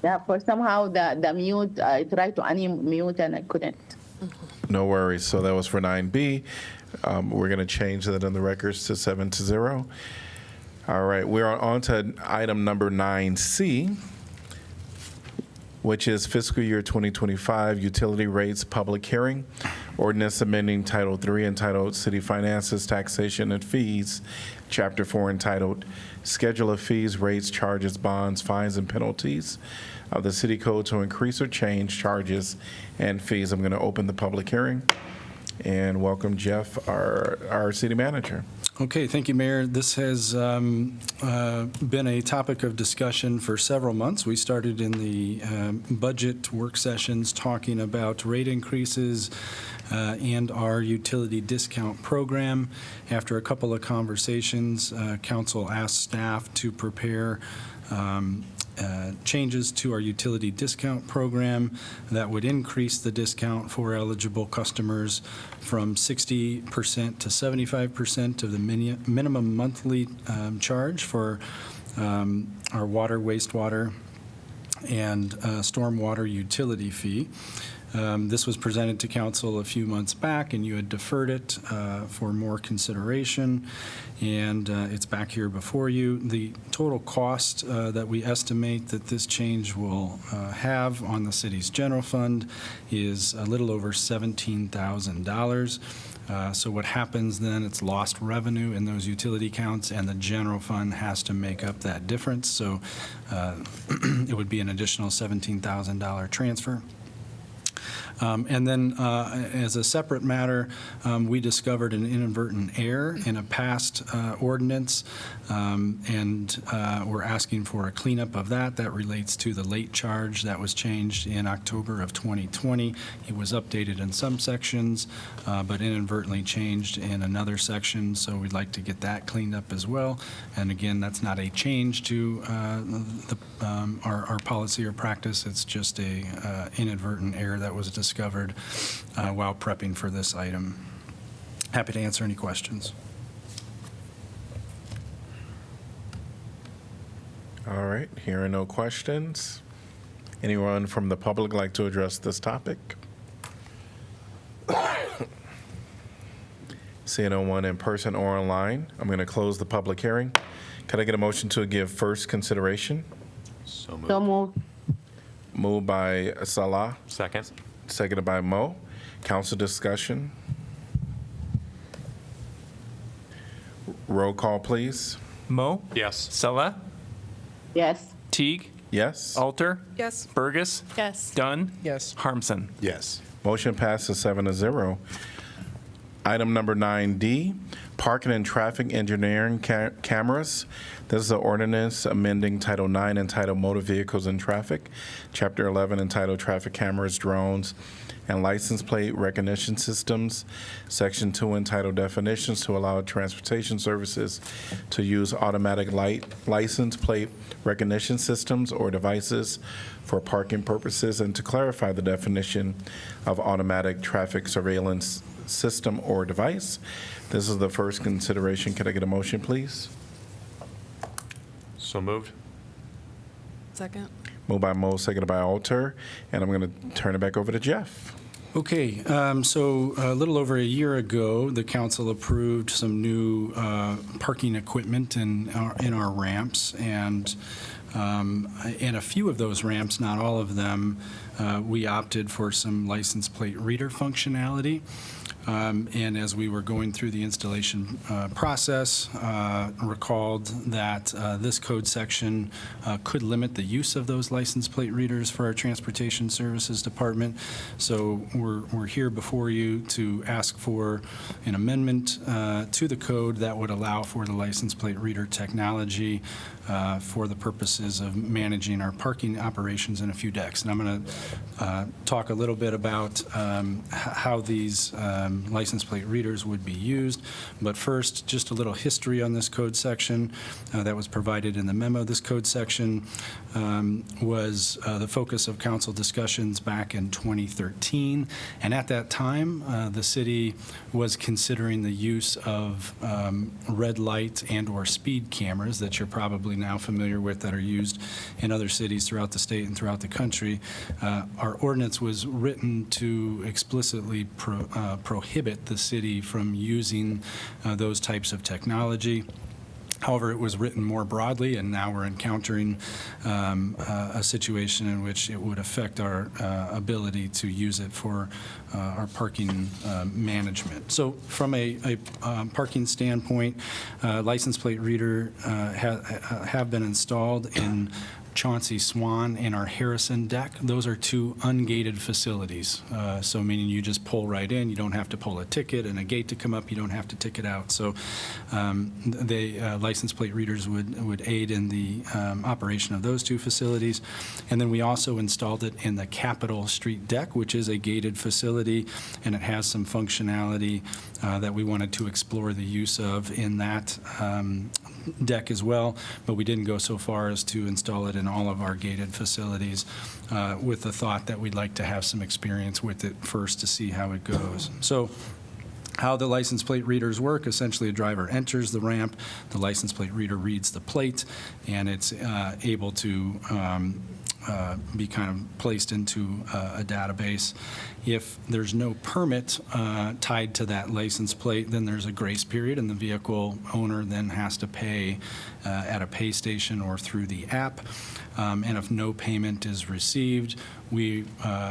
Speaker 7: Yeah, for somehow the mute, I tried to unmute and I couldn't.
Speaker 1: No worries, so that was for 9B. We're going to change that in the records to 7-0. All right, we're on to item number 9C, which is fiscal year 2025 utility rates public hearing. Ordinance amending Title III entitled City Finances, Taxation, and Fees, Chapter 4 entitled Schedule of Fees, Rates, Charges, Bonds, Fines, and Penalties of the City Code to increase or change charges and fees. I'm going to open the public hearing and welcome Jeff, our city manager.
Speaker 17: Okay, thank you, Mayor. This has been a topic of discussion for several months. We started in the budget work sessions talking about rate increases and our utility discount program. After a couple of conversations, council asked staff to prepare changes to our utility discount program that would increase the discount for eligible customers from 60% to 75% of the minimum monthly charge for our water, wastewater, and stormwater utility fee. This was presented to council a few months back, and you had deferred it for more consideration, and it's back here before you. The total cost that we estimate that this change will have on the city's general fund is a little over $17,000. So what happens then, it's lost revenue in those utility counts, and the general fund has to make up that difference. So it would be an additional $17,000 transfer. And then as a separate matter, we discovered an inadvertent error in a past ordinance, and we're asking for a cleanup of that. That relates to the late charge that was changed in October of 2020. It was updated in some sections, but inadvertently changed in another section, so we'd like to get that cleaned up as well. And again, that's not a change to our policy or practice. It's just a inadvertent error that was discovered while prepping for this item. Happy to answer any questions.
Speaker 1: All right, hearing no questions. Anyone from the public like to address this topic? Seeing no one in person or online, I'm going to close the public hearing. Could I get a motion to give first consideration?
Speaker 5: So moved.
Speaker 7: So moved.
Speaker 1: Moved by Salah,
Speaker 18: Second.
Speaker 1: seconded by Mo. Council discussion. Roll call, please.
Speaker 6: Mo?
Speaker 18: Yes.
Speaker 6: Salah?
Speaker 7: Yes.
Speaker 6: Teague?
Speaker 1: Yes.
Speaker 6: Alter?
Speaker 2: Yes.
Speaker 6: Burgess?
Speaker 2: Yes.
Speaker 6: Dunn?
Speaker 4: Yes.
Speaker 6: Harmson?
Speaker 5: Yes.
Speaker 1: Motion passes 7-0. Item number 9D, parking and traffic engineering cameras. This is an ordinance amending Title IX entitled Motor Vehicles and Traffic, Chapter 11 entitled Traffic Cameras, Drones, and License Plate Recognition Systems, Section 2 entitled Definitions to allow transportation services to use automatic license plate recognition systems or devices for parking purposes, and to clarify the definition of automatic traffic surveillance system or device. This is the first consideration. Could I get a motion, please?
Speaker 18: So moved.
Speaker 2: Second.
Speaker 1: Moved by Mo, seconded by Alter, and I'm going to turn it back over to Jeff.
Speaker 17: Okay, so a little over a year ago, the council approved some new parking equipment in our ramps, and a few of those ramps, not all of them, we opted for some license plate reader functionality. And as we were going through the installation process, recalled that this code section could limit the use of those license plate readers for our Transportation Services Department. So we're here before you to ask for an amendment to the code that would allow for the license plate reader technology for the purposes of managing our parking operations in a few decks. And I'm going to talk a little bit about how these license plate readers would be used. But first, just a little history on this code section that was provided in the memo. This code section was the focus of council discussions back in 2013. And at that time, the city was considering the use of red light and or speed cameras that you're probably now familiar with that are used in other cities throughout the state and throughout the country. Our ordinance was written to explicitly prohibit the city from using those types of technology. However, it was written more broadly, and now we're encountering a situation in which it would affect our ability to use it for our parking management. So from a parking standpoint, license plate reader have been installed in Chauncey Swan and our Harrison deck. Those are two ungated facilities. So meaning you just pull right in, you don't have to pull a ticket and a gate to come up, you don't have to ticket out. So the license plate readers would aid in the operation of those two facilities. And then we also installed it in the Capitol Street deck, which is a gated facility, and it has some functionality that we wanted to explore the use of in that deck as well, but we didn't go so far as to install it in all of our gated facilities with the thought that we'd like to have some experience with it first to see how it goes. So how the license plate readers work, essentially a driver enters the ramp, the license plate reader reads the plate, and it's able to be kind of placed into a database. If there's no permit tied to that license plate, then there's a grace period, and the vehicle owner then has to pay at a pay station or through the app. And if no payment is received, we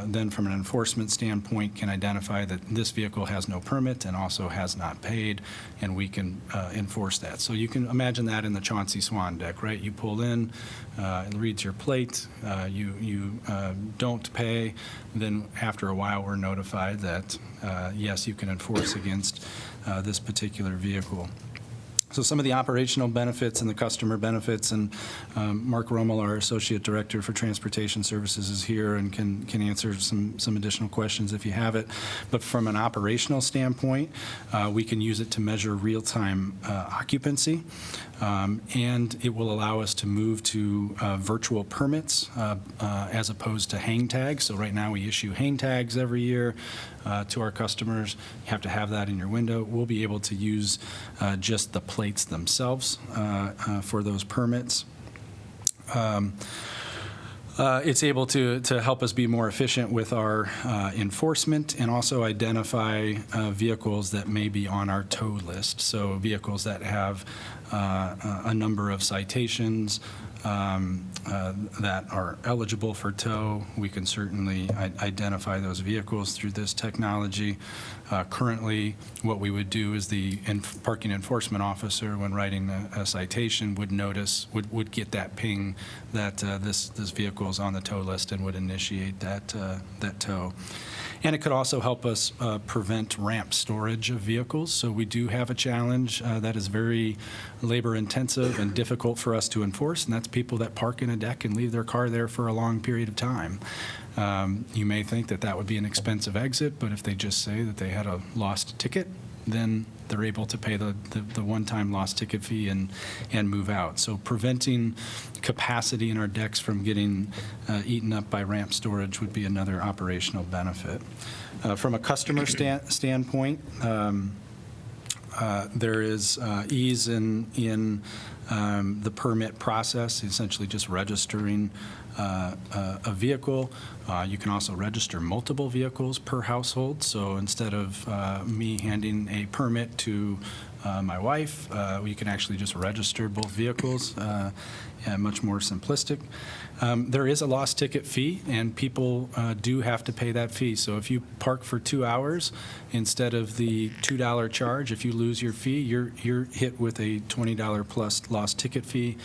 Speaker 17: then from an enforcement standpoint can identify that this vehicle has no permit and also has not paid, and we can enforce that. So you can imagine that in the Chauncey Swan deck, right? You pull in, it reads your plate, you don't pay, then after a while we're notified that yes, you can enforce against this particular vehicle. So some of the operational benefits and the customer benefits, and Mark Rommel, our Associate Director for Transportation Services, is here and can answer some additional questions if you have it. But from an operational standpoint, we can use it to measure real-time occupancy, and it will allow us to move to virtual permits as opposed to hang tags. So right now we issue hang tags every year to our customers. You have to have that in your window. We'll be able to use just the plates themselves for those permits. It's able to help us be more efficient with our enforcement and also identify vehicles that may be on our tow list. So vehicles that have a number of citations that are eligible for tow. We can certainly identify those vehicles through this technology. Currently, what we would do is the parking enforcement officer, when writing a citation, would get that ping that this vehicle is on the tow list and would initiate that tow. And it could also help us prevent ramp storage of vehicles. So we do have a challenge that is very labor intensive and difficult for us to enforce, and that's people that park in a deck and leave their car there for a long period of time. You may think that that would be an expensive exit, but if they just say that they had a lost ticket, then they're able to pay the one-time lost ticket fee and move out. So preventing capacity in our decks from getting eaten up by ramp storage would be another operational benefit. From a customer standpoint, there is ease in the permit process, essentially just registering a vehicle. You can also register multiple vehicles per household. So instead of me handing a permit to my wife, we can actually just register both vehicles, much more simplistic. There is a lost ticket fee, and people do have to pay that fee. So if you park for 2 hours, instead of the $2 charge, if you lose your fee, you're hit with a $20 plus lost ticket fee.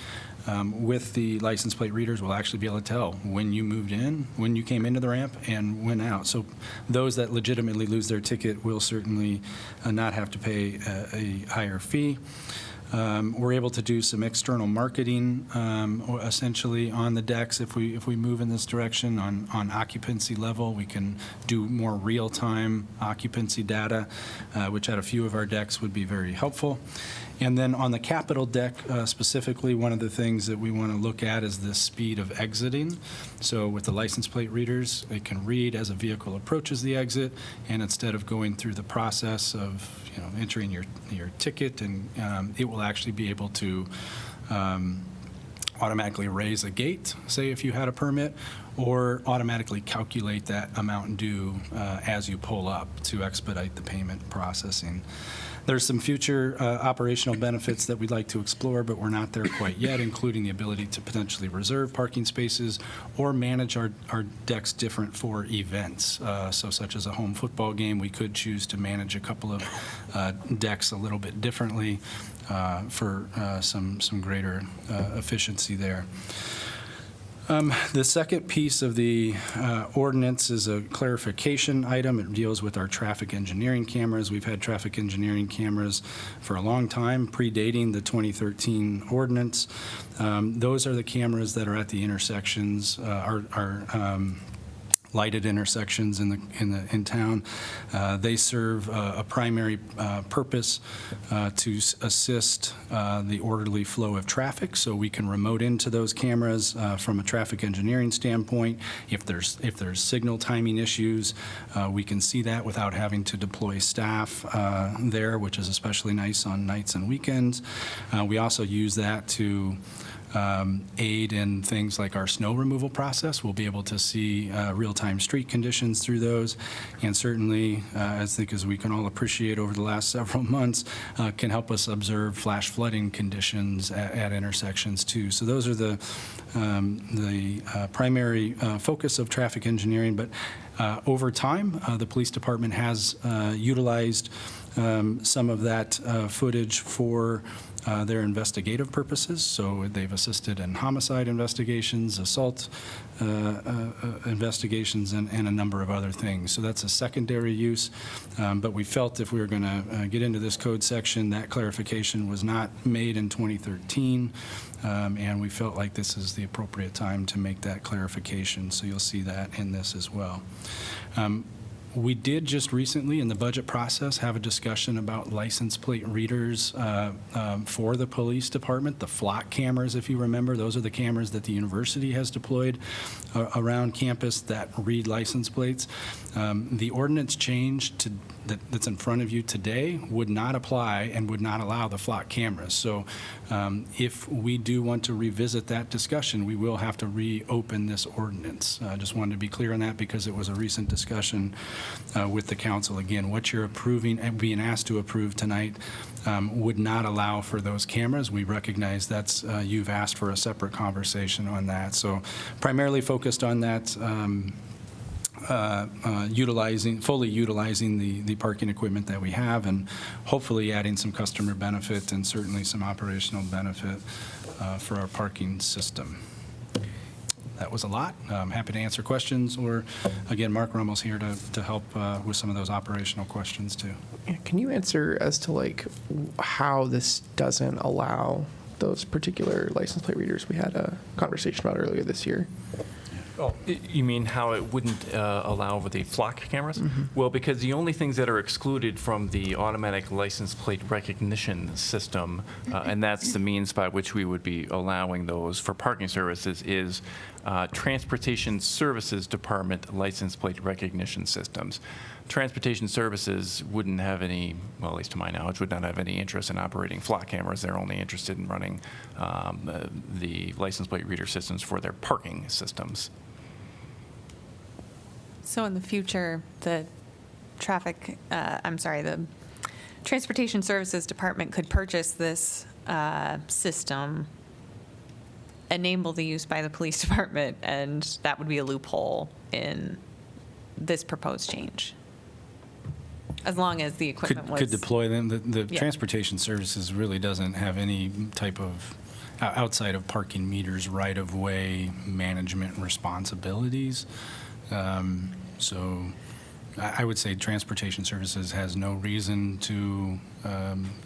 Speaker 17: With the license plate readers, we'll actually be able to tell when you moved in, when you came into the ramp, and went out. So those that legitimately lose their ticket will certainly not have to pay a higher fee. We're able to do some external marketing, essentially on the decks. If we move in this direction on occupancy level, we can do more real-time occupancy data, which at a few of our decks would be very helpful. And then on the Capitol deck specifically, one of the things that we want to look at is the speed of exiting. So with the license plate readers, it can read as a vehicle approaches the exit, and instead of going through the process of entering your ticket, and it will actually be able to automatically raise a gate, say if you had a permit, or automatically calculate that amount due as you pull up to expedite the payment processing. There's some future operational benefits that we'd like to explore, but we're not there quite yet, including the ability to potentially reserve parking spaces or manage our decks different for events. So such as a home football game, we could choose to manage a couple of decks a little bit differently for some greater efficiency there. The second piece of the ordinance is a clarification item. It deals with our traffic engineering cameras. We've had traffic engineering cameras for a long time, predating the 2013 ordinance. Those are the cameras that are at the intersections, lighted intersections in town. They serve a primary purpose to assist the orderly flow of traffic, so we can remote into those cameras from a traffic engineering standpoint. If there's signal timing issues, we can see that without having to deploy staff there, which is especially nice on nights and weekends. We also use that to aid in things like our snow removal process. We'll be able to see real-time street conditions through those, and certainly, as we can all appreciate over the last several months, can help us observe flash flooding conditions at intersections too. So those are the primary focus of traffic engineering, but over time, the police department has utilized some of that footage for their investigative purposes. So they've assisted in homicide investigations, assault investigations, and a number of other things. So that's a secondary use. But we felt if we were going to get into this code section, that clarification was not made in 2013. And we felt like this is the appropriate time to make that clarification. So you'll see that in this as well. We did just recently in the budget process have a discussion about license plate readers for the police department, the flock cameras, if you remember. Those are the cameras that the university has deployed around campus that read license plates. The ordinance change that's in front of you today would not apply and would not allow the flock cameras. So if we do want to revisit that discussion, we will have to reopen this ordinance. I just wanted to be clear on that because it was a recent discussion with the council. Again, what you're approving and being asked to approve tonight would not allow for those cameras. We recognize that's you've asked for a separate conversation on that. So primarily focused on that fully utilizing the parking equipment that we have, and hopefully adding some customer benefit and certainly some operational benefit for our parking system. That was a lot. I'm happy to answer questions, or again, Mark Rummel's here to help with some of those operational questions too.
Speaker 4: Can you answer as to like how this doesn't allow those particular license plate readers we had a conversation about earlier this year?
Speaker 6: Oh, you mean how it wouldn't allow for the flock cameras?
Speaker 4: Mm-hmm.
Speaker 6: Well, because the only things that are excluded from the automatic license plate recognition system, and that's the means by which we would be allowing those for parking services, is Transportation Services Department license plate recognition systems. Transportation Services wouldn't have any, well, at least to my knowledge, would not have any interest in operating flock cameras. They're only interested in running the license plate reader systems for their parking systems.
Speaker 2: So in the future, the the Transportation Services Department could purchase this system, enable the use by the police department, and that would be a loophole in this proposed change. As long as the equipment
Speaker 17: Could deploy them. The
Speaker 2: Yeah.
Speaker 17: Transportation Services really doesn't have any type of, outside of parking meters, right-of-way management responsibilities. So I would say Transportation Services has no reason to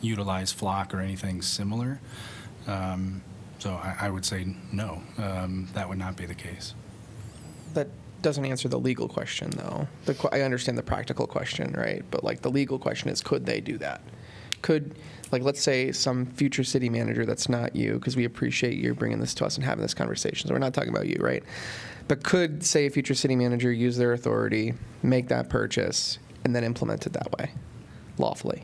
Speaker 17: utilize flock or anything similar. So I would say no, that would not be the case.
Speaker 4: That doesn't answer the legal question, though. I understand the practical question, right? But like the legal question is, could they do that? Could, like, let's say some future city manager that's not you, because we appreciate you bringing this to us and having this conversation. So we're not talking about you, right? But could, say, a future city manager use their authority, make that purchase, and then implement it that way, lawfully?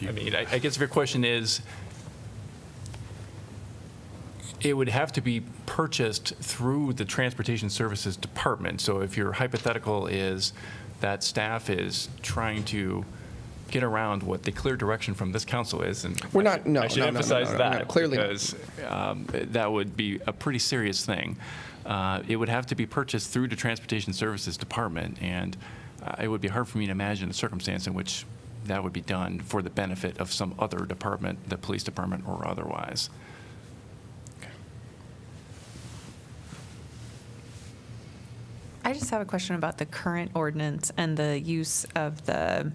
Speaker 6: I mean, I guess if your question is, it would have to be purchased through the Transportation Services Department. So if your hypothetical is that staff is trying to get around what the clear direction from this council is. And
Speaker 4: We're not- no,
Speaker 6: I should
Speaker 4: no, no,
Speaker 6: emphasize
Speaker 4: no, no,
Speaker 6: that
Speaker 4: no, clearly not.
Speaker 6: because that would be a pretty serious thing. It would have to be purchased through the Transportation Services Department, and it would be hard for me to imagine a circumstance in which that would be done for the benefit of some other department, the police department or otherwise.
Speaker 2: I just have a question about the current ordinance and the use of the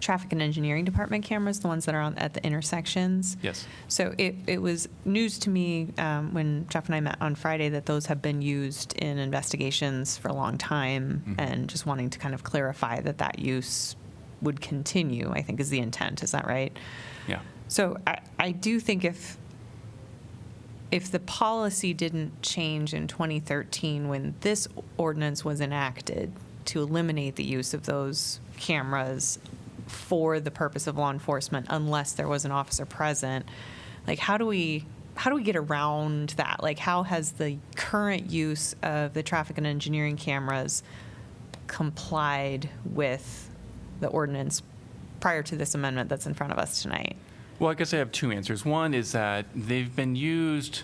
Speaker 2: traffic and engineering department cameras, the ones that are at the intersections.
Speaker 6: Yes.
Speaker 2: So it was news to me when Jeff and I met on Friday that those have been used in investigations for a long time, and just wanting to kind of clarify that that use would continue, I think is the intent. Is that right?
Speaker 6: Yeah.
Speaker 2: So I do think if the policy didn't change in 2013 when this ordinance was enacted to eliminate the use of those cameras for the purpose of law enforcement unless there was an officer present, like how do we get around that? Like how has the current use of the traffic and engineering cameras complied with the ordinance prior to this amendment that's in front of us tonight?
Speaker 6: Well, I guess I have two answers. One is that they've been used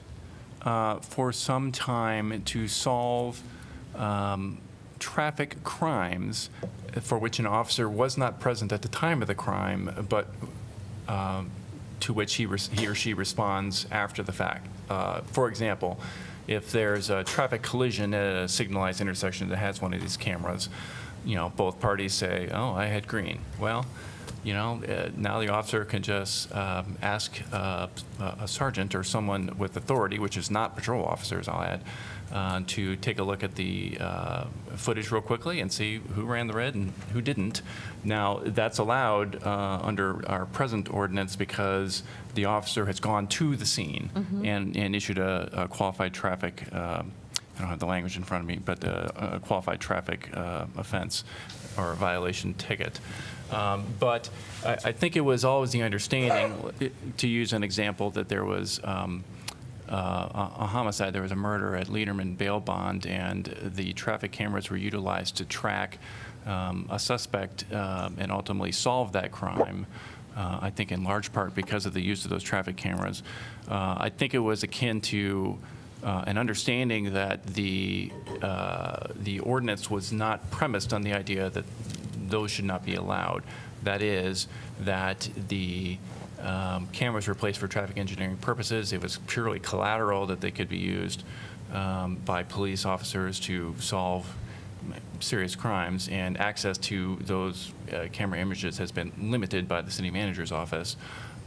Speaker 6: for some time to solve traffic crimes for which an officer was not present at the time of the crime, but to which he or she responds after the fact. For example, if there's a traffic collision at a signalized intersection that has one of these cameras, both parties say, "Oh, I had green." Well, now the officer can just ask a sergeant or someone with authority, which is not patrol officers, I'll add, to take a look at the footage real quickly and see who ran the red and who didn't. Now, that's allowed under our present ordinance because the officer has gone to the scene and issued a qualified traffic, I don't have the language in front of me, but a qualified traffic offense or a violation ticket. But I think it was always the understanding, to use an example, that there was a homicide, there was a murder at Lederman Bail Bond, and the traffic cameras were utilized to track a suspect and ultimately solve that crime. I think in large part because of the use of those traffic cameras. I think it was akin to an understanding that the ordinance was not premised on the idea that those should not be allowed. That is, that the cameras were placed for traffic engineering purposes. It was purely collateral that they could be used by police officers to solve serious crimes, and access to those camera images has been limited by the city manager's office.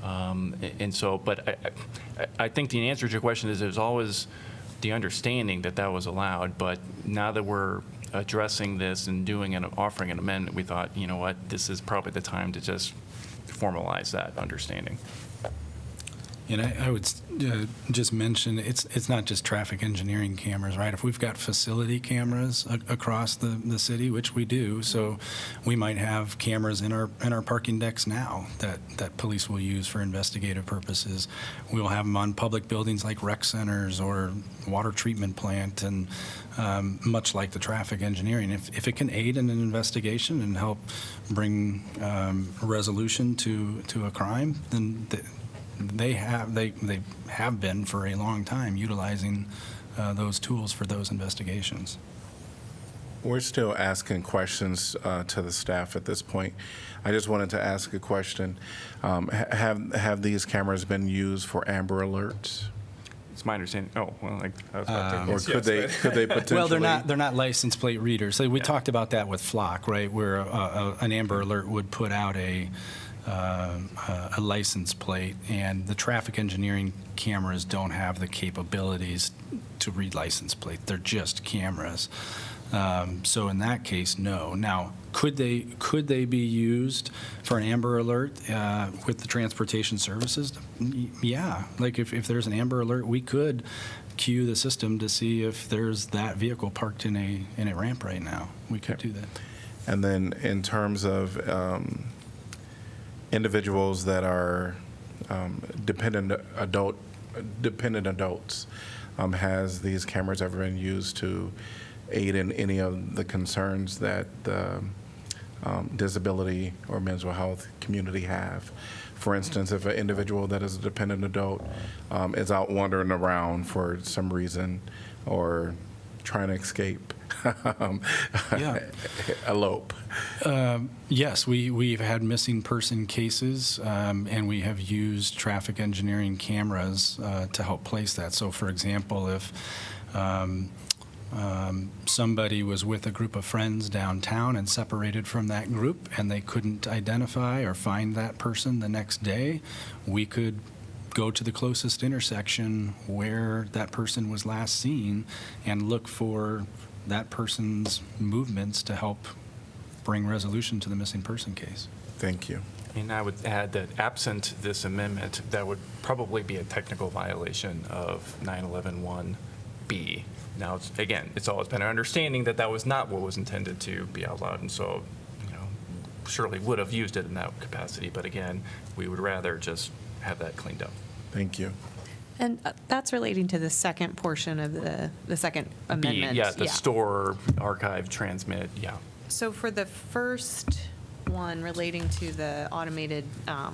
Speaker 6: And so, but I think the answer to your question is there's always the understanding that that was allowed, but now that we're addressing this and offering an amendment, we thought, you know what, this is probably the time to just formalize that understanding.
Speaker 17: And I would just mention, it's not just traffic engineering cameras, right? If we've got facility cameras across the city, which we do, so we might have cameras in our parking decks now that police will use for investigative purposes. We'll have them on public buildings like rec centers or water treatment plant, and much like the traffic engineering. If it can aid in an investigation and help bring resolution to a crime, then they have been for a long time utilizing those tools for those investigations.
Speaker 1: We're still asking questions to the staff at this point. I just wanted to ask a question. Have these cameras been used for Amber Alerts?
Speaker 6: It's my understanding. Oh, well, I was about to.
Speaker 1: Or could they potentially?
Speaker 17: Well, they're not license plate readers. So we talked about that with Flock, right? Where an Amber Alert would put out a license plate, and the traffic engineering cameras don't have the capabilities to read license plate. They're just cameras. So in that case, no. Now, could they be used for an Amber Alert with the transportation services? Yeah. Like if there's an Amber Alert, we could cue the system to see if there's that vehicle parked in a ramp right now. We could do that.
Speaker 1: And then in terms of individuals that are dependent adults, has these cameras ever been used to aid in any of the concerns that the disability or mental health community have. For instance, if an individual that is a dependent adult is out wandering around for some reason or trying to escape, elope.
Speaker 17: Yes, we've had missing person cases, and we have used traffic engineering cameras to help place that. So, for example, if somebody was with a group of friends downtown and separated from that group and they couldn't identify or find that person the next day, we could go to the closest intersection where that person was last seen and look for that person's movements to help bring resolution to the missing person case.
Speaker 1: Thank you.
Speaker 6: And I would add that absent this amendment, that would probably be a technical violation of 911(1)B. Now, it's always been our understanding that that was not what was intended to be outlawed, and so, surely would have used it in that capacity. But again, we would rather just have that cleaned up.
Speaker 1: Thank you.
Speaker 2: And that's relating to the second portion of the second amendment.
Speaker 6: The store, archive, transmit,
Speaker 2: So for the first one relating to the automated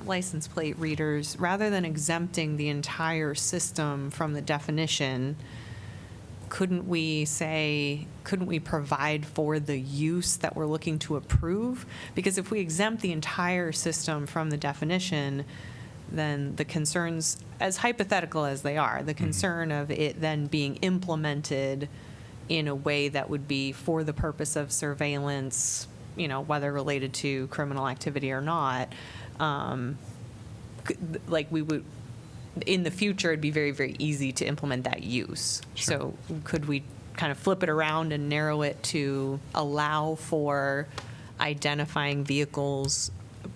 Speaker 2: license plate readers, rather than exempting the entire system from the definition, couldn't we provide for the use that we're looking to approve? Because if we exempt the entire system from the definition, then the concerns, as hypothetical as they are, the concern of it then being implemented in a way that would be for the purpose of surveillance, whether related to criminal activity or not, we would, in the future, it'd be very, very easy to implement that use. Sure. So could we kind of flip it around and narrow it to allow for identifying vehicles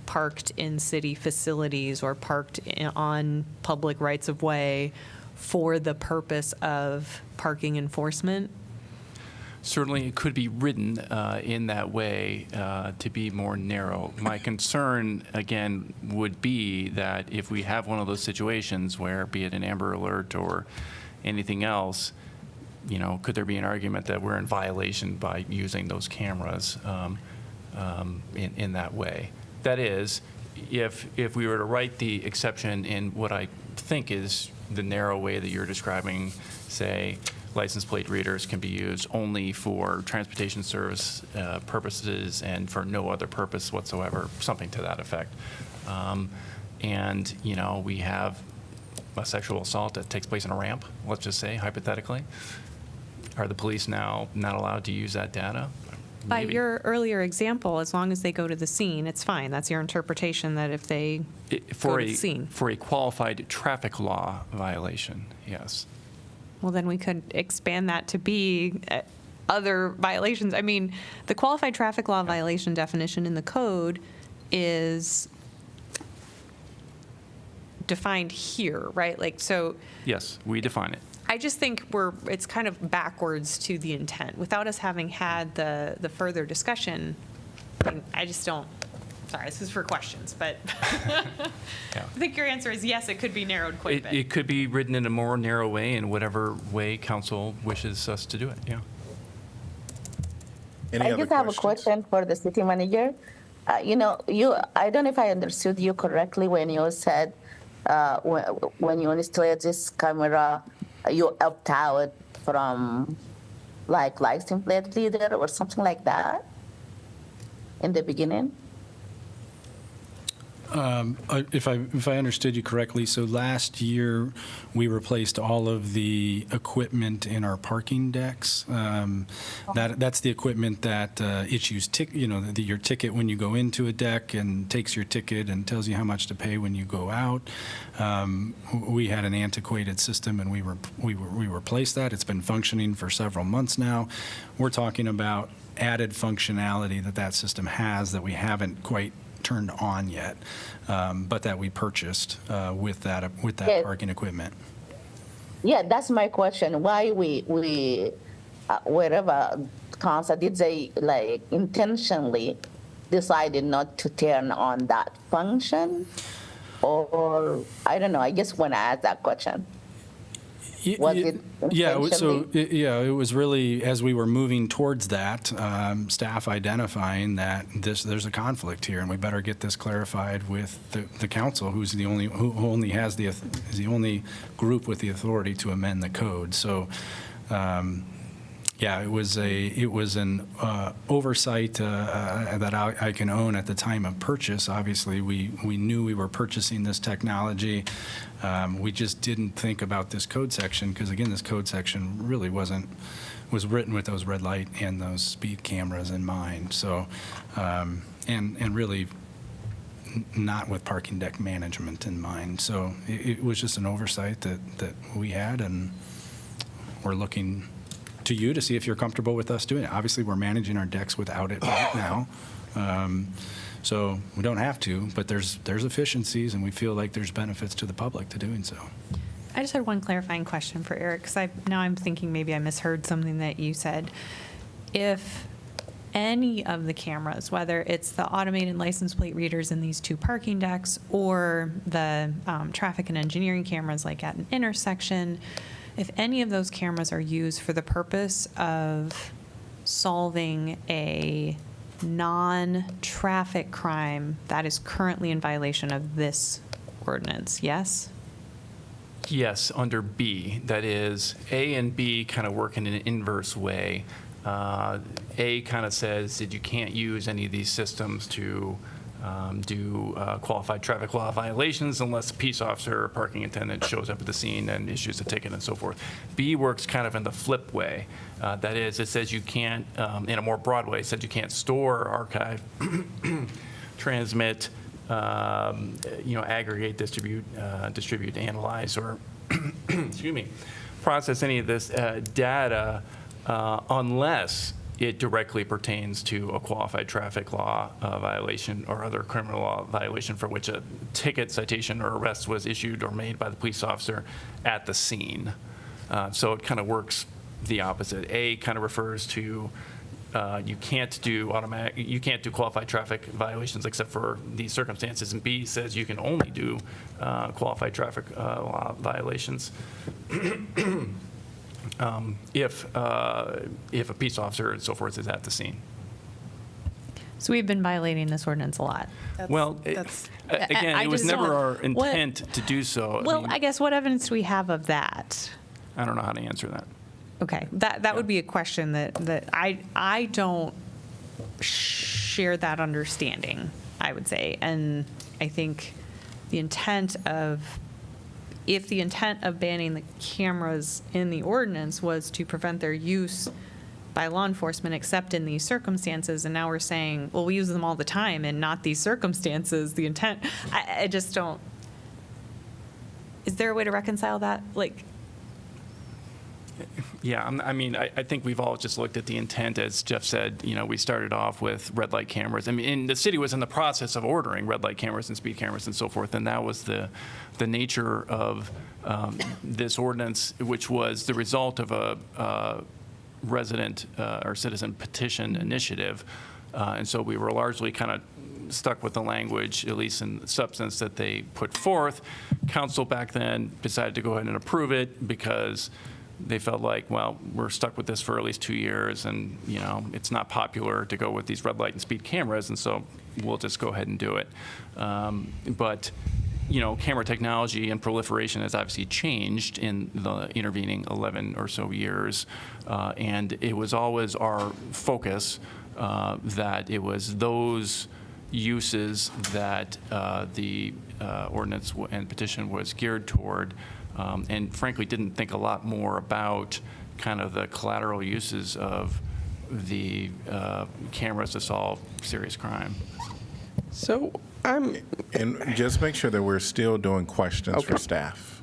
Speaker 2: parked in city facilities or parked on public rights of way for the purpose of parking enforcement?
Speaker 6: Certainly, it could be written in that way to be more narrow. My concern, again, would be that if we have one of those situations where, be it an Amber Alert or anything else, could there be an argument that we're in violation by using those cameras in that way? That is, if we were to write the exception in what I think is the narrow way that you're describing, say, license plate readers can be used only for transportation service purposes and for no other purpose whatsoever, something to that effect. And, we have a sexual assault that takes place in a ramp, let's just say, hypothetically. Are the police now not allowed to use that data?
Speaker 2: By
Speaker 6: Maybe.
Speaker 2: your earlier example, as long as they go to the scene, it's fine. That's your interpretation, that if they go to the scene.
Speaker 6: For a qualified traffic law violation, yes.
Speaker 2: Well, then we could expand that to be other violations. I mean, the qualified traffic law violation definition in the code is defined here, right?
Speaker 6: Yes, we define it.
Speaker 2: I just think it's kind of backwards to the intent. Without us having had the further discussion, I just don't, sorry, this is for questions, but I think your answer is yes, it could be narrowed quite a bit.
Speaker 6: It could be written in a more narrow way in whatever way council wishes us to do it,
Speaker 7: I just have a question for the city manager. I don't know if I understood you correctly when you said when you installed this camera, you opt out from license plate reader or something like that in the beginning?
Speaker 17: If I understood you correctly, so last year we replaced all of the equipment in our parking decks. That's the equipment that issues your ticket when you go into a deck and takes your ticket and tells you how much to pay when you go out. We had an antiquated system and we replaced that. It's been functioning for several months now. We're talking about added functionality that system has that we haven't quite turned on yet, but that we purchased with that
Speaker 7: Yes.
Speaker 17: parking equipment.
Speaker 7: Yeah, that's my question. Why we wherever council did they intentionally decided not to turn on that function, or I don't know. I just want to ask that question. Was it
Speaker 17: It was really, as we were moving towards that, staff identifying that there's a conflict here, and we better get this clarified with the council, who is the only group with the authority to amend the code. So, it was an oversight that I can own at the time of purchase. Obviously, we knew we were purchasing this technology. We just didn't think about this code section because, again, this code section really was written with those red light and those speed cameras in mind. So, and really not with parking deck management in mind. So it was just an oversight that we had, and we're looking to you to see if you're comfortable with us doing it. Obviously, we're managing our decks without it right now. So we don't have to, but there's efficiencies, and we feel like there's benefits to the public to doing so.
Speaker 2: I just had one clarifying question for Eric, because now I'm thinking maybe I misheard something that you said. If any of the cameras, whether it's the automated license plate readers in these 2 parking decks or the traffic and engineering cameras like at an intersection, if any of those cameras are used for the purpose of solving a non-traffic crime that is currently in violation of this ordinance, yes?
Speaker 6: Yes, under B. That is, A and B kind of work in an inverse way. A kind of says that you can't use any of these systems to do qualified traffic law violations unless a peace officer or parking attendant shows up at the scene and issues a ticket and so forth. B works kind of in the flip way. That is, it says you can't, in a more broad way, it says you can't store, archive, transmit, aggregate, distribute, analyze, or excuse me, process any of this data unless it directly pertains to a qualified traffic law violation or other criminal law violation for which a ticket, citation, or arrest was issued or made by the police officer at the scene. So it kind of works the opposite. A kind of refers to you can't do qualified traffic violations except for these circumstances, and B says you can only do qualified traffic law violations if a peace officer and so forth is at the scene.
Speaker 2: So we've been violating this ordinance a lot.
Speaker 6: Again, it was never our intent to do so.
Speaker 2: Well, I guess what evidence do we have of that?
Speaker 6: I don't know how to answer that.
Speaker 2: Okay, that would be a question that I don't share that understanding, I would say. And I think if the intent of banning the cameras in the ordinance was to prevent their use by law enforcement except in these circumstances, and now we're saying, well, we use them all the time and not these circumstances, the intent, I just don't, is there a way to reconcile that?
Speaker 6: Yeah, I think we've all just looked at the intent, as Jeff said. We started off with red light cameras. And the city was in the process of ordering red light cameras and speed cameras and so forth, and that was the nature of this ordinance, which was the result of a resident or citizen petition initiative. And so we were largely kind of stuck with the language, at least in substance, that they put forth. Council back then decided to go ahead and approve it because they felt like, well, we're stuck with this for at least 2 years, and it's not popular to go with these red light and speed cameras, and so we'll just go ahead and do it. But camera technology and proliferation has obviously changed in the intervening 11 or so years, and it was always our focus that it was those uses that the ordinance and petition was geared toward. And frankly, didn't think a lot more about kind of the collateral uses of the cameras to solve serious crime.
Speaker 4: So
Speaker 1: And just make sure that we're still doing questions for staff.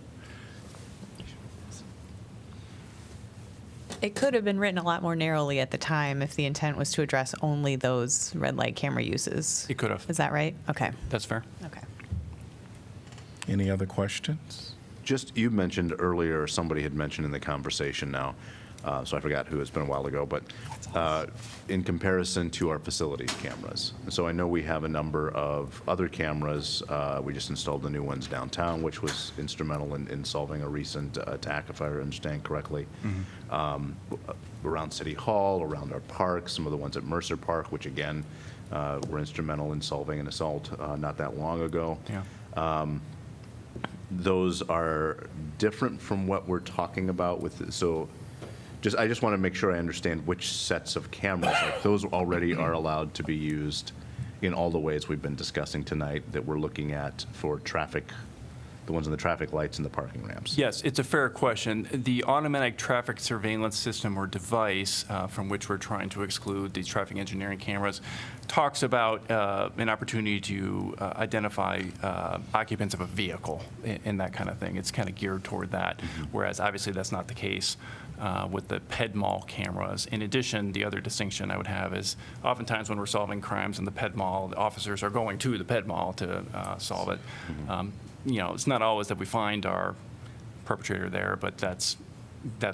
Speaker 2: It could have been written a lot more narrowly at the time if the intent was to address only those red light camera uses.
Speaker 6: It could have.
Speaker 2: Is that right? Okay.
Speaker 6: That's fair.
Speaker 2: Okay.
Speaker 1: Any other questions?
Speaker 5: You mentioned earlier, somebody had mentioned in the conversation now, So I forgot who, it's been a while ago, but in comparison to our facilities cameras. And so I know we have a number of other cameras. We just installed the new ones downtown, which was instrumental in solving a recent attack, if I understand correctly. Around City Hall, around our parks, some of the ones at Mercer Park, which again, were instrumental in solving an assault not that long ago.
Speaker 6: Yeah.
Speaker 5: Those are different from what we're talking about with, so I just want to make sure I understand which sets of cameras, like those already are allowed to be used in all the ways we've been discussing tonight that we're looking at for traffic, the ones in the traffic lights and the parking ramps.
Speaker 6: Yes, it's a fair question. The automatic traffic surveillance system or device from which we're trying to exclude these traffic engineering cameras talks about an opportunity to identify occupants of a vehicle and that kind of thing. It's kind of geared toward that, whereas obviously that's not the case with the PED-Mall cameras. In addition, the other distinction I would have is oftentimes when we're solving crimes in the PED-Mall, the officers are going to the PED-Mall to solve it. You know, it's not always that we find our perpetrator there, but that's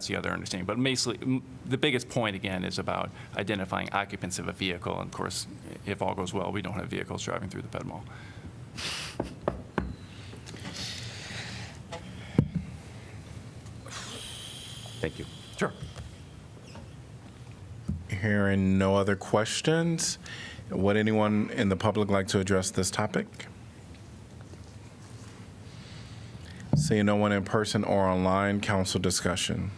Speaker 6: the other understanding. But basically, the biggest point, again, is about identifying occupants of a vehicle. And of course, if all goes well, we don't have vehicles driving through the PED-Mall.
Speaker 5: Thank you.
Speaker 6: Sure.
Speaker 1: Hearing no other questions, would anyone in the public like to address this topic? Seeing no one in person or online, council discussion.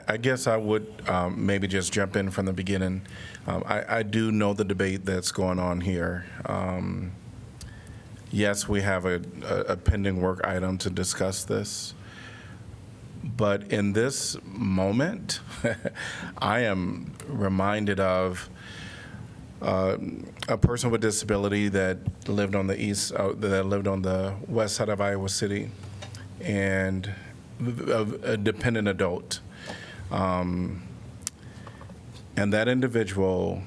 Speaker 1: I guess I would maybe just jump in from the beginning. I do know the debate that's going on here. Yes, we have a pending work item to discuss this. But in this moment, I am reminded of a person with disability that lived on the west side of Iowa City, and a dependent adult. And that individual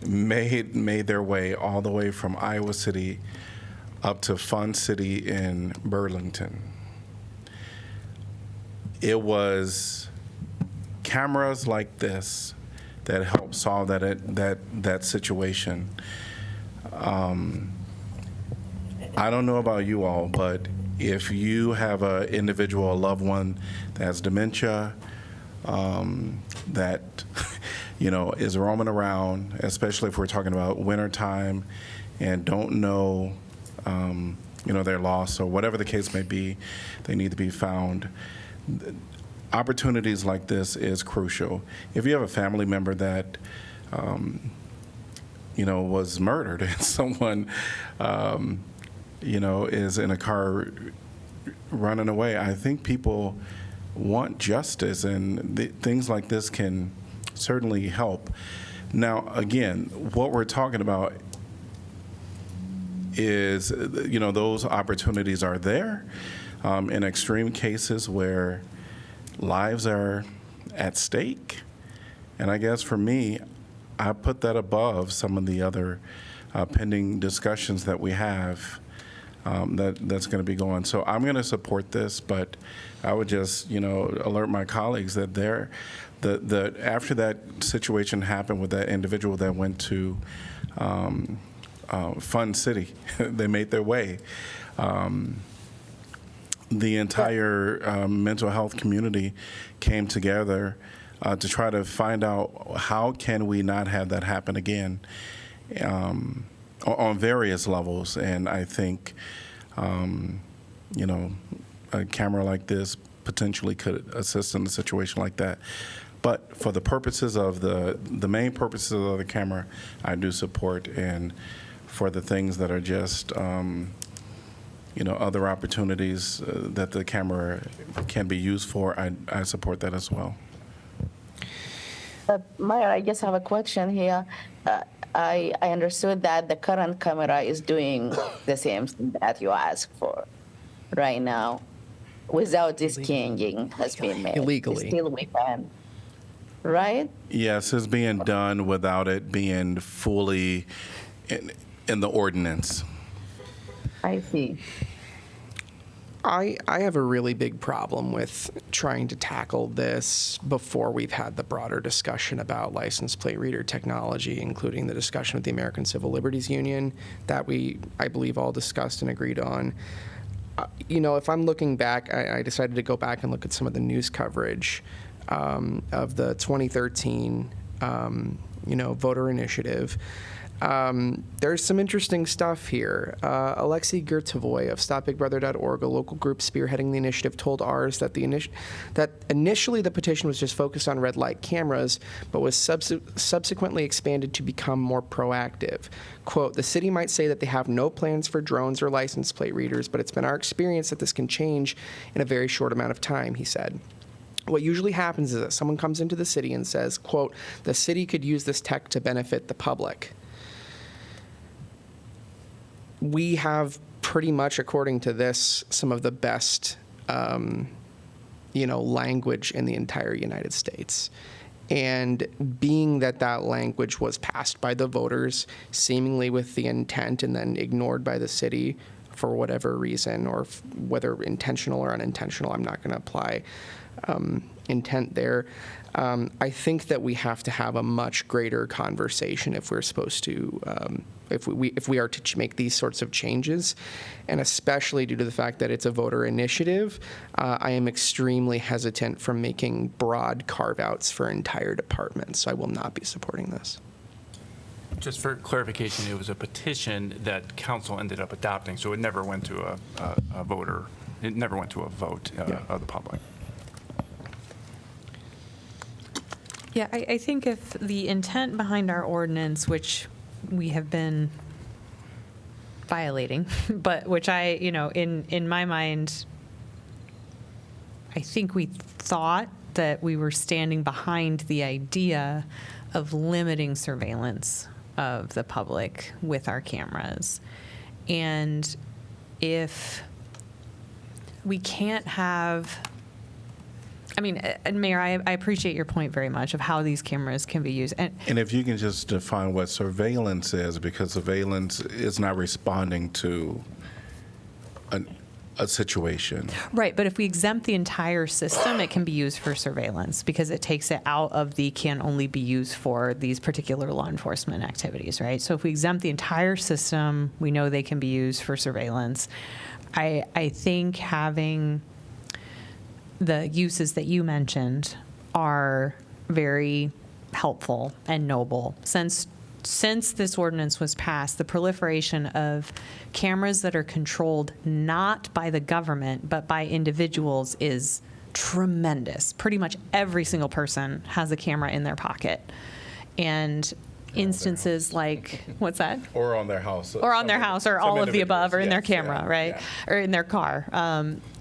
Speaker 1: made their way all the way from Iowa City up to Fun City in Burlington. It was cameras like this that helped solve that situation. I don't know about you all, but if you have an individual, a loved one that has dementia, that is roaming around, especially if we're talking about wintertime, and don't know, they're lost or whatever the case may be, they need to be found. Opportunities like this is crucial. If you have a family member that, was murdered and someone, is in a car running away, I think people want justice, and things like this can certainly help. Now, again, what we're talking about is, those opportunities are there in extreme cases where lives are at stake. And I guess for me, I put that above some of the other pending discussions that we have that's going to be going. So I'm going to support this, but I would just, alert my colleagues that after that situation happened with that individual that went to Fun City, they made their way. The entire mental health community came together to try to find out how can we not have that happen again on various levels. And I think, a camera like this potentially could assist in a situation like that. But for the purposes of the main purposes of the camera, I do support, and for the things that are just other opportunities that the camera can be used for, I support that as well.
Speaker 7: Mayor, I just have a question here. I understood that the current camera is doing the same thing that you asked for right now, without this changing has been made.
Speaker 4: Illegally.
Speaker 7: Still we can, right?
Speaker 1: Yes, it's being done without it being fully in the ordinance.
Speaker 7: I see.
Speaker 4: I have a really big problem with trying to tackle this before we've had the broader discussion about license plate reader technology, including the discussion with the American Civil Liberties Union that I believe, all discussed and agreed on. If I'm looking back, I decided to go back and look at some of the news coverage of the 2013, voter initiative. There's some interesting stuff here. Alexei Gertovoy of StopBigBrother.org, a local group spearheading the initiative, told ours that that initially the petition was just focused on red light cameras, but was subsequently expanded to become more proactive. Quote, the city might say that they have no plans for drones or license plate readers, but it's been our experience that this can change in a very short amount of time, he said. What usually happens is that someone comes into the city and says, quote, the city could use this tech to benefit the public. We have pretty much, according to this, some of the best, language in the entire United States. And being that language was passed by the voters, seemingly with the intent and then ignored by the city for whatever reason, or whether intentional or unintentional, I'm not going to apply intent there. I think that we have to have a much greater conversation if we're supposed to, if we are to make these sorts of changes, and especially due to the fact that it's a voter initiative, I am extremely hesitant from making broad carve-outs for entire departments. So I will not be supporting this.
Speaker 6: Just for clarification, it was a petition that council ended up adopting, so it never went to a voter. It never went to a vote of the public.
Speaker 2: Yeah, I think if the intent behind our ordinance, which we have been violating, but which in my mind, I think we thought that we were standing behind the idea of limiting surveillance of the public with our cameras. And if we can't have, and Mayor, I appreciate your point very much of how these cameras can be used.
Speaker 1: And if you can just define what surveillance is, because surveillance is not responding to a situation.
Speaker 2: Right, but if we exempt the entire system, it can be used for surveillance because it takes it out of the can only be used for these particular law enforcement activities, right? So if we exempt the entire system, we know they can be used for surveillance. I think having the uses that you mentioned are very helpful and noble. Since this ordinance was passed, the proliferation of cameras that are controlled not by the government but by individuals is tremendous. Pretty much every single person has a camera in their pocket. And instances like, what's that?
Speaker 1: Or on their house.
Speaker 2: Or on their house, or all of the above, or in their camera, right?
Speaker 1: Yeah.
Speaker 2: Or in their car.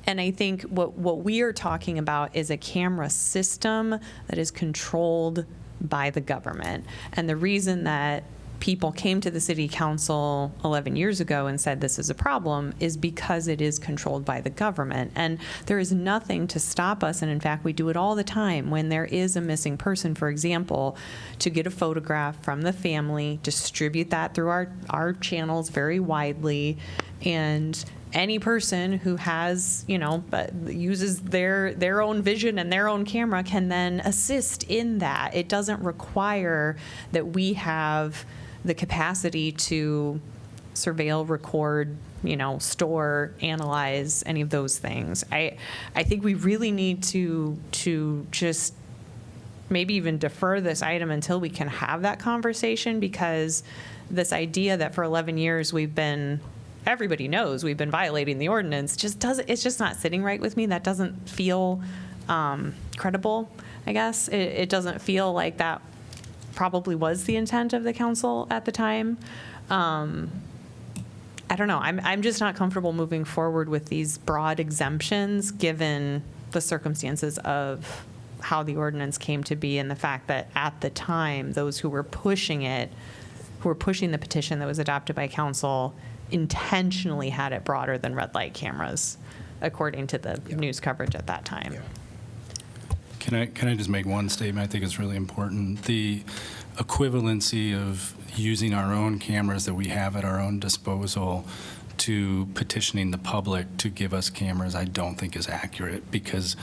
Speaker 2: And I think what we are talking about is a camera system that is controlled by the government. And the reason that people came to the city council 11 years ago and said this is a problem is because it is controlled by the government. And there is nothing to stop us, and in fact we do it all the time when there is a missing person, for example, to get a photograph from the family, distribute that through our channels very widely, and any person who has, uses their own vision and their own camera can then assist in that. It doesn't require that we have the capacity to surveil, record, store, analyze, any of those things. I think we really need to just maybe even defer this item until we can have that conversation, because this idea that for 11 years everybody knows we've been violating the ordinance it's just not sitting right with me. That doesn't feel credible, I guess. It doesn't feel like that probably was the intent of the council at the time. I don't know. I'm just not comfortable moving forward with these broad exemptions given the circumstances of how the ordinance came to be and the fact that at the time those who were pushing the petition that was adopted by council intentionally had it broader than red light cameras, according to the news coverage at that time.
Speaker 17: Yeah. Can I just make one statement? I think it's really important. The equivalency of using our own cameras that we have at our own disposal to petitioning the public to give us cameras, I don't think is accurate, because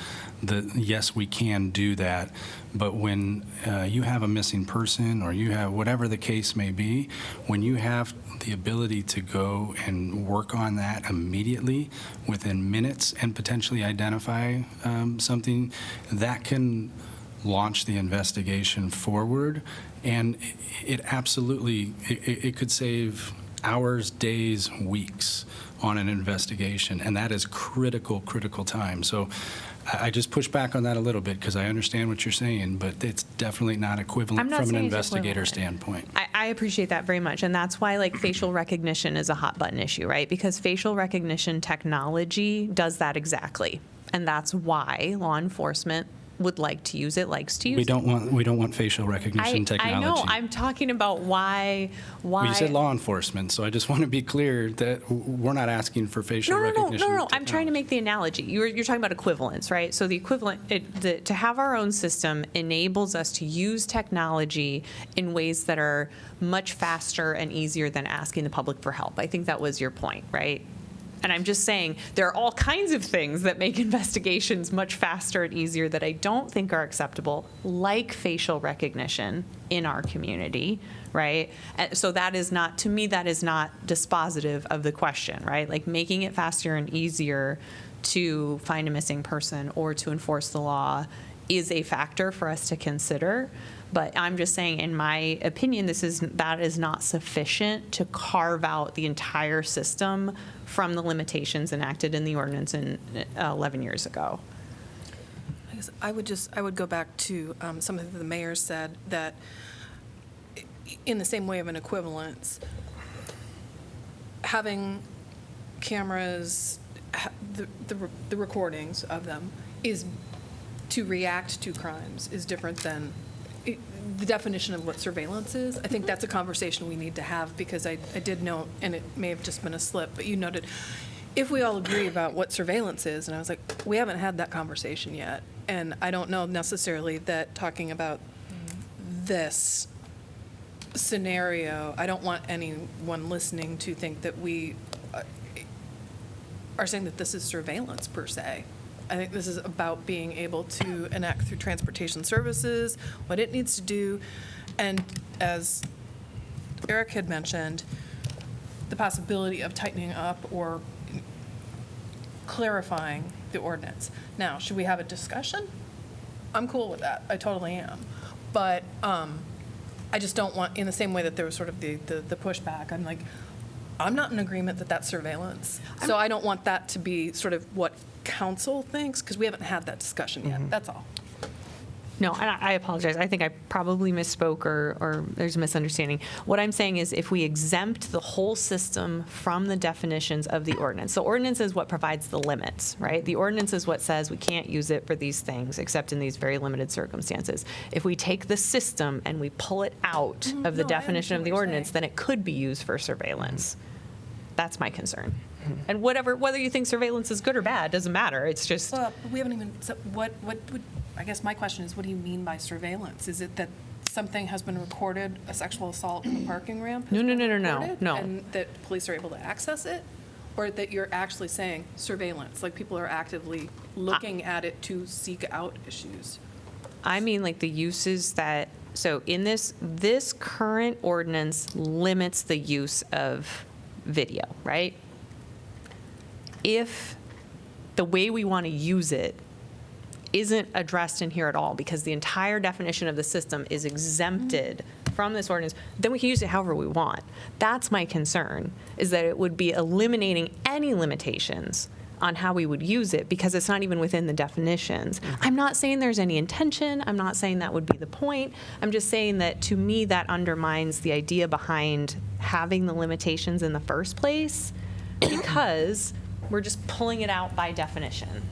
Speaker 17: yes, we can do that, but when you have a missing person, or you have whatever the case may be, when you have the ability to go and work on that immediately within minutes and potentially identify something, that can launch the investigation forward, and it absolutely, it could save hours, days, weeks on an investigation, and that is critical time. So I just push back on that a little bit, because I understand what you're saying, but it's definitely not equivalent
Speaker 2: I'm not
Speaker 17: from an
Speaker 2: saying it's
Speaker 17: investigator
Speaker 2: equivalent.
Speaker 17: standpoint.
Speaker 2: I appreciate that very much, and that's why like facial recognition is a hot button issue, right? Because facial recognition technology does that exactly, and that's why law enforcement would like to use it, likes to use
Speaker 17: We
Speaker 2: it.
Speaker 17: don't want facial recognition technology.
Speaker 2: I know. I'm talking about why.
Speaker 17: Well, you said law enforcement, so I just want to be clear that we're not asking for facial recognition.
Speaker 2: No. I'm trying to make the analogy. You're talking about equivalence, right? So the equivalent, to have our own system enables us to use technology in ways that are much faster and easier than asking the public for help. I think that was your point, right? And I'm just saying there are all kinds of things that make investigations much faster and easier that I don't think are acceptable, like facial recognition in our community, right? And so that is not, to me, that is not dispositive of the question, right? Like making it faster and easier to find a missing person or to enforce the law is a factor for us to consider. But I'm just saying, in my opinion, that is not sufficient to carve out the entire system from the limitations enacted in the ordinance 11 years ago.
Speaker 18: I guess I would go back to something that the mayor said, that in the same way of an equivalence, having cameras, the recordings of them is to react to crimes is different than the definition of what surveillance is. I think that's a conversation we need to have, because I did note, and it may have just been a slip, but you noted, if we all agree about what surveillance is, and I was like, we haven't had that conversation yet. And I don't know necessarily that talking about this scenario, I don't want anyone listening to think that we are saying that this is surveillance per se. I think this is about being able to enact through transportation services what it needs to do. And as Eric had mentioned, the possibility of tightening up or clarifying the ordinance. Now, should we have a discussion? I'm cool with that. I totally am. But I just don't want, in the same way that there was sort of the pushback, I'm like, I'm not in agreement that that's surveillance. So I don't want that to be sort of what council thinks, because we haven't had that discussion yet. That's all.
Speaker 2: No, and I apologize. I think I probably misspoke, or there's a misunderstanding. What I'm saying is, if we exempt the whole system from the definitions of the ordinance, the ordinance is what provides the limits, right? The ordinance is what says we can't use it for these things except in these very limited circumstances. If we take the system and we pull it out of the definition of the ordinance, then it could be used for surveillance. That's my concern. And whether you think surveillance is good or bad doesn't matter. It's just.
Speaker 18: Well, we haven't even. So what would? I guess my question is, what do you mean by surveillance? Is it that something has been recorded, a sexual assault in the parking ramp?
Speaker 2: No.
Speaker 18: And that police are able to access it, or that you're actually saying surveillance, like people are actively looking at it to seek out issues?
Speaker 2: I mean, like the uses that. So in this current ordinance limits the use of video, right? If the way we want to use it isn't addressed in here at all, because the entire definition of the system is exempted from this ordinance, then we can use it however we want. That's my concern, is that it would be eliminating any limitations on how we would use it, because it's not even within the definitions. I'm not saying there's any intention. I'm not saying that would be the point. I'm just saying that, to me, that undermines the idea behind having the limitations in the first place, because we're just pulling it out by definition.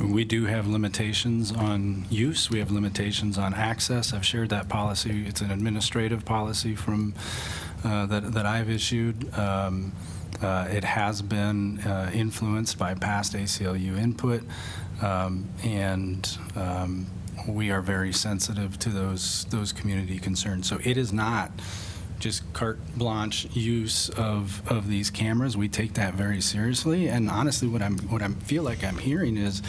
Speaker 17: We do have limitations on use. We have limitations on access. I've shared that policy. It's an administrative policy from that I've issued. It has been influenced by past ACLU input, and we are very sensitive to those community concerns. So it is not just carte blanche use of these cameras. We take that very seriously. And honestly, what I feel like I'm hearing is,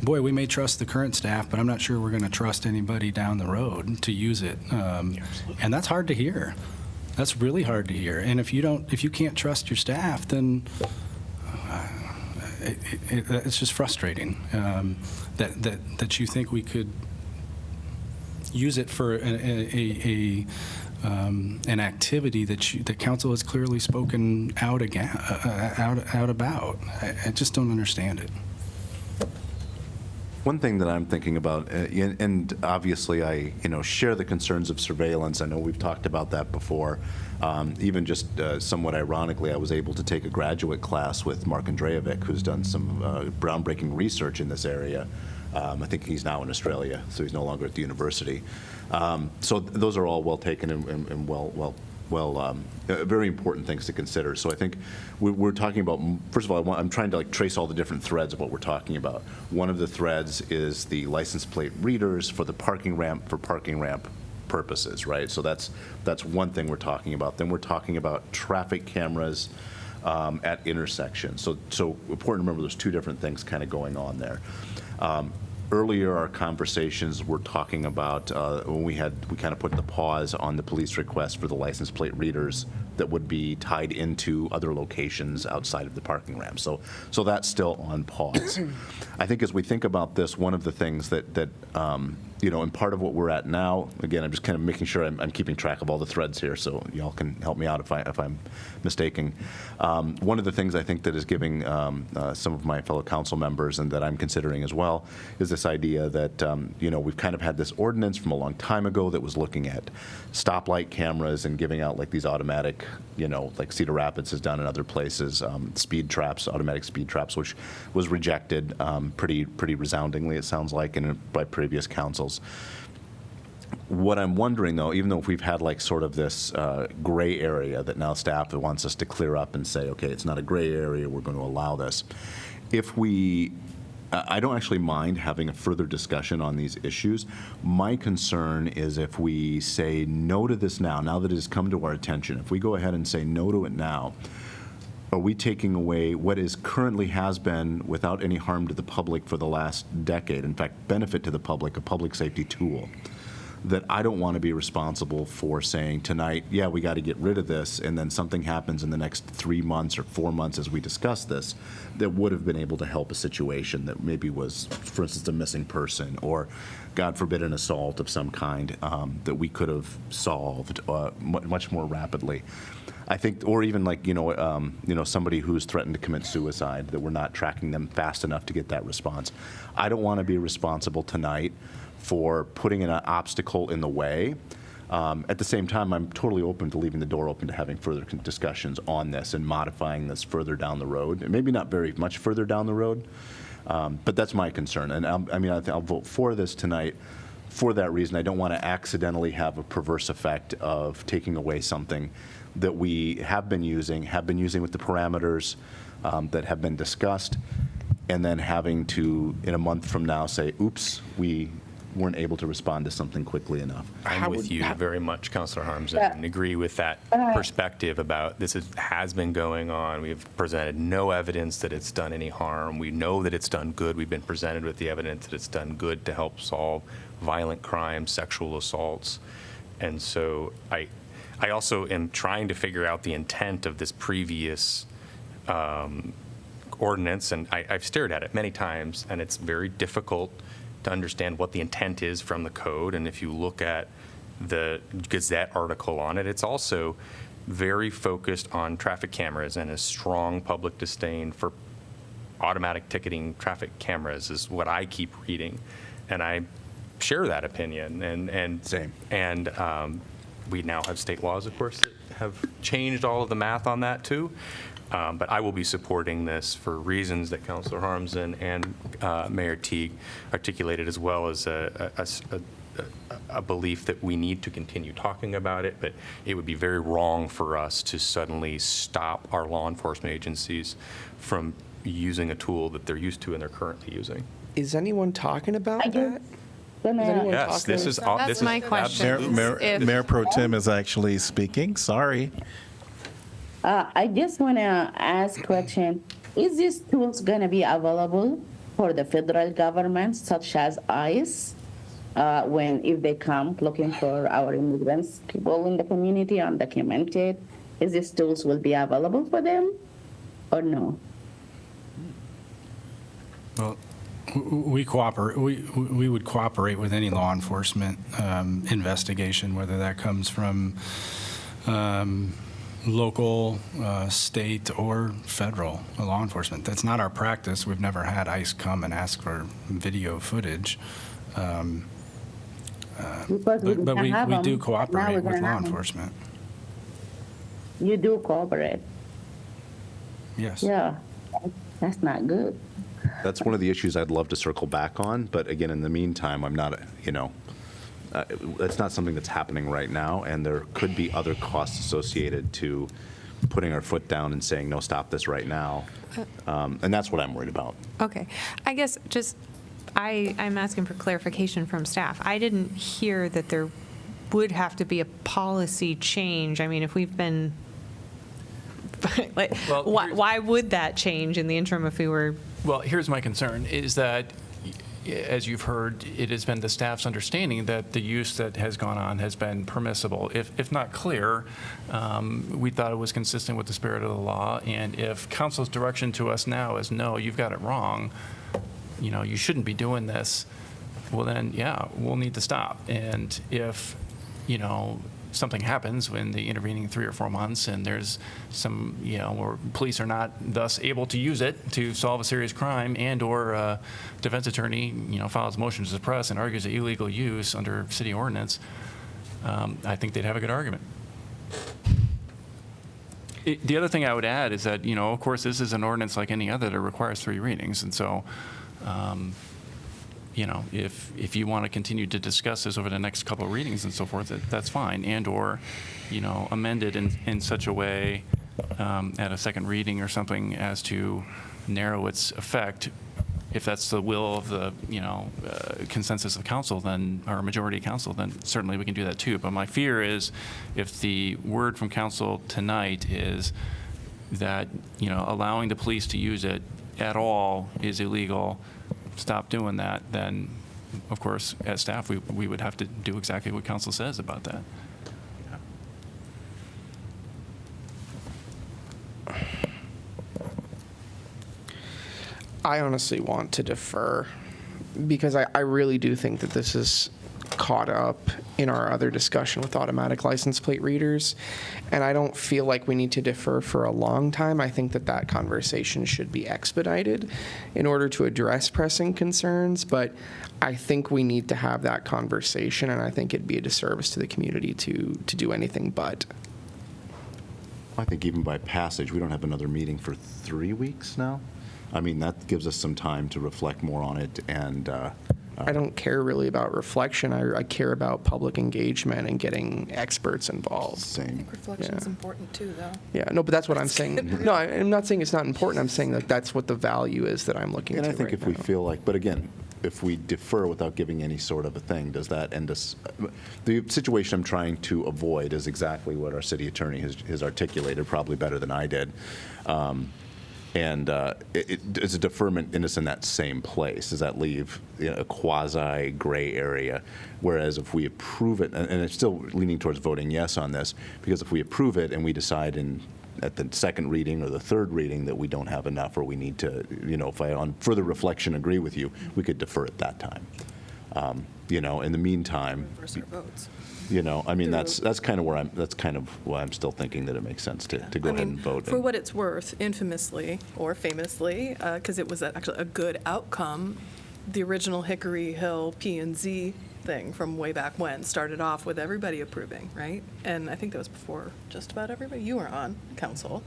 Speaker 17: boy, we may trust the current staff, but I'm not sure we're going to trust anybody down the road to use it. And that's hard to hear. That's really hard to hear. And if you can't trust your staff, then it's just frustrating that you think we could use it for an activity that council has clearly spoken out about. I just don't understand it.
Speaker 5: One thing that I'm thinking about, and obviously I share the concerns of surveillance. I know we've talked about that before. Even just somewhat ironically, I was able to take a graduate class with Mark Andrejevic, who's done some groundbreaking research in this area. I think he's now in Australia, so he's no longer at the university. So those are all well taken and very important things to consider. So I think we're talking about, first of all, I'm trying to trace all the different threads of what we're talking about. One of the threads is the license plate readers for the parking ramp purposes, right? So that's one thing we're talking about. Then we're talking about traffic cameras at intersections. So important to remember there's two different things kind of going on there. Earlier, our conversations were talking about when we kind of put the pause on the police request for the license plate readers that would be tied into other locations outside of the parking ramp. So that's still on pause. I think as we think about this, one of the things that and part of what we're at now, again, I'm just kind of making sure I'm keeping track of all the threads here, so y'all can help me out if I'm mistaken. One of the things I think that is giving some of my fellow council members, and that I'm considering as well, is this idea that we've kind of had this ordinance from a long time ago that was looking at stoplight cameras and giving out these automatic, like Cedar Rapids has done in other places, speed traps, automatic speed traps, which was rejected pretty resoundingly, it sounds like, by previous councils. What I'm wondering, though, even though we've had sort of this gray area that now staff wants us to clear up and say, okay, it's not a gray area, we're going to allow this. I don't actually mind having a further discussion on these issues. My concern is if we say no to this now that it has come to our attention, if we go ahead and say no to it now, are we taking away what currently has been, without any harm to the public for the last decade, in fact, benefit to the public, a public safety tool? That I don't want to be responsible for saying tonight, yeah, we got to get rid of this, and then something happens in the next 3 months or 4 months as we discuss this that would have been able to help a situation that maybe was, for instance, a missing person or, God forbid, an assault of some kind that we could have solved much more rapidly. I think, or even somebody who's threatened to commit suicide, that we're not tracking them fast enough to get that response. I don't want to be responsible tonight for putting an obstacle in the way. At the same time, I'm totally open to leaving the door open to having further discussions on this and modifying this further down the road. And maybe not very much further down the road, but that's my concern. And I'll vote for this tonight for that reason. I don't want to accidentally have a perverse effect of taking away something that we have been using with the parameters that have been discussed, and then having to, in a month from now, say, oops, we weren't able to respond to something quickly enough.
Speaker 16: I'm with you very much, Councilor Harmsen, and agree with that perspective about this has been going on. We've presented no evidence that it's done any harm. We know that it's done good. We've been presented with the evidence that it's done good to help solve violent crimes, sexual assaults. And so I also am trying to figure out the intent of this previous ordinance, and I've stared at it many times, and it's very difficult to understand what the intent is from the code. And if you look at the Gazette article on it, it's also very focused on traffic cameras and a strong public disdain for automatic ticketing traffic cameras is what I keep reading. And I share that opinion. And
Speaker 5: same.
Speaker 16: And we now have state laws, of course, that have changed all of the math on that too. But I will be supporting this for reasons that Councilor Harmsen and Mayor Teague articulated, as well as a belief that we need to continue talking about it. But it would be very wrong for us to suddenly stop our law enforcement agencies from using a tool that they're used to and they're currently using.
Speaker 4: Is anyone talking about that?
Speaker 16: Yes, this is all.
Speaker 2: That's
Speaker 16: this
Speaker 2: my
Speaker 16: is
Speaker 2: question.
Speaker 16: absolutely-
Speaker 1: Mayor Pro Tem is actually speaking. Sorry.
Speaker 7: I just want to ask question. Is these tools going to be available for the federal government, such as ICE, if they come looking for our immigrants, people in the community undocumented? Is these tools will be available for them or no?
Speaker 17: Well, we cooperate. We would cooperate with any law enforcement investigation, whether that comes from local, state, or federal law enforcement. That's not our practice. We've never had ICE come and ask for video footage. But we do cooperate with law enforcement.
Speaker 7: You do cooperate?
Speaker 17: Yes.
Speaker 7: Yeah, that's not good.
Speaker 5: That's one of the issues I'd love to circle back on, but again, in the meantime, I'm not, that's not something that's happening right now, and there could be other costs associated to putting our foot down and saying, no, stop this right now. And that's what I'm worried about.
Speaker 2: Okay. I guess just, I'm asking for clarification from staff. I didn't hear that there would have to be a policy change. I mean, if we've been, why would that change in the interim if we were?
Speaker 6: Well, here's my concern, is that, as you've heard, it has been the staff's understanding that the use that has gone on has been permissible. If not clear, we thought it was consistent with the spirit of the law, and if council's direction to us now is, no, you've got it wrong, you shouldn't be doing this, well then, yeah, we'll need to stop. And if, something happens in the intervening 3 or 4 months and there's some, where police are not thus able to use it to solve a serious crime, and or a defense attorney, files a motion to suppress and argues illegal use under city ordinance, I think they'd have a good argument. The other thing I would add is that, of course, this is an ordinance like any other that requires 3 readings. And so, if you want to continue to discuss this over the next couple of readings and so forth, that's fine. And or, amend it in such a way at a second reading or something as to narrow its effect. If that's the will of the, consensus of council, then, or majority of council, then certainly we can do that too. But my fear is if the word from council tonight is that, allowing the police to use it at all is illegal, stop doing that, then, of course, as staff, we would have to do exactly what council says about that.
Speaker 4: I honestly want to defer because I really do think that this is caught up in our other discussion with automatic license plate readers, and I don't feel like we need to defer for a long time. I think that conversation should be expedited in order to address pressing concerns, but I think we need to have that conversation, and I think it'd be a disservice to the community to do anything but.
Speaker 5: I think even by passage, we don't have another meeting for 3 weeks now. I mean, that gives us some time to reflect more on it, and
Speaker 4: I don't care really about reflection. I care about public engagement and getting experts involved.
Speaker 5: Same.
Speaker 18: Reflection is important too, though.
Speaker 4: Yeah, no, but that's what I'm saying. No, I'm not saying it's not important. I'm saying that that's what the value is that I'm looking at.
Speaker 5: And I think if we feel like, but again, if we defer without giving any sort of a thing, does that end us? The situation I'm trying to avoid is exactly what our city attorney has articulated, probably better than I did. It's a deferment in us in that same place. Does that leave a quasi gray area? Whereas if we approve it, and it's still leaning towards voting yes on this, because if we approve it and we decide at the second reading or the third reading that we don't have enough, or we need to, if I on further reflection agree with you, we could defer at that time. In the meantime,
Speaker 18: Reverse our votes.
Speaker 5: I mean, that's kind of why I'm still thinking that it makes sense to go ahead and vote.
Speaker 18: For what it's worth, infamously or famously, because it was actually a good outcome, the original Hickory Hill P&Z thing from way back when started off with everybody approving, right? And I think that was before just about everybody. You were on council.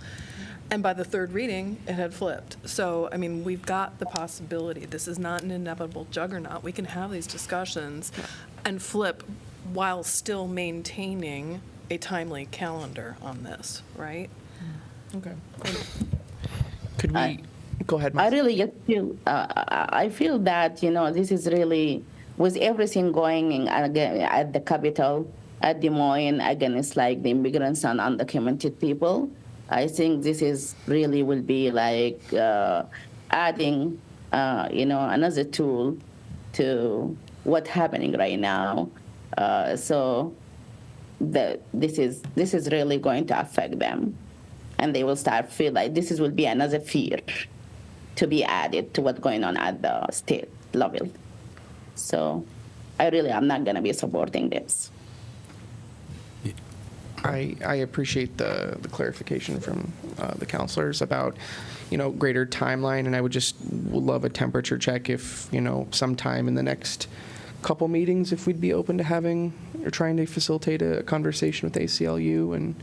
Speaker 18: And by the third reading, it had flipped. So, I mean, we've got the possibility. This is not an inevitable juggernaut. We can have these discussions and flip while still maintaining a timely calendar on this, right?
Speaker 4: Okay. Could we go ahead,
Speaker 7: I really just feel, I feel that, this is really with everything going in again at the Capitol, at Des Moines, against like the immigrants and undocumented people, I think this is really will be like adding, another tool to what's happening right now. So this is really going to affect them, and they will start feel like will be another fear to be added to what's going on at the state level. So I'm not going to be supporting this.
Speaker 4: I appreciate the clarification from the counselors about, greater timeline, and I would love a temperature check if, sometime in the next couple meetings, if we'd be open to having or trying to facilitate a conversation with ACLU and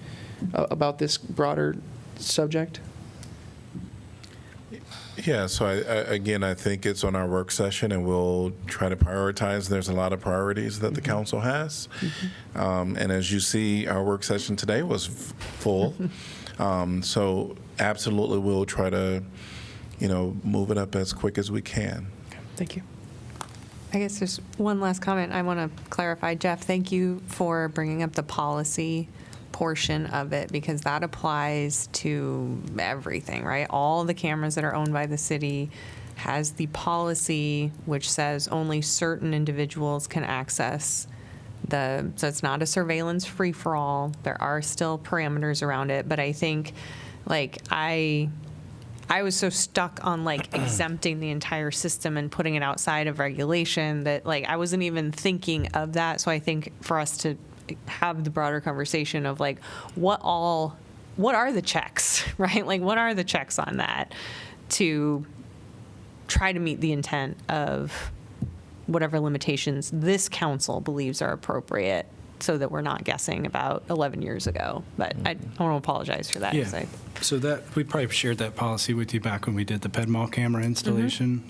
Speaker 4: about this broader subject.
Speaker 1: Yeah, so I think it's on our work session, and we'll try to prioritize. There's a lot of priorities that the council has. And as you see, our work session today was full. So absolutely, we'll try to, move it up as quick as we can.
Speaker 4: Thank you.
Speaker 2: I guess there's one last comment I want to clarify. Jeff, thank you for bringing up the policy portion of it, because that applies to everything, right? All the cameras that are owned by the city has the policy which says only certain individuals can access so it's not a surveillance free-for-all. There are still parameters around it, but I think I was so stuck on exempting the entire system and putting it outside of regulation that I wasn't even thinking of that. So I think for us to have the broader conversation of what are the checks, right? What are the checks on that to try to meet the intent of whatever limitations this council believes are appropriate, so that we're not guessing about 11 years ago. But I want to apologize for that.
Speaker 17: Yeah. So that we probably shared that policy with you back when we did the PedMall camera installation.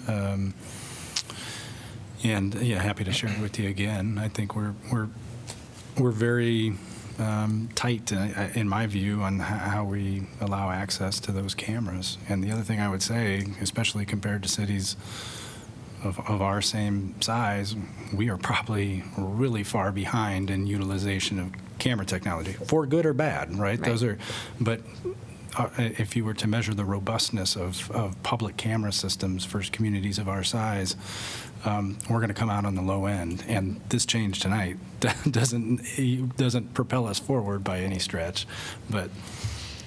Speaker 17: And yeah, happy to share it with you again. I think we're very tight, in my view, on how we allow access to those cameras. And the other thing I would say, especially compared to cities of our same size, we are probably really far behind in utilization of camera technology, for good or bad, right? Those are, but if you were to measure the robustness of public camera systems for communities of our size, we're going to come out on the low end, and this change tonight doesn't propel us forward by any stretch. But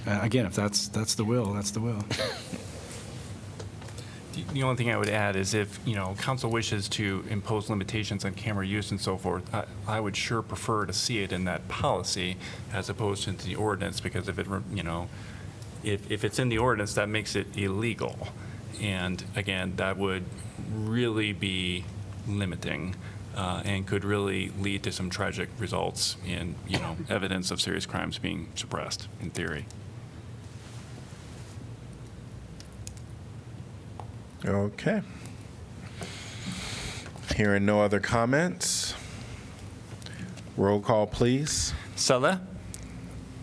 Speaker 17: again, if that's the will, that's the will.
Speaker 6: The only thing I would add is if, council wishes to impose limitations on camera use and so forth, I would sure prefer to see it in that policy as opposed to the ordinance, because if it's in the ordinance, that makes it illegal. And again, that would really be limiting and could really lead to some tragic results in, evidence of serious crimes being suppressed, in theory.
Speaker 1: Okay. Hearing no other comments, roll call, please.
Speaker 6: Saleh?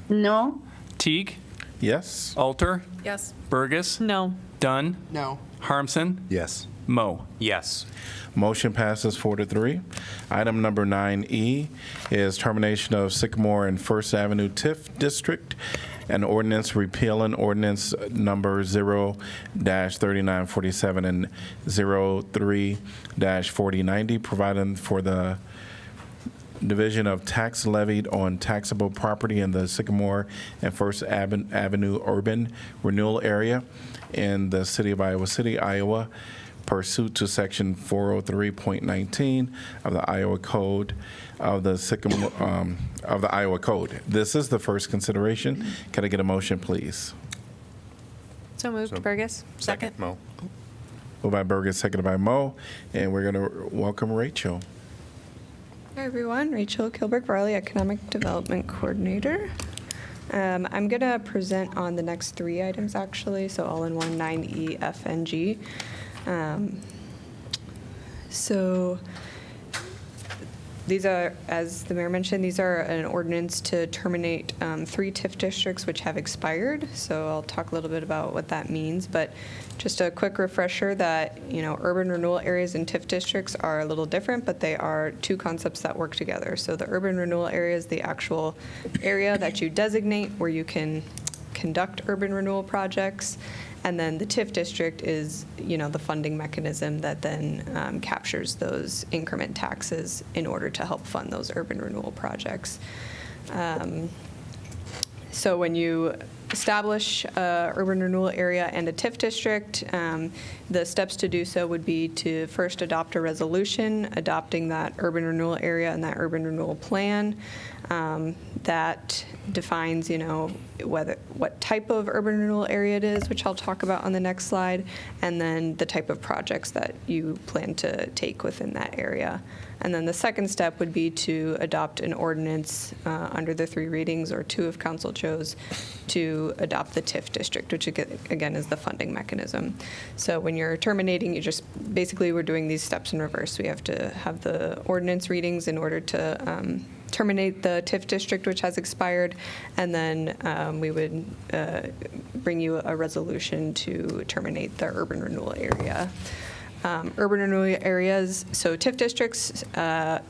Speaker 7: No.
Speaker 6: Teague?
Speaker 1: Yes.
Speaker 6: Alter?
Speaker 18: Yes.
Speaker 6: Burgess?
Speaker 2: No.
Speaker 6: Dunn?
Speaker 4: No.
Speaker 6: Harmson?
Speaker 5: Yes.
Speaker 6: Moe?
Speaker 16: Yes.
Speaker 1: Motion passes 4-3. Item number 9E is termination of Sycamore and First Avenue TIF District, an ordinance repealing ordinance number 0-3947 and 03-4090, providing for the division of tax levied on taxable property in the Sycamore and First Avenue urban renewal area in the city of Iowa City, Iowa, pursuant to section 403.19 of the Iowa Code of the Sycamore of the Iowa Code. This is the first consideration. Can I get a motion, please?
Speaker 2: So moved. Burgess.
Speaker 16: Second, Moe.
Speaker 1: Moved by Burgess, seconded by Moe, and we're going to welcome Rachel.
Speaker 19: Hi everyone, Rachel Kilberg-Varley, Economic Development Coordinator. I'm going to present on the next three items actually, so all in one, 9E, F, and G. So these are, as the mayor mentioned, these are an ordinance to terminate 3 TIF districts which have expired. So I'll talk a little bit about what that means, but just a quick refresher that, urban renewal areas and TIF districts are a little different, but they are 2 concepts that work together. So the urban renewal area is the actual area that you designate where you can conduct urban renewal projects. And then the TIF district is, the funding mechanism that then captures those increment taxes in order to help fund those urban renewal projects. So when you establish a urban renewal area and a TIF district, the steps to do so would be to first adopt a resolution adopting that urban renewal area and that urban renewal plan that defines, what type of urban renewal area it is, which I'll talk about on the next slide, and then the type of projects that you plan to take within that area. And then the second step would be to adopt an ordinance under the 3 readings, or 2 if council chose, to adopt the TIF district, which again is the funding mechanism. So when you're terminating, we're doing these steps in reverse. We have to have the ordinance readings in order to terminate the TIF district, which has expired, and then we would bring you a resolution to terminate the urban renewal area. Urban renewal areas, so TIF districts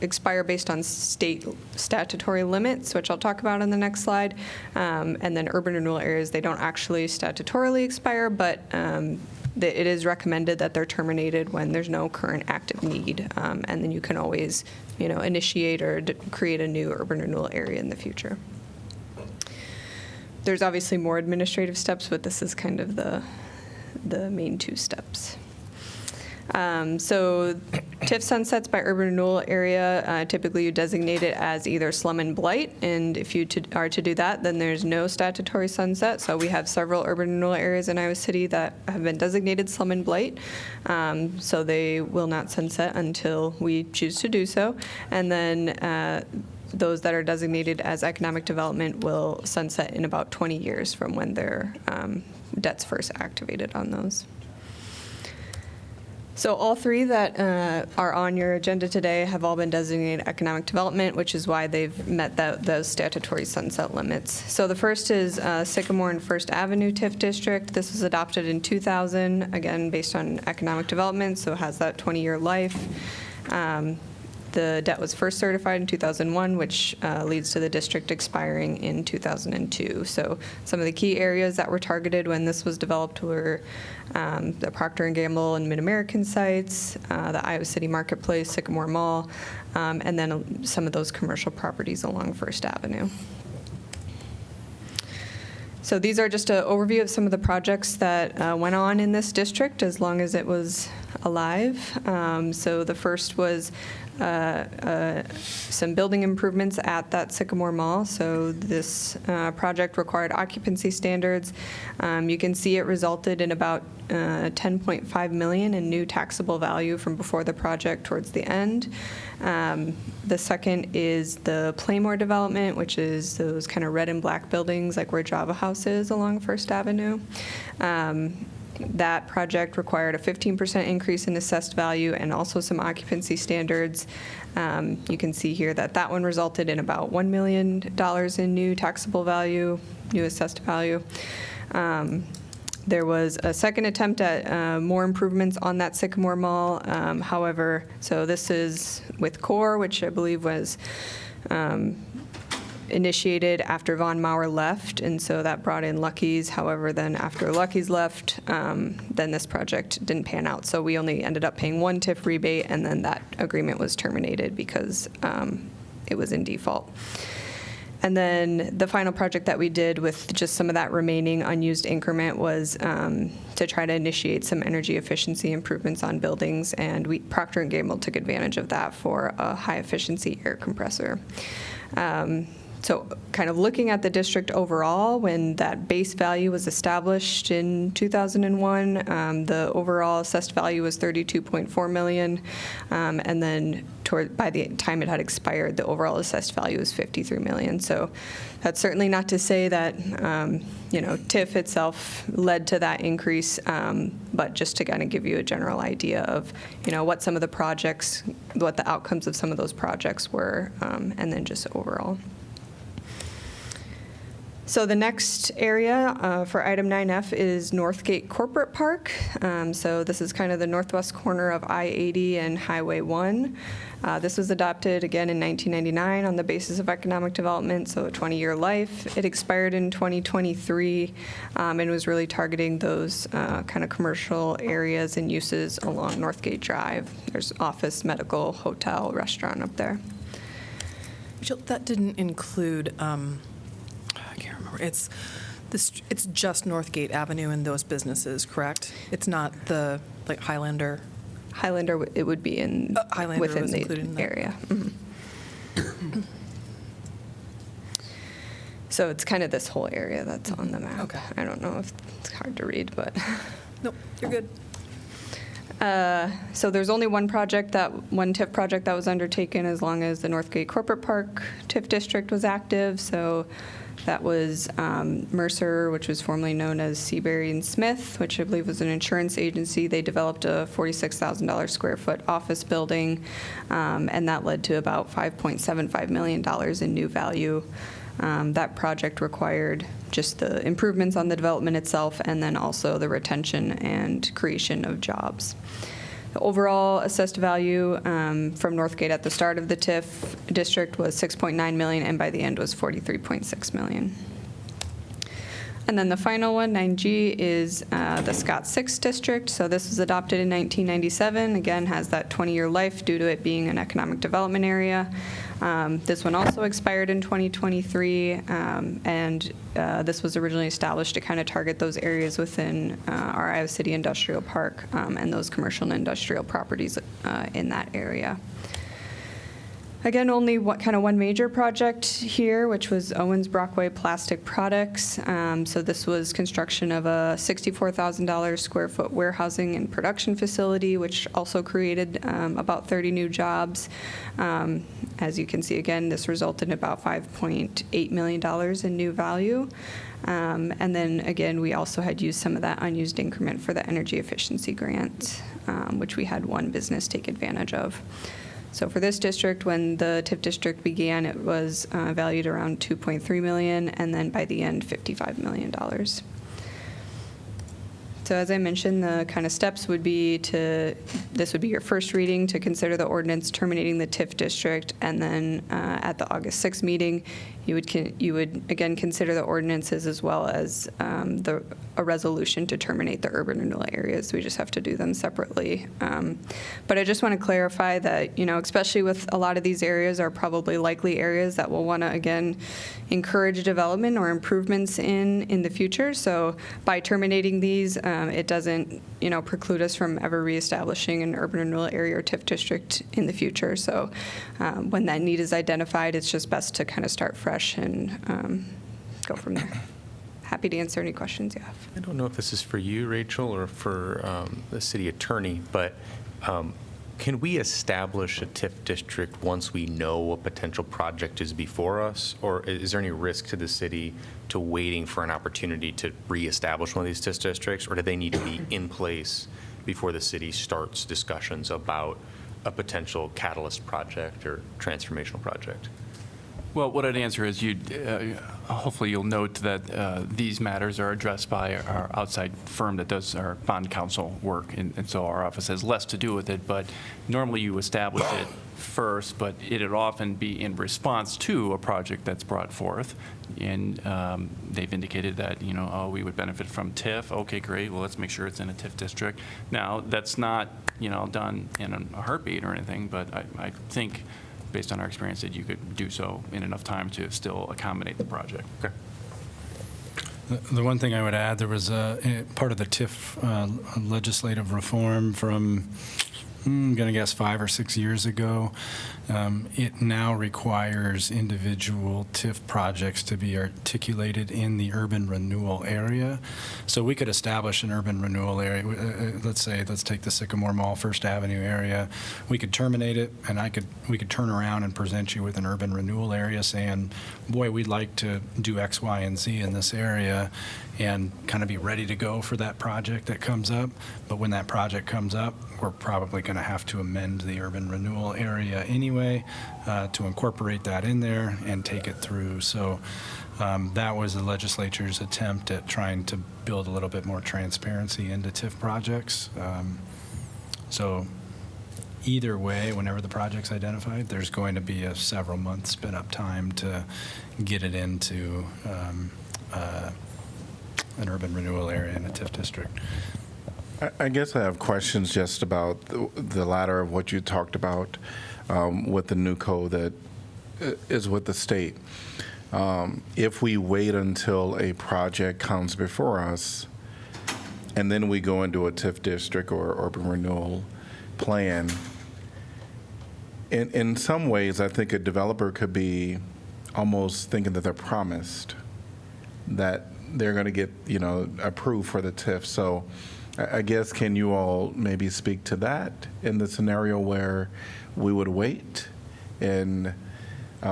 Speaker 19: expire based on state statutory limits, which I'll talk about on the next slide. And then urban renewal areas, they don't actually statutorily expire, but it is recommended that they're terminated when there's no current active need. And then you can always, initiate or create a new urban renewal area in the future. There's obviously more administrative steps, but this is kind of the main 2 steps. So TIF sunsets by urban renewal area, typically you designate it as either slum and blight, and if you are to do that, then there's no statutory sunset. So we have several urban renewal areas in Iowa City that have been designated slum and blight, so they will not sunset until we choose to do so. And then those that are designated as economic development will sunset in about 20 years from when their debt's first activated on those. So all 3 that are on your agenda today have all been designated economic development, which is why they've met those statutory sunset limits. So the first is Sycamore and First Avenue TIF district. This was adopted in 2000, again, based on economic development, so it has that 20-year life. The debt was first certified in 2001, which leads to the district expiring in 2002. So some of the key areas that were targeted when this was developed were the Procter & Gamble and MidAmerican sites, the Iowa City Marketplace, Sycamore Mall, and then some of those commercial properties along First Avenue. So these are just an overview of some of the projects that went on in this district as long as it was alive. So the first was some building improvements at that Sycamore Mall. So this project required occupancy standards. You can see it resulted in about $10.5 million in new taxable value from before the project towards the end. The second is the Playmore development, which is those kind of red and black buildings like where Java House is along First Avenue. That project required a 15% increase in assessed value and also some occupancy standards. You can see here that one resulted in about $1 million in new taxable value, new assessed value. There was a second attempt at more improvements on that Sycamore Mall. However, so this is with CORE, which I believe was initiated after Von Mauer left, and so that brought in Lucky's. However, then after Lucky's left, then this project didn't pan out. So we only ended up paying 1 TIF rebate, and then that agreement was terminated because it was in default. And then the final project that we did with just some of that remaining unused increment was to try to initiate some energy efficiency improvements on buildings, and Procter & Gamble took advantage of that for a high efficiency air compressor. So kind of looking at the district overall, when that base value was established in 2001, the overall assessed value was $32.4 million. And then by the time it had expired, the overall assessed value was $53 million. So that's certainly not to say that, TIF itself led to that increase, but just to kind of give you a general idea of, what some of the projects, what the outcomes of some of those projects were, and then just overall. So the next area for item 9F is Northgate Corporate Park. So this is kind of the northwest corner of I-80 and Highway 1. This was adopted again in 1999 on the basis of economic development, so a 20-year life. It expired in 2023 and was really targeting those kind of commercial areas and uses along Northgate Drive. There's office, medical, hotel, restaurant up there.
Speaker 18: Rachel, that didn't include, I can't remember, it's just Northgate Avenue and those businesses, correct? It's not the, like, Highlander?
Speaker 19: Highlander, it would be in
Speaker 18: Highlander
Speaker 19: within
Speaker 18: was
Speaker 19: the
Speaker 18: included in that.
Speaker 19: area. Mm-hmm. So it's kind of this whole area that's on the map.
Speaker 18: Okay.
Speaker 19: I don't know if it's hard to read, but.
Speaker 18: Nope, you're good.
Speaker 19: So there's only one TIF project that was undertaken as long as the Northgate Corporate Park TIF district was active. So that was Mercer, which was formerly known as Seabury and Smith, which I believe was an insurance agency. They developed a $46,000 square foot office building, and that led to about $5.75 million in new value. That project required just the improvements on the development itself and then also the retention and creation of jobs. The overall assessed value from Northgate at the start of the TIF district was $6.9 million, and by the end was $43.6 million. And then the final one, 9G, is the Scottt 6 district. So this was adopted in 1997. Again, has that 20-year life due to it being an economic development area. This one also expired in 2023, and this was originally established to kind of target those areas within our Iowa City Industrial Park and those commercial and industrial properties in that area. Again, only one major project here, which was Owens Brockway Plastic Products. So this was construction of a $64,000 square foot warehousing and production facility, which also created about 30 new jobs. As you can see, again, this resulted in about $5.8 million in new value. And then again, we also had used some of that unused increment for the energy efficiency grant, which we had one business take advantage of. So for this district, when the TIF district began, it was valued around $2.3 million, and then by the end, $55 million. So as I mentioned, the kind of steps would be this would be your first reading to consider the ordinance terminating the TIF district, and then at the August 6th meeting, you would again consider the ordinances as well as a resolution to terminate the urban renewal areas. We just have to do them separately. But I just want to clarify that, especially with a lot of these areas are probably likely areas that we'll want to, again, encourage development or improvements in the future. So by terminating these, it doesn't, preclude us from ever reestablishing an urban renewal area or TIF district in the future. So when that need is identified, it's just best to kind of start fresh and go from there. Happy to answer any questions you have.
Speaker 16: I don't know if this is for you, Rachel, or for the city attorney, but can we establish a TIF district once we know a potential project is before us? Or is there any risk to the city to waiting for an opportunity to reestablish one of these TIF districts? Or do they need to be in place before the city starts discussions about a potential catalyst project or transformational project?
Speaker 6: Well, what I'd answer is hopefully you'll note that these matters are addressed by our outside firm that does our bond counsel work, and so our office has less to do with it, but normally you establish it first, but it'd often be in response to a project that's brought forth, and they've indicated that, we would benefit from TIF. Okay, great, well, let's make sure it's in a TIF district. Now, that's not, done in a heartbeat or anything, but I think based on our experience, that you could do so in enough time to still accommodate the project.
Speaker 16: Okay.
Speaker 17: The one thing I would add, there was a part of the TIF legislative reform from I'm going to guess 5 or 6 years ago. It now requires individual TIF projects to be articulated in the urban renewal area. So we could establish an urban renewal area. Let's take the Sycamore Mall, First Avenue area. We could terminate it, and we could turn around and present you with an urban renewal area saying, boy, we'd like to do X, Y, and Z in this area, and kind of be ready to go for that project that comes up. But when that project comes up, we're probably going to have to amend the urban renewal area anyway to incorporate that in there and take it through. So that was the legislature's attempt at trying to build a little bit more transparency into TIF projects. So either way, whenever the project's identified, there's going to be a several month spin up time to get it into an urban renewal area in a TIF district.
Speaker 1: I guess I have questions just about the latter of what you talked about with the new code that is with the state. If we wait until a project comes before us and then we go into a TIF district or urban renewal plan, in some ways, I think a developer could be almost thinking that they're promised that they're going to get, approved for the TIF. So I guess, can you all maybe speak to that in the scenario where we would wait? And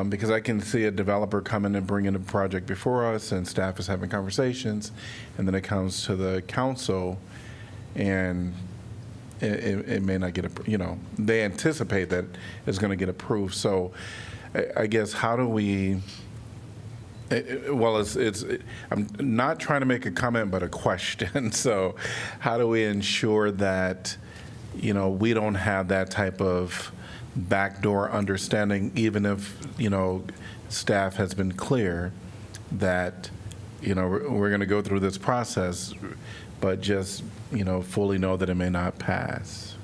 Speaker 1: because I can see a developer coming and bringing a project before us and staff is having conversations, and then it comes to the council and it may not get, they anticipate that it's going to get approved. So I guess, how do we, I'm not trying to make a comment, but a question. So how do we ensure that, we don't have that type of backdoor understanding, even if, staff has been clear that, we're going to go through this process, but just, fully know that it may not pass?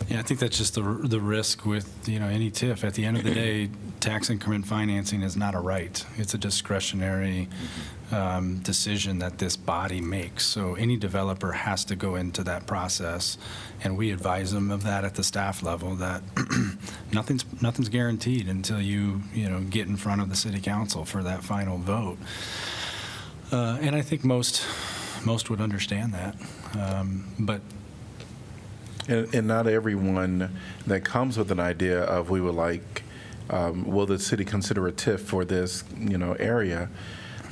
Speaker 17: Yeah, I think that's just the risk with, any TIF. At the end of the day, tax increment financing is not a right. It's a discretionary decision that this body makes. So any developer has to go into that process, and we advise them of that at the staff level, that nothing's guaranteed until you get in front of the city council for that final vote. And I think most would understand that, but.
Speaker 1: And not everyone that comes with an idea of, we would like, will the city consider a TIF for this, area?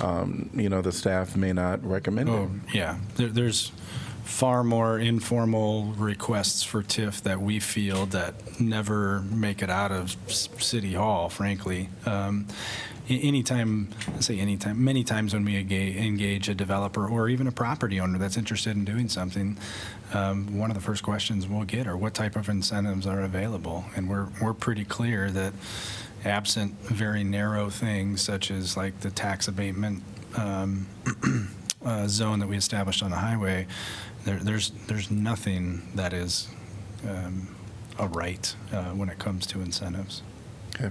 Speaker 1: The staff may not recommend it.
Speaker 17: Oh, yeah. There's far more informal requests for TIF that we field that never make it out of City Hall, frankly. Many times when we engage a developer or even a property owner that's interested in doing something, one of the first questions we'll get are, what type of incentives are available? And we're pretty clear that, absent very narrow things such as like the tax abatement zone that we established on the highway, there's nothing that is a right when it comes to incentives.
Speaker 1: Okay.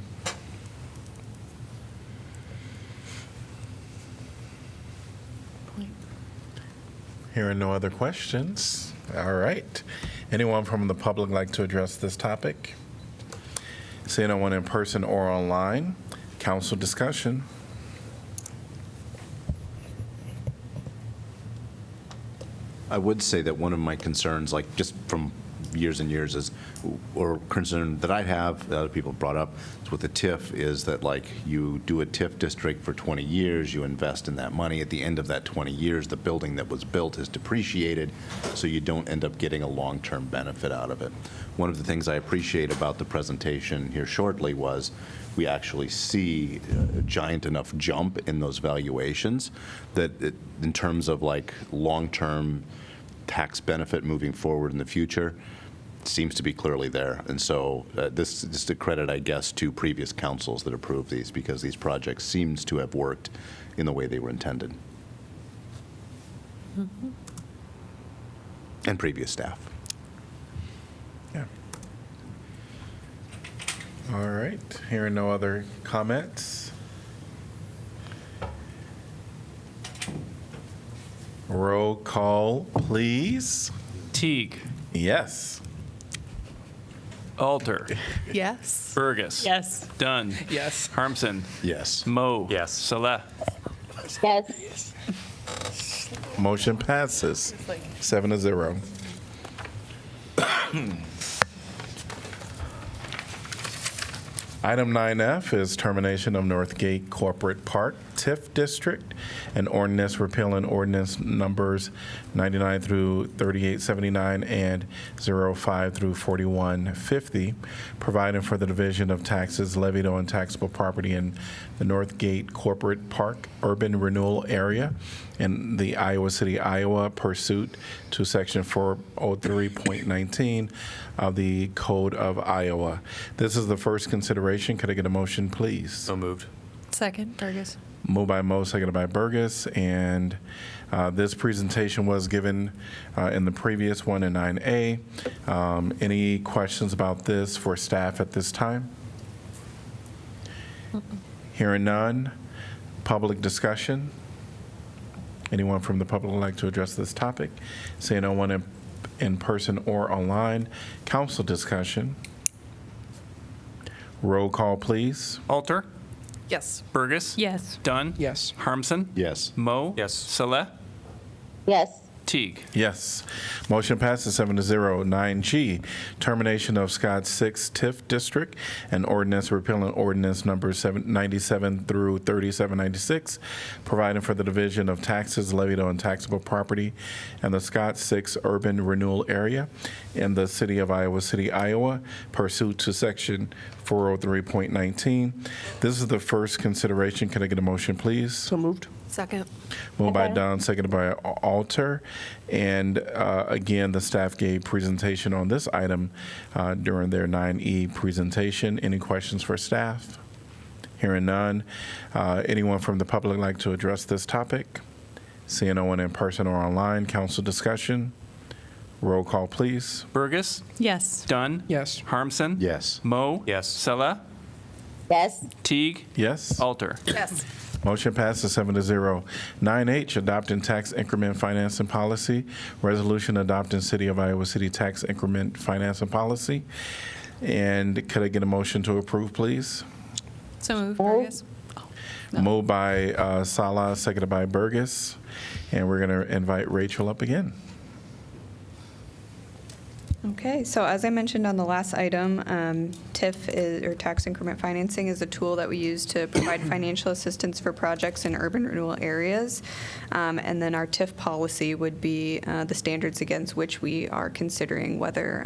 Speaker 1: Hearing no other questions. All right. Anyone from the public like to address this topic? Seeing no one in person or online, council discussion.
Speaker 5: I would say that one of my concerns, like just from years and years, is, or concern that I have, that other people brought up, is with the TIF, is that like you do a TIF district for 20 years, you invest in that money. At the end of that 20 years, the building that was built is depreciated, so you don't end up getting a long-term benefit out of it. One of the things I appreciate about the presentation here shortly was we actually see a giant enough jump in those valuations that in terms of like long-term tax benefit moving forward in the future, seems to be clearly there. And so this is a credit, I guess, to previous councils that approved these, because these projects seems to have worked in the way they were intended.
Speaker 2: Mm-hmm.
Speaker 5: And previous staff.
Speaker 1: Yeah. All right. Hearing no other comments. Roll call, please.
Speaker 6: Teague.
Speaker 1: Yes.
Speaker 6: Alter.
Speaker 18: Yes.
Speaker 6: Burgess.
Speaker 2: Yes.
Speaker 6: Dunn.
Speaker 3: Yes.
Speaker 6: Harmson.
Speaker 5: Yes.
Speaker 6: Moe.
Speaker 16: Yes.
Speaker 6: Saleh.
Speaker 7: Yes.
Speaker 1: Motion passes 7-0. Item 9F is termination of Northgate Corporate Park TIF District and ordinance repealing ordinance numbers 99 through 3879 and 05 through 4150, providing for the division of taxes levied on taxable property in the Northgate Corporate Park Urban Renewal Area in the Iowa City, Iowa, pursuant to Section 403.19 of the Code of Iowa. This is the first consideration. Could I get a motion, please?
Speaker 16: So moved.
Speaker 2: Second, Burgess.
Speaker 1: Moved by Moe, seconded by Burgess, and this presentation was given in the previous one in 9A. Any questions about this for staff at this time? Hearing none. Public discussion. Anyone from the public would like to address this topic? Seeing no one in person or online. Council discussion. Roll call, please.
Speaker 6: Alter.
Speaker 18: Yes.
Speaker 6: Burgess.
Speaker 2: Yes.
Speaker 6: Dunn.
Speaker 3: Yes.
Speaker 6: Harmson.
Speaker 5: Yes.
Speaker 6: Moe.
Speaker 16: Yes.
Speaker 6: Saleh.
Speaker 7: Yes.
Speaker 6: Teague.
Speaker 1: Yes. Motion passes 7-0. 9G, termination of Scottt 6 TIF District and ordinance repealing ordinance numbers 97 through 3796, providing for the division of taxes levied on taxable property in the Scottt 6 Urban Renewal Area in the city of Iowa City, Iowa, pursuant to Section 403.19. This is the first consideration. Can I get a motion, please?
Speaker 3: So moved.
Speaker 18: Second.
Speaker 1: Moved by
Speaker 7: Okay.
Speaker 1: Don, seconded by Alter. And again, the staff gave presentation on this item during their 9E presentation. Any questions for staff? Hearing none. Anyone from the public like to address this topic? Seeing no one in person or online, council discussion. Roll call, please.
Speaker 6: Burgess.
Speaker 2: Yes.
Speaker 6: Dunn.
Speaker 3: Yes.
Speaker 6: Harmson.
Speaker 5: Yes.
Speaker 6: Moe.
Speaker 16: Yes.
Speaker 6: Saleh.
Speaker 7: Yes.
Speaker 6: Teague.
Speaker 1: Yes.
Speaker 6: Alter.
Speaker 18: Yes.
Speaker 1: Motion passes 7-0. 9H, adopting tax increment financing policy. Resolution adopting City of Iowa City tax increment financing policy. And could I get a motion to approve, please?
Speaker 2: So moved, Burgess.
Speaker 1: Moved by Salah, seconded by Burgess. And we're going to invite Rachel up again.
Speaker 19: Okay, so as I mentioned on the last item, TIF or tax increment financing is a tool that we use to provide financial assistance for projects in urban renewal areas. And then our TIF policy would be the standards against which we are considering whether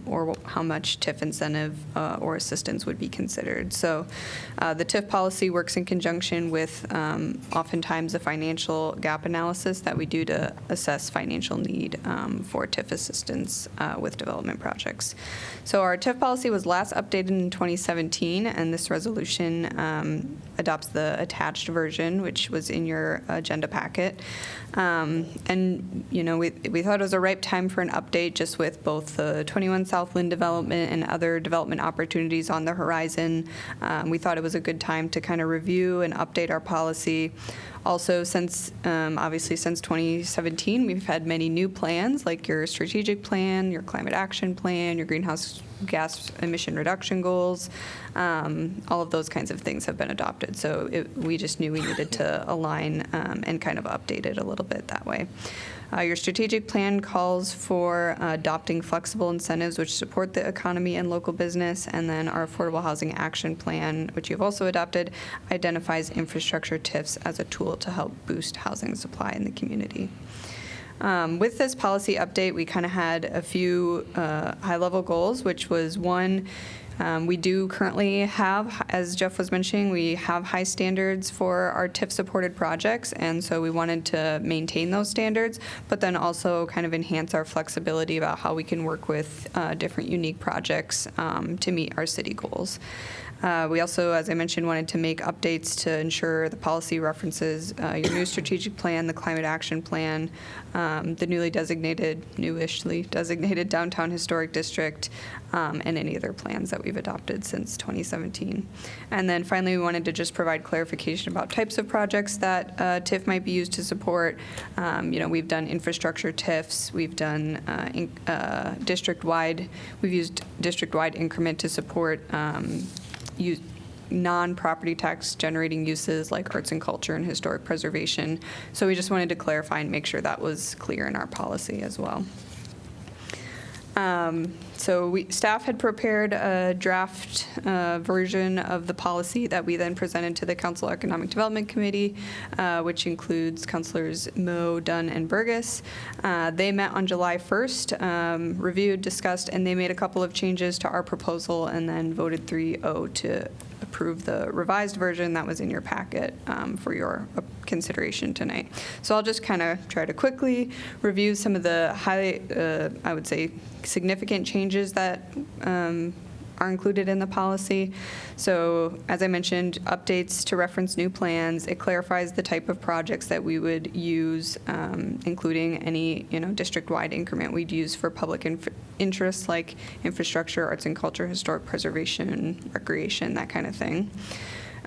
Speaker 19: or how much TIF incentive or assistance would be considered. So the TIF policy works in conjunction with oftentimes a financial gap analysis that we do to assess financial need for TIF assistance with development projects. So our TIF policy was last updated in 2017, and this resolution adopts the attached version, which was in your agenda packet. And, you know, we thought it was a ripe time for an update just with both the 21 Southland development and other development opportunities on the horizon. We thought it was a good time to kind of review and update our policy. Also, since obviously since 2017, we've had many new plans like your strategic plan, your climate action plan, your greenhouse gas emission reduction goals. All of those kinds of things have been adopted. So we just knew we needed to align and kind of update it a little bit that way. Your strategic plan calls for adopting flexible incentives which support the economy and local business, and then our Affordable Housing Action Plan, which you've also adopted, identifies infrastructure TIFs as a tool to help boost housing supply in the community. With this policy update, we kind of had a few high-level goals, which was one, we do currently have, as Jeff was mentioning, we have high standards for our TIF-supported projects, and so we wanted to maintain those standards, but then also kind of enhance our flexibility about how we can work with different unique projects to meet our city goals. We also, as I mentioned, wanted to make updates to ensure the policy references your new strategic plan, the climate action plan, the newishly designated downtown historic district, and any other plans that we we've adopted since 2017. And then finally, we wanted to just provide clarification about types of projects that TIF might be used to support. We've done infrastructure TIFs, we've done district-wide, we've used district-wide increment to support non-property tax generating uses like arts and culture and historic preservation. So we just wanted to clarify and make sure that was clear in our policy as well. Staff had prepared a draft version of the policy that we then presented to the Council Economic Development Committee, which includes Councilors Moe, Dunn, and Burgess. They met on July 1st, reviewed, discussed, and they made a couple of changes to our proposal and then voted 3-0 to approve the revised version that was in your packet for your consideration tonight. So I'll just kind of try to quickly review some of the I would say, significant changes that are included in the policy. So as I mentioned, updates to reference new plans. It clarifies the type of projects that we would use, including any district-wide increment we'd use for public interests like infrastructure, arts and culture, historic preservation, recreation, that kind of thing.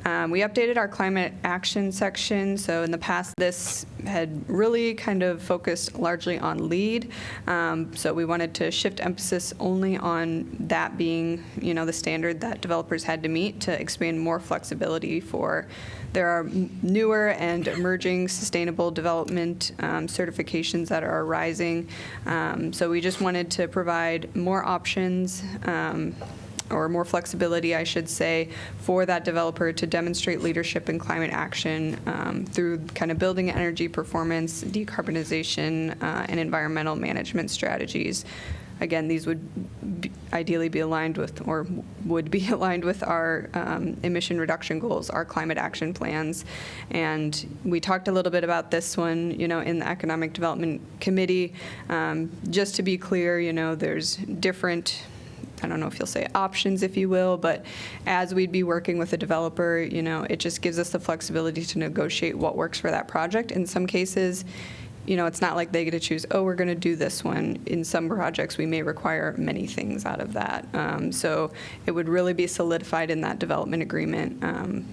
Speaker 19: We updated our climate action section. So in the past, this had really kind of focused largely on LEED. So we wanted to shift emphasis only on that being, the standard that developers had to meet to expand more flexibility for. There are newer and emerging sustainable development certifications that are arising. So we just wanted to provide more options or more flexibility, I should say, for that developer to demonstrate leadership in climate action through kind of building energy performance, decarbonization, and environmental management strategies. Again, these would ideally be aligned with, or would be aligned with our emission reduction goals, our climate action plans. And we talked a little bit about this one, in the Economic Development Committee. Just to be clear, there's different, I don't know if you'll say options, if you will, but as we'd be working with a developer, it just gives us the flexibility to negotiate what works for that project. In some cases, it's not like they get to choose, we're going to do this one. In some projects, we may require many things out of that. So it would really be solidified in that development agreement,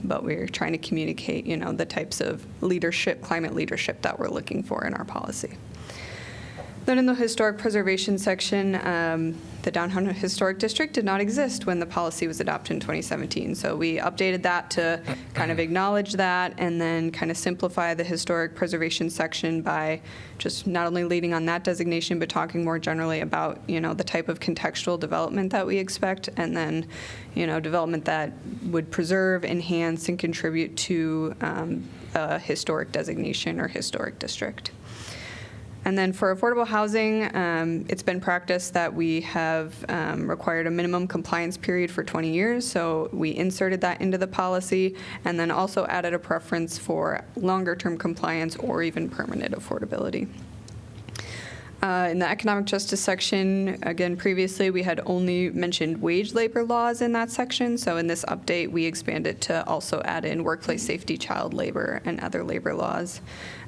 Speaker 19: but we're trying to communicate, the types of leadership, climate leadership that we're looking for in our policy. Then in the historic preservation section, the Downtown Historic District did not exist when the policy was adopted in 2017. So we updated that to kind of acknowledge that and then kind of simplify the historic preservation section by just not only leading on that designation, but talking more generally about, the type of contextual development that we expect, and then, development that would preserve, enhance, and contribute to a historic designation or historic district. And then for affordable housing, it's been practiced that we have required a minimum compliance period for 20 years. So we inserted that into the policy and then also added a preference for longer-term compliance or even permanent affordability. In the economic justice section, again, previously we had only mentioned wage labor laws in that section. So in this update, we expanded to also add in workplace safety, child labor, and other labor laws.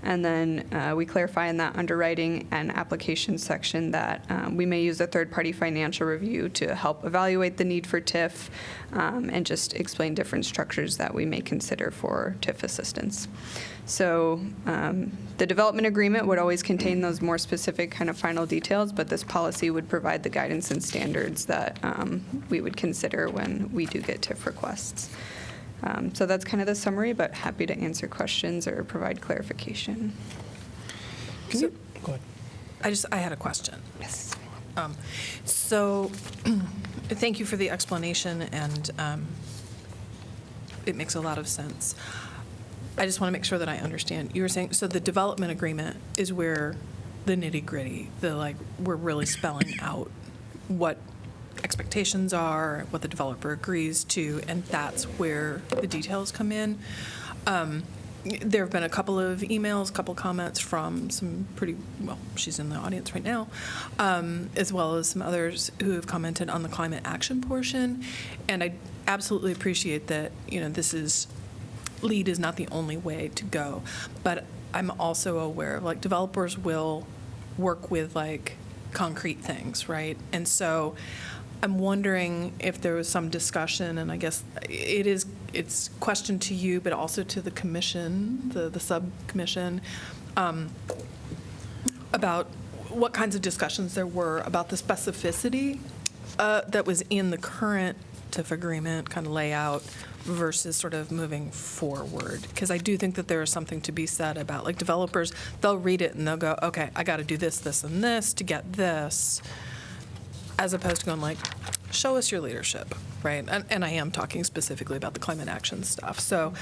Speaker 19: And then we clarify in that underwriting and application section that we may use a third-party financial review to help evaluate the need for TIF and just explain different structures that we may consider for TIF assistance. So the development agreement would always contain those more specific kind of final details, but this policy would provide the guidance and standards that we would consider when we do get TIF requests. So that's kind of the summary, but happy to answer questions or provide clarification.
Speaker 18: Go ahead. I had a question.
Speaker 19: Yes.
Speaker 18: So thank you for the explanation, and it makes a lot of sense. I just want to make sure that I understand. You were saying, so the development agreement is where the nitty-gritty, we're really spelling out what expectations are, what the developer agrees to, and that's where the details come in. There have been a couple of emails, couple comments from some she's in the audience right now, as well as some others who have commented on the climate action portion. And I absolutely appreciate that, LEED is not the only way to go. But I'm also aware of, developers will work with, concrete things, right? And so I'm wondering if there was some discussion, and I guess it's question to you, but also to the commission, the subcommission, about what kinds of discussions there were about the specificity that was in the current TIF agreement kind of layout versus sort of moving forward. Because I do think that there is something to be said about, like, developers, they'll read it and they'll go, okay, I got to do this, this, and this to get this, as opposed to going like, show us your leadership, right? And I am talking specifically about the climate action stuff. So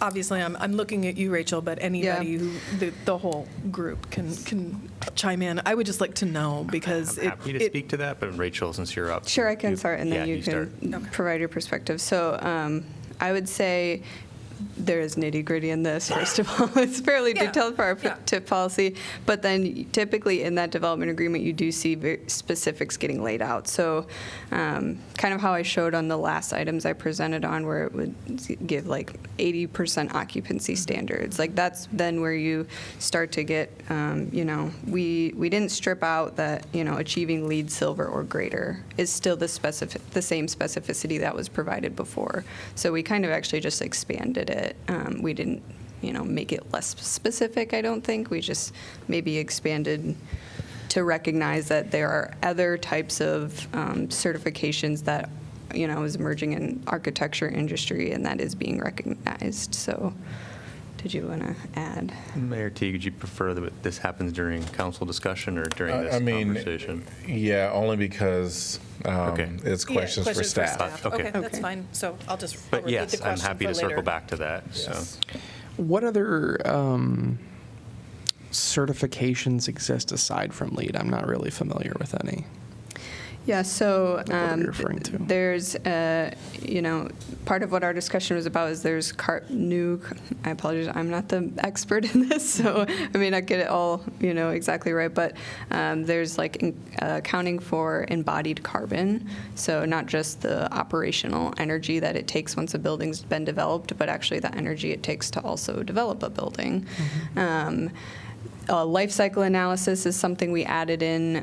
Speaker 18: obviously I'm looking at you, Rachel, but anybody who, the whole group can chime in. I would just like to know, because
Speaker 16: I'm happy to speak to that, but Rachel, since you're up.
Speaker 19: Sure, I can start, and then you can provide your perspective. So I would say there is nitty-gritty in this, first of all. It's fairly detailed for our TIF policy, but then typically in that development agreement, you do see specifics getting laid out. So kind of how I showed on the last items I presented on, where it would give like 80% occupancy standards. Like, that's then where you start to get, we didn't strip out that, achieving LEED Silver or greater is still the same specificity that was provided before. So we kind of actually just expanded it. We didn't, make it less specific, I don't think. We just maybe expanded to recognize that there are other types of certifications that, is emerging in architecture industry, and that is being recognized. So did you want to add?
Speaker 16: Mayor Teague, would you prefer that this happens during council discussion or during this conversation?
Speaker 1: Yeah, only because it's questions for staff.
Speaker 18: Okay, that's fine. So I'll just
Speaker 16: But
Speaker 18: repeat
Speaker 16: yes,
Speaker 18: the question
Speaker 16: I'm happy
Speaker 18: for
Speaker 16: to circle
Speaker 18: later.
Speaker 16: back to that.
Speaker 1: Yes.
Speaker 16: So.
Speaker 4: What other certifications exist aside from LEED? I'm not really familiar with any.
Speaker 19: Yeah, so
Speaker 4: What are you referring to?
Speaker 19: there's, part of what our discussion was about is there's I apologize, I'm not the expert in this, so I may not get it all, exactly right, but there's like accounting for embodied carbon, so not just the operational energy that it takes once a building's been developed, but actually the energy it takes to also develop a building. Life cycle analysis is something we added in.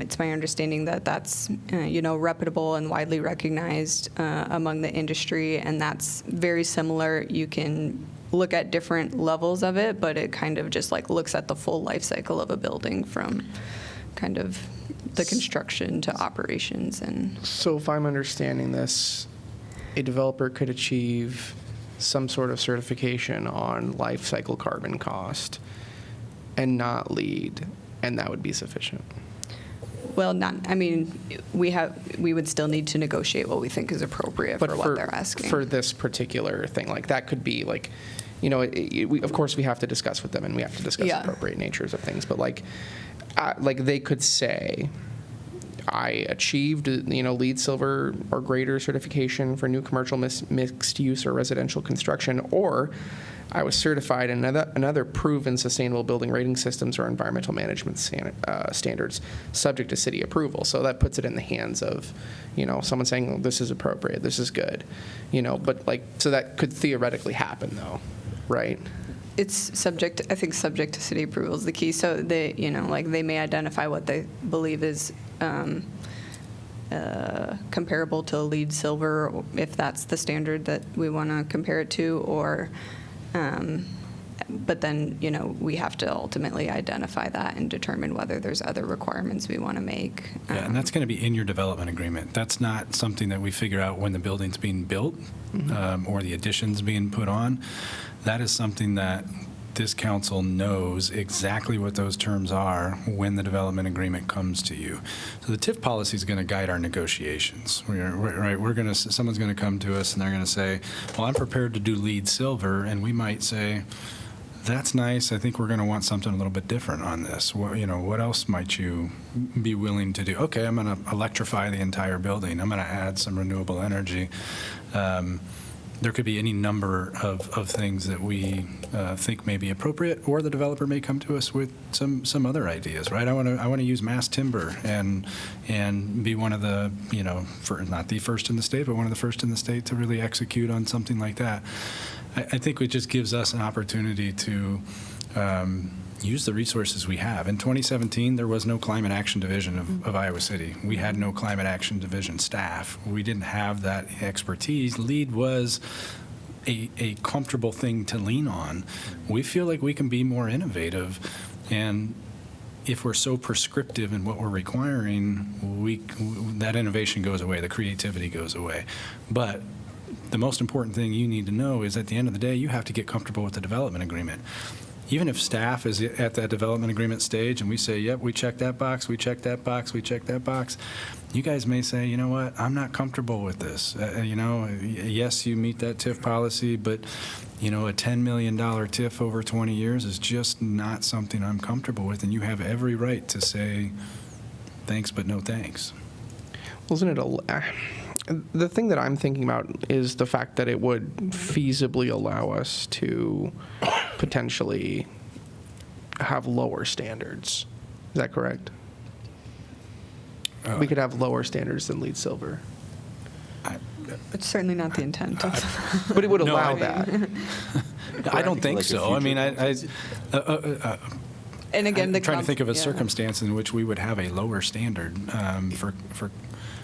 Speaker 19: It's my understanding that that's, reputable and widely recognized among the industry, and that's very similar. You can look at different levels of it, but it kind of just like looks at the full life cycle of a building from kind of the construction to operations. And
Speaker 4: so if I'm understanding this, a developer could achieve some sort of certification on life cycle carbon cost and not LEED, and that would be sufficient.
Speaker 19: Well, we would still need to negotiate what we think is appropriate for what they're asking.
Speaker 4: For this particular thing, like that could be like, of course we have to discuss with them, and we have to discuss appropriate natures of things, but like they could say, I achieved, LEED Silver or greater certification for new commercial mixed use or residential construction, or I was certified in another proven sustainable building rating systems or environmental management standards subject to city approval. So that puts it in the hands of, someone saying, well, this is appropriate, this is good, but so that could theoretically happen though, right?
Speaker 19: It's subject to city approval is the key. So they, they may identify what they believe is comparable to LEED Silver, if that's the standard that we want to compare it to, or, but then, we have to ultimately identify that and determine whether there's other requirements we want to make.
Speaker 17: Yeah, and that's going to be in your development agreement. That's not something that we figure out when the building's being built or the additions being put on. That is something that this council knows exactly what those terms are when the development agreement comes to you. So the TIF policy is going to guide our negotiations. Someone's going to come to us and they're going to say, well, I'm prepared to do LEED Silver, and we might say, that's nice. I think we're going to want something a little bit different on this. What else might you be willing to do? Okay, I'm going to electrify the entire building. I'm going to add some renewable energy. There could be any number of things that we think may be appropriate, or the developer may come to us with some other ideas, right? I want to use mass timber and be one of the, not the first in the state, but one of the first in the state to really execute on something like that. I think it just gives us an opportunity to use the resources we have. In 2017, there was no climate action division of Iowa City. We had no climate action division staff. We didn't have that expertise. LEAD was a comfortable thing to lean on. We feel like we can be more innovative, and if we're so prescriptive in what we're requiring, that innovation goes away, the creativity goes away. But the most important thing you need to know is at the end of the day, you have to get comfortable with the development agreement. Even if staff is at that development agreement stage and we say, yep, we check that box, we check that box, we check that box, you guys may say, you know what, I'm not comfortable with this. Yes, you meet that TIF policy, but a $10 million TIF over 20 years is just not something I'm comfortable with, and you have every right to say thanks, but no thanks.
Speaker 4: Wasn't it the thing that I'm thinking about is the fact that it would feasibly allow us to potentially have lower standards. Is that correct? We could have lower standards than LEED Silver.
Speaker 19: It's certainly not the intent.
Speaker 4: But it would allow that.
Speaker 17: I don't think so. I mean,
Speaker 19: and again,
Speaker 17: I'm trying to think of a circumstance in which we would have a lower standard for.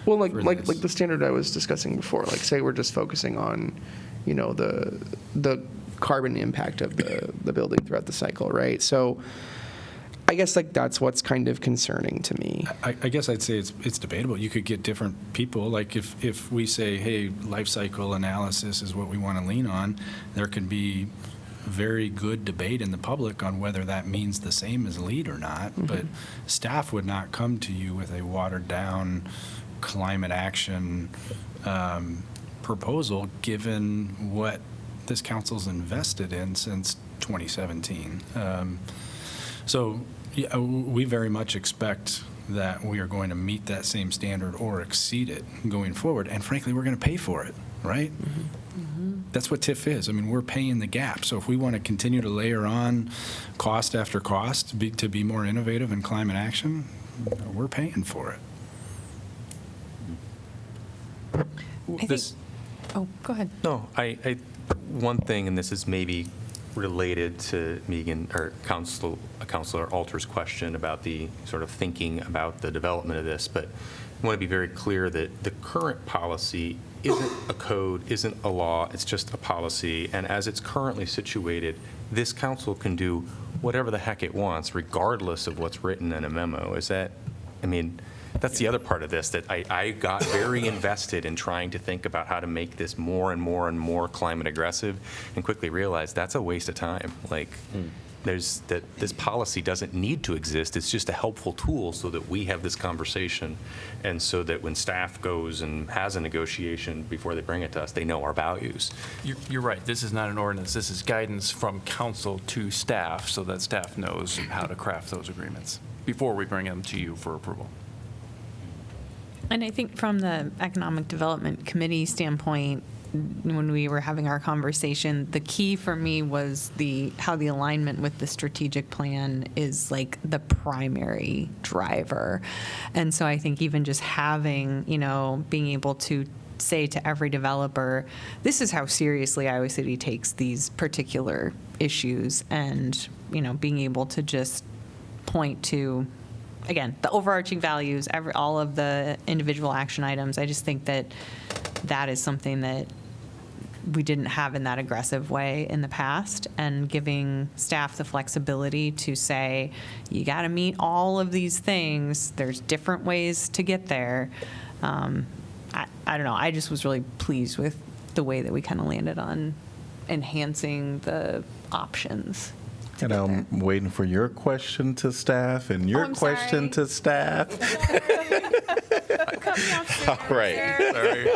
Speaker 4: Well, like the standard I was discussing before, like say we're just focusing on, the carbon impact of the building throughout the cycle, right? So I guess that's what's kind of concerning to me.
Speaker 17: I guess I'd say it's debatable. You could get different people. Like if we say, hey, life cycle analysis is what we want to lean on, there could be very good debate in the public on whether that means the same as LEED or not. Mm-hmm. But staff would not come to you with a watered down climate action proposal, given what this council's invested in since 2017. So yeah, we very much expect that we are going to meet that same standard or exceed it going forward. And frankly, we're going to pay for it, right? Mm-hmm. Mm-hmm. That's what TIF is. I mean, we're paying the gap. So if we want to continue to layer on cost after cost to be more innovative in climate action, we're paying for it.
Speaker 2: Oh, go ahead.
Speaker 16: No, I one thing, and this is maybe related to Megan or Councilor Alter's question about the sort of thinking about the development of this, but I want to be very clear that the current policy isn't a code, isn't a law, it's just a policy, and as it's currently situated, this council can do whatever the heck it wants, regardless of what's written in a memo. That's the other part of this, that I got very invested in trying to think about how to make this more and more and more climate aggressive, and quickly realized that's a waste of time. This policy doesn't need to exist. It's just a helpful tool so that we have this conversation, and so that when staff goes and has a negotiation before they bring it to us, they know our values.
Speaker 6: You're right. This is not an ordinance. This is guidance from council to staff so that staff knows how to craft those agreements before we bring them to you for approval.
Speaker 2: And I think from the Economic Development Committee standpoint, when we were having our conversation, the key for me was how the alignment with the strategic plan is like the primary driver. And so I think even just having, being able to say to every developer, this is how seriously Iowa City takes these particular issues, and, being able to just point to, again, the overarching values, all of the individual action items. I just think that is something that we didn't have in that aggressive way in the past, and giving staff the flexibility to say, you got to meet all of these things. There's different ways to get there. I don't know. I just was really pleased with the way that we kind of landed on enhancing the options.
Speaker 1: And I'm waiting for your question to staff and your question to staff.
Speaker 20: All right. Sorry.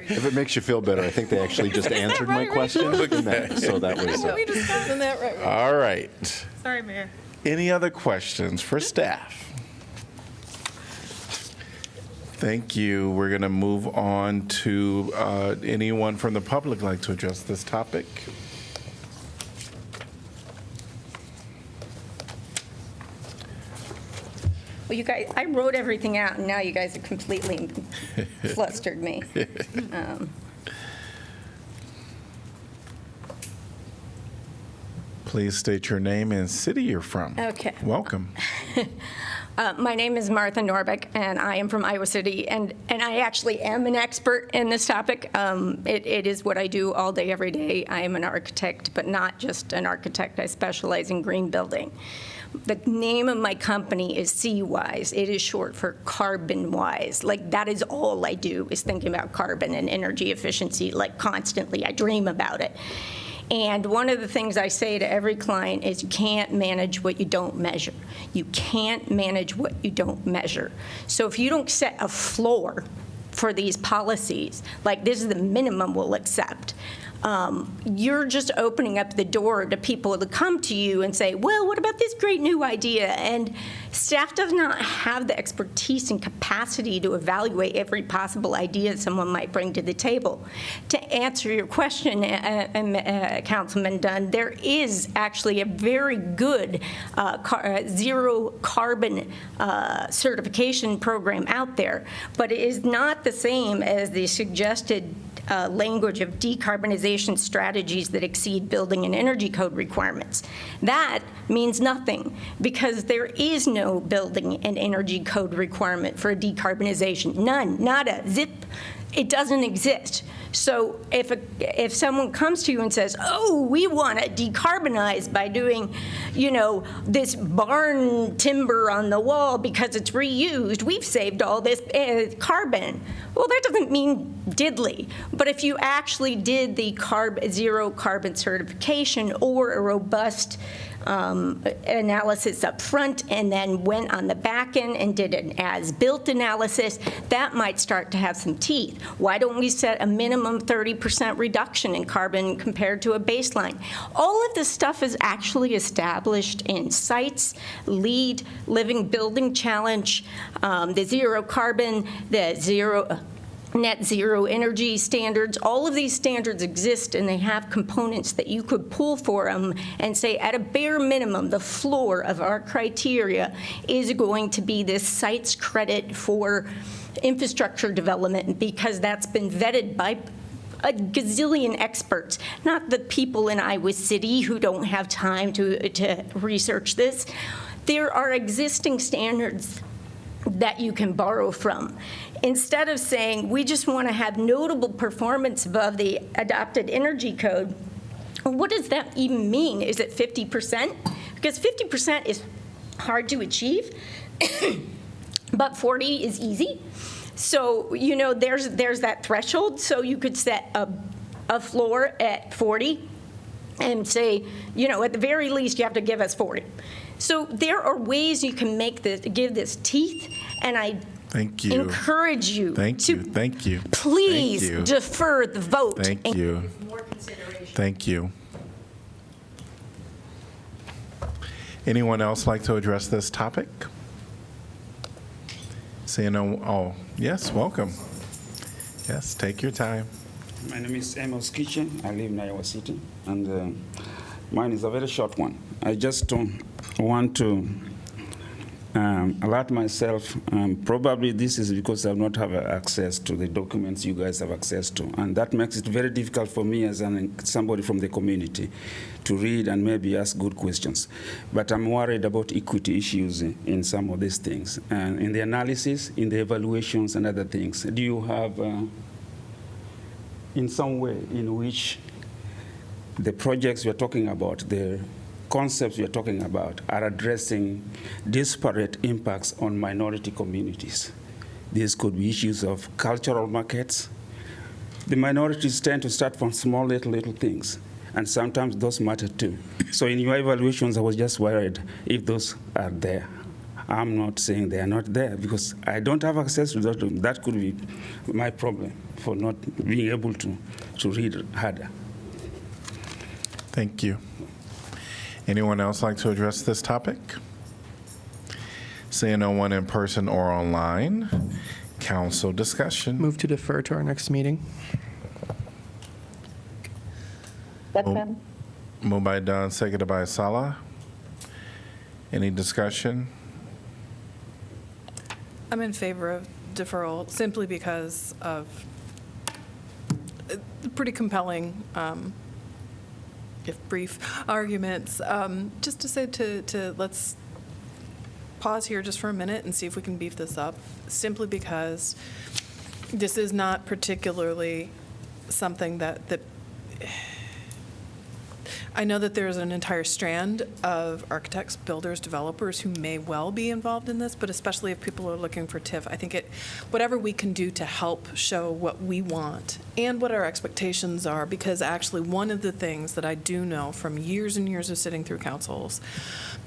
Speaker 20: If it makes you feel better, I think they actually just answered my question. So that was.
Speaker 19: Isn't that right?
Speaker 1: All right.
Speaker 2: Sorry, Mayor.
Speaker 1: Any other questions for staff? Thank you. We're going to move on to anyone from the public like to address this topic.
Speaker 21: Well, you guys, I wrote everything out, and now you guys have completely flustered me.
Speaker 1: Please state your name and city you're from.
Speaker 21: Okay.
Speaker 1: Welcome.
Speaker 21: My name is Martha Norbeck, and I am from Iowa City, and I actually am an expert in this topic. It is what I do all day, every day. I am an architect, but not just an architect. I specialize in green building. The name of my company is CWise. It is short for Carbon Wise. Like, that is all I do, is thinking about carbon and energy efficiency, like, constantly. I dream about it. And one of the things I say to every client is you can't manage what you don't measure. You can't manage what you don't measure. So if you don't set a floor for these policies, like this is the minimum we'll accept, you're just opening up the door to people to come to you and say, well, what about this great new idea? And staff does not have the expertise and capacity to evaluate every possible idea someone might bring to the table. To answer your question, Councilman Dunn, there is actually a very good zero carbon certification program out there, but it is not the same as the suggested language of decarbonization strategies that exceed building and energy code requirements. That means nothing, because there is no building and energy code requirement for a decarbonization. None, nada, zip. It doesn't exist. So if someone comes to you and says, oh, we want to decarbonize by doing, this barn timber on the wall because it's reused, we've saved all this carbon. Well, that doesn't mean diddly. But if you actually did the zero carbon certification or a robust analysis up front and then went on the back end and did an as-built analysis, that might start to have some teeth. Why don't we set a minimum 30% reduction in carbon compared to a baseline? All of this stuff is actually established in sites, LEED, Living Building Challenge, the zero carbon, the net zero energy standards. All of these standards exist, and they have components that you could pull for them and say, at a bare minimum, the floor of our criteria is going to be this site's credit for infrastructure development, because that's been vetted by a gazillion experts, not the people in Iowa City who don't have time to research this. There are existing standards that you can borrow from. Instead of saying, we just want to have notable performance above the adopted energy code, what does that even mean? Is it 50%? Because 50% is hard to achieve, but 40 is easy. So, there's that threshold. So you could set a floor at 40 and say, at the very least, you have to give us 40. So there are ways you can give this teeth, and I
Speaker 1: Thank you.
Speaker 21: encourage you
Speaker 1: Thank you.
Speaker 21: please
Speaker 1: Thank you.
Speaker 21: defer the vote.
Speaker 1: Thank
Speaker 21: and
Speaker 1: you.
Speaker 21: give more consideration.
Speaker 1: Thank you. Anyone else like to address this topic? Seeing no, yes, welcome. Yes, take your time.
Speaker 8: My name is Amos Kitchen. I live in Iowa City, and mine is a very short one. I just want to alert myself. Probably this is because I do not have access to the documents you guys have access to, and that makes it very difficult for me as somebody from the community to read and maybe ask good questions. But I'm worried about equity issues in some of these things, and in the analysis, in the evaluations, and other things. Do you have, in some way, in which the projects we're talking about, the concepts we're talking about, are addressing disparate impacts on minority communities? These could be issues of cultural markets. The minorities tend to start from small little things, and sometimes those matter too. So in your evaluations, I was just worried if those are there. I'm not saying they are not there, because I don't have access to that. That could be my problem for not being able to read harder.
Speaker 1: Thank you. Anyone else like to address this topic? Seeing no one in person or online, council discussion.
Speaker 4: Move to defer to our next meeting.
Speaker 7: Second.
Speaker 1: Moved by Dunn, seconded by Salah. Any discussion?
Speaker 18: I'm in favor of deferral simply because of pretty compelling if brief, arguments. Just to say to let's pause here just for a minute and see if we can beef this up, simply because this is not particularly something that I know that there's an entire strand of architects, builders, developers who may well be involved in this, but especially if people are looking for TIF, I think whatever we can do to help show what we want and what our expectations are, because actually one of the things that I do know from years and years of sitting through councils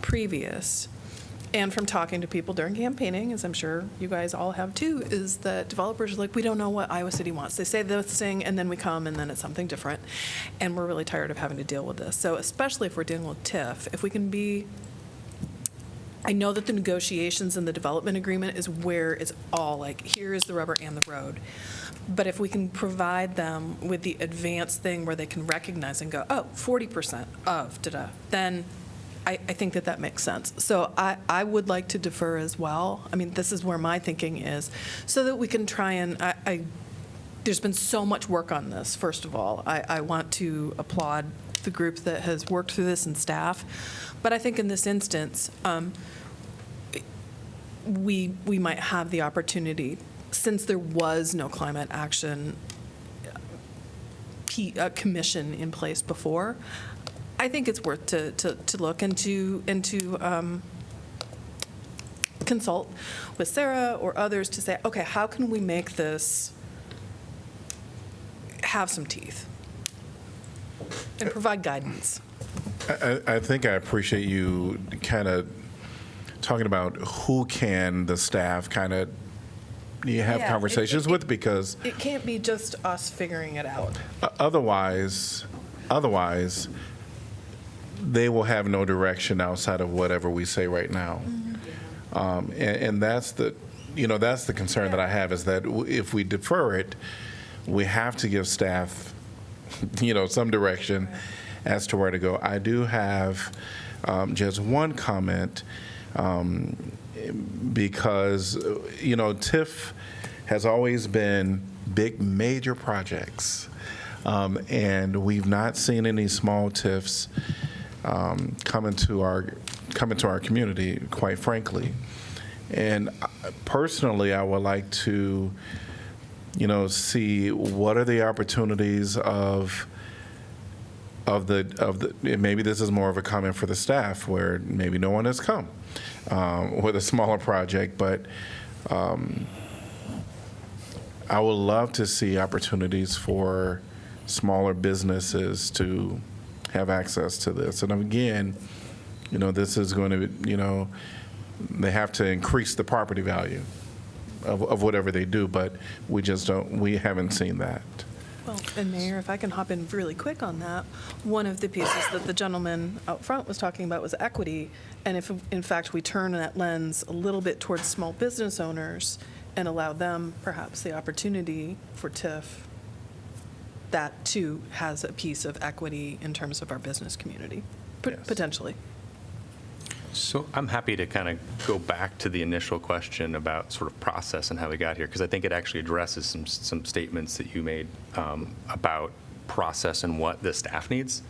Speaker 18: previous, and from talking to people during campaigning, as I'm sure you guys all have too, is that developers are like, we don't know what Iowa City wants. They say this thing, and then we come, and then it's something different. And we're really tired of having to deal with this. So especially if we're dealing with TIF, if we can be, I know that the negotiations and the development agreement is where it's all like, here is the rubber and the road. But if we can provide them with the advanced thing where they can recognize and go, oh, 40% of da-da, then I think that makes sense. So I would like to defer as well. I mean, this is where my thinking is, so that we can try and, there's been so much work on this, first of all. I want to applaud the group that has worked through this and staff. But I think in this instance, we might have the opportunity, since there was no climate action commission in place before, I think it's worth to look into consult with Sarah or others to say, okay, how can we make this have some teeth and provide guidance?
Speaker 1: I think I appreciate you kind of talking about who can the staff kind of have conversations with, because
Speaker 18: it can't be just us figuring it out.
Speaker 1: Otherwise, they will have no direction outside of whatever we say right now. And that's the concern that I have, is that if we defer it, we have to give staff, some direction as to where to go. I do have just one comment, because, TIF has always been big, major projects. And we've not seen any small TIFs come into our community, quite frankly. And personally, I would like to, see what are the opportunities of the, maybe this is more of a comment for the staff, where maybe no one has come with a smaller project, but I would love to see opportunities for smaller businesses to have access to this. And again, this is going to, they have to increase the property value of whatever they do, but we haven't seen that.
Speaker 18: Well, and Mayor, if I can hop in really quick on that, one of the pieces that the gentleman out front was talking about was equity. And if, in fact, we turn that lens a little bit towards small business owners and allow them perhaps the opportunity for TIF, that too has a piece of equity in terms of our business community, potentially.
Speaker 16: So I'm happy to kind of go back to the initial question about sort of process and how we got here, because I think it actually addresses some statements that you made about process and what the staff needs.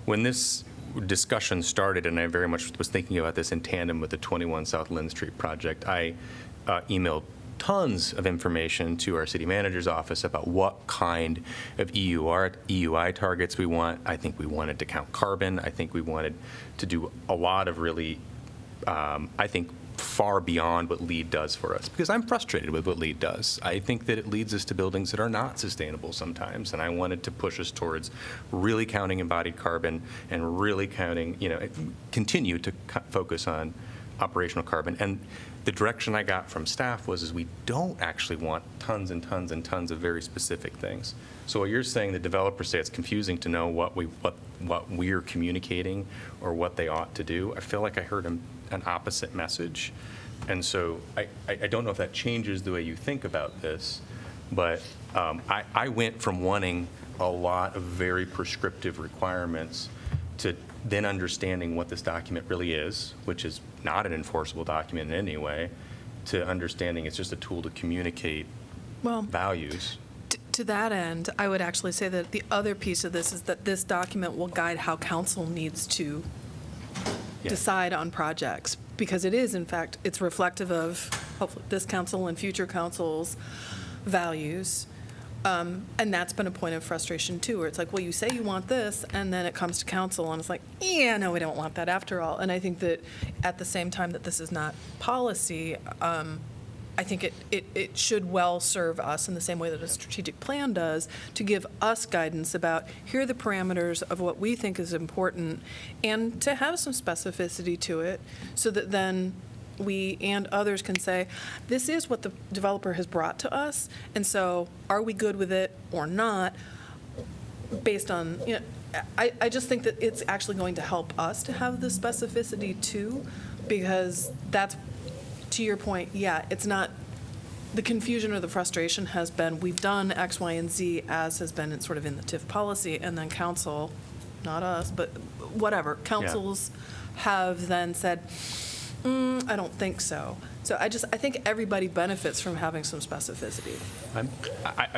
Speaker 16: When this discussion started, and I very much was thinking about this in tandem with the 21 South Lynn Street project, I emailed tons of information to our city manager's office about what kind of EUI targets we want. I think we wanted to count carbon. I think we wanted to do a lot of really, I think, far beyond what LEED does for us, because I'm frustrated with what LEED does. I think that it leads us to buildings that are not sustainable sometimes, and I wanted to push us towards really counting embodied carbon and really counting, continue to focus on operational carbon. And the direction I got from staff was we don't actually want tons and tons and tons of very specific things. So what you're saying, the developers say it's confusing to know what we're communicating or what they ought to do. I feel like I heard an opposite message. And so I don't know if that changes the way you think about this, but I went from wanting a lot of very prescriptive requirements to then understanding what this document really is, which is not an enforceable document in any way, to understanding it's just a tool to communicate values.
Speaker 18: To that end, I would actually say that the other piece of this is that this document will guide how council needs to decide on projects, because it is, in fact, it's reflective of hopefully this council and future councils' values. And that's been a point of frustration too, where it's like, well, you say you want this, and then it comes to council, and it's like, yeah, no, we don't want that after all. And I think that at the same time that this is not policy, I think it should well serve us in the same way that a strategic plan does, to give us guidance about, here are the parameters of what we think is important, and to have some specificity to it, so that then we and others can say, this is what the developer has brought to us, and so are we good with it or not, based on, you know, I just think that it's actually going to help us to have the specificity too, because that's, to your point, yeah, it's not, the confusion or the frustration has been, we've done X, Y, and Z, as has been sort of in the TIF policy, and then council, not us, but whatever, councils have then said, I don't think so. So I think everybody benefits from having some specificity.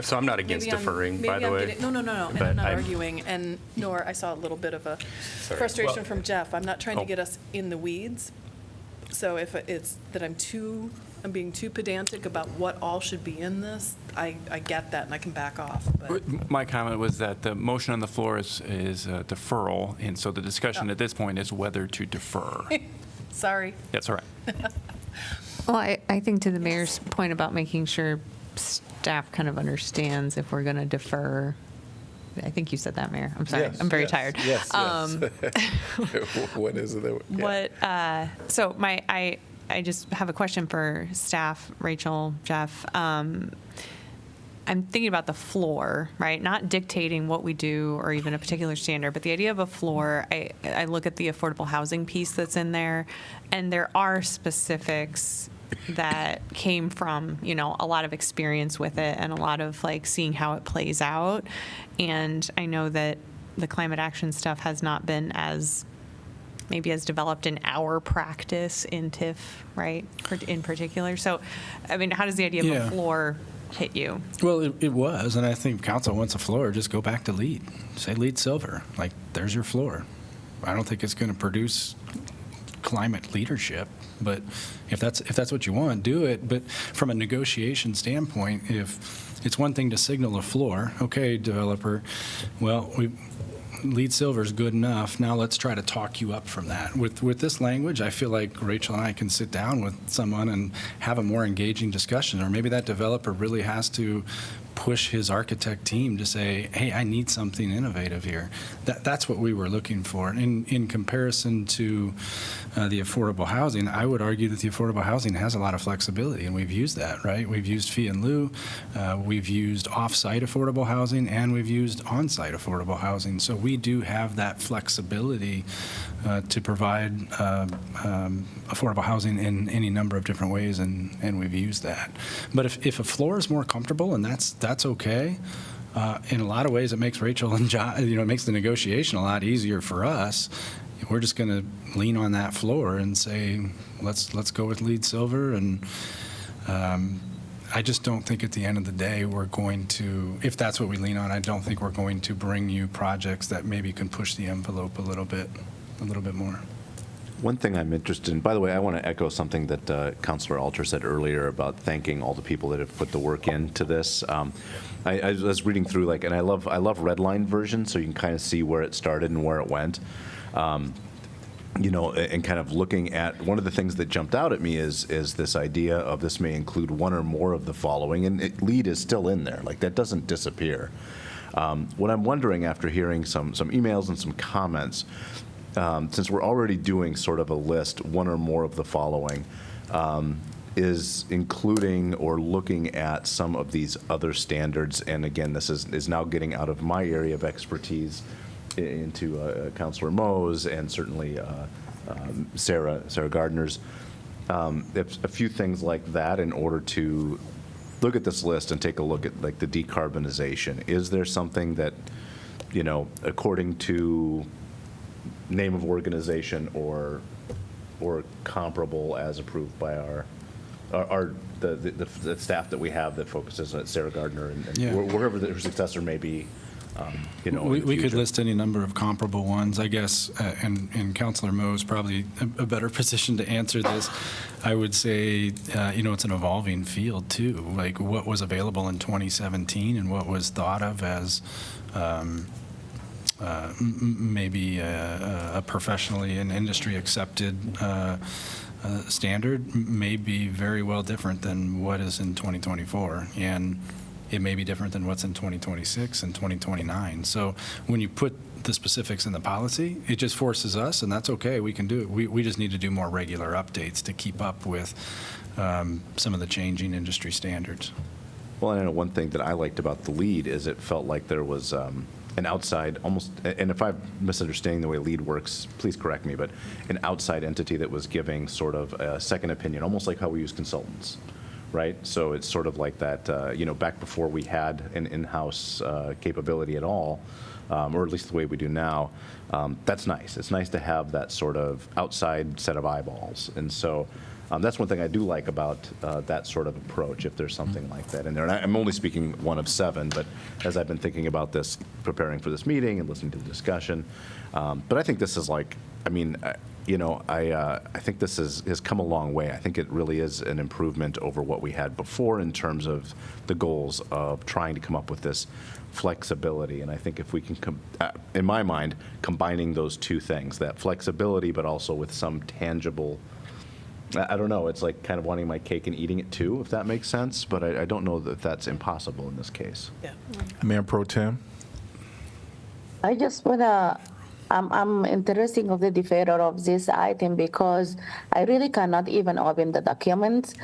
Speaker 16: So I'm not against deferring, by the way.
Speaker 18: No, and I'm not arguing, and nor I saw a little bit of a frustration from Jeff. I'm not trying to get us in the weeds. So if it's that I'm being too pedantic about what all should be in this, I get that, and I can back off. But
Speaker 6: My comment was that the motion on the floor is a deferral, and so the discussion at this point is whether to defer.
Speaker 18: Sorry.
Speaker 6: That's all right.
Speaker 2: Well, I think to the mayor's point about making sure staff kind of understands if we're going to defer. I think you said that, Mayor. I'm sorry.
Speaker 1: Yes,
Speaker 2: I'm very
Speaker 1: yes,
Speaker 2: tired.
Speaker 1: Yes. What is it?
Speaker 2: So I just have a question for staff, Rachel, Jeff. I'm thinking about the floor, right? Not dictating what we do or even a particular standard, but the idea of a floor, I look at the affordable housing piece that's in there, and there are specifics that came from, you know, a lot of experience with it and a lot of like seeing how it plays out. And I know that the climate action stuff has not been as developed in our practice in TIF, right, in particular. So, I mean, how does the idea of a floor hit you?
Speaker 17: Well, it was, and I think council wants a floor. Just go back to LEED. Say LEED Silver. Like, there's your floor. I don't think it's going to produce climate leadership, but if that's what you want, do it. But from a negotiation standpoint, if it's one thing to signal a floor, okay, developer, well, LEED Silver is good enough. Now let's try to talk you up from that. With this language, I feel like Rachel and I can sit down with someone and have a more engaging discussion. Or maybe that developer really has to push his architect team to say, hey, I need something innovative here. That's what we were looking for. In comparison to the affordable housing, I would argue that the affordable housing has a lot of flexibility, and we've used that, right? We've used fee and lieu, we've used off-site affordable housing, and we've used on-site affordable housing. So we do have that flexibility to provide affordable housing in any number of different ways, and we've used that. But if a floor is more comfortable, and that's okay, in a lot of ways it makes Rachel and John, it makes the negotiation a lot easier for us. We're just going to lean on that floor and say, let's go with LEED Silver. And I just don't think at the end of the day we're going to, if that's what we lean on, I don't think we're going to bring you projects that maybe can push the envelope a little bit more.
Speaker 5: One thing I'm interested in, by the way, I want to echo something that Councilor Alter said earlier about thanking all the people that have put the work into this. I was reading through, and I love redline version, so you can kind of see where it started and where it went. And kind of looking at, one of the things that jumped out at me is this idea of this may include one or more of the following, and LEED is still in there, like that doesn't disappear. What I'm wondering after hearing some emails and some comments, since we're already doing sort of a list, one or more of the following, is including or looking at some of these other standards. And again, this is now getting out of my area of expertise into Councilor Moe's and certainly Sarah Gardner's. A few things like that in order to look at this list and take a look at like the decarbonization. Is there something that, according to name of organization or comparable as approved by our the staff that we have that focuses on Sarah Gardner and
Speaker 17: Yeah.
Speaker 5: wherever her successor may be, in the
Speaker 17: We could
Speaker 5: future.
Speaker 17: list any number of comparable ones, I guess, and Counselor Moe is probably a better position to answer this. I would say, it's an evolving field, too, like what was available in 2017 and what was thought of as maybe a professionally and industry-accepted standard may be very well different than what is in 2024. And it may be different than what's in 2026 and 2029. So when you put the specifics in the policy, it just forces us, and that's okay, we can do it. We just need to do more regular updates to keep up with some of the changing industry standards.
Speaker 5: Well, I know one thing that I liked about the lead is it felt like there was an outside, almost, and if I'm misunderstanding the way lead works, please correct me, but an outside entity that was giving sort of a second opinion, almost like how we use consultants. Right? So it's sort of like that, back before we had an in-house capability at all, or at least the way we do now, that's nice. It's nice to have that sort of outside set of eyeballs. And so that's one thing I do like about that sort of approach, if there's something like that in there. And I'm only speaking one of 7, but as I've been thinking about this, preparing for this meeting and listening to the discussion, but I think this is like, I think this has come a long way. I think it really is an improvement over what we had before in terms of the goals of trying to come up with this flexibility. And I think if we can, in my mind, combining those two things, that flexibility, but also with some tangible, I don't know, it's like kind of wanting my cake and eating it too, if that makes sense. But I don't know that that's impossible in this case.
Speaker 18: Yeah.
Speaker 1: Mayor Pro Tem?
Speaker 7: I just wanna, I'm interested of the deferral of this item because I really cannot even open the documents,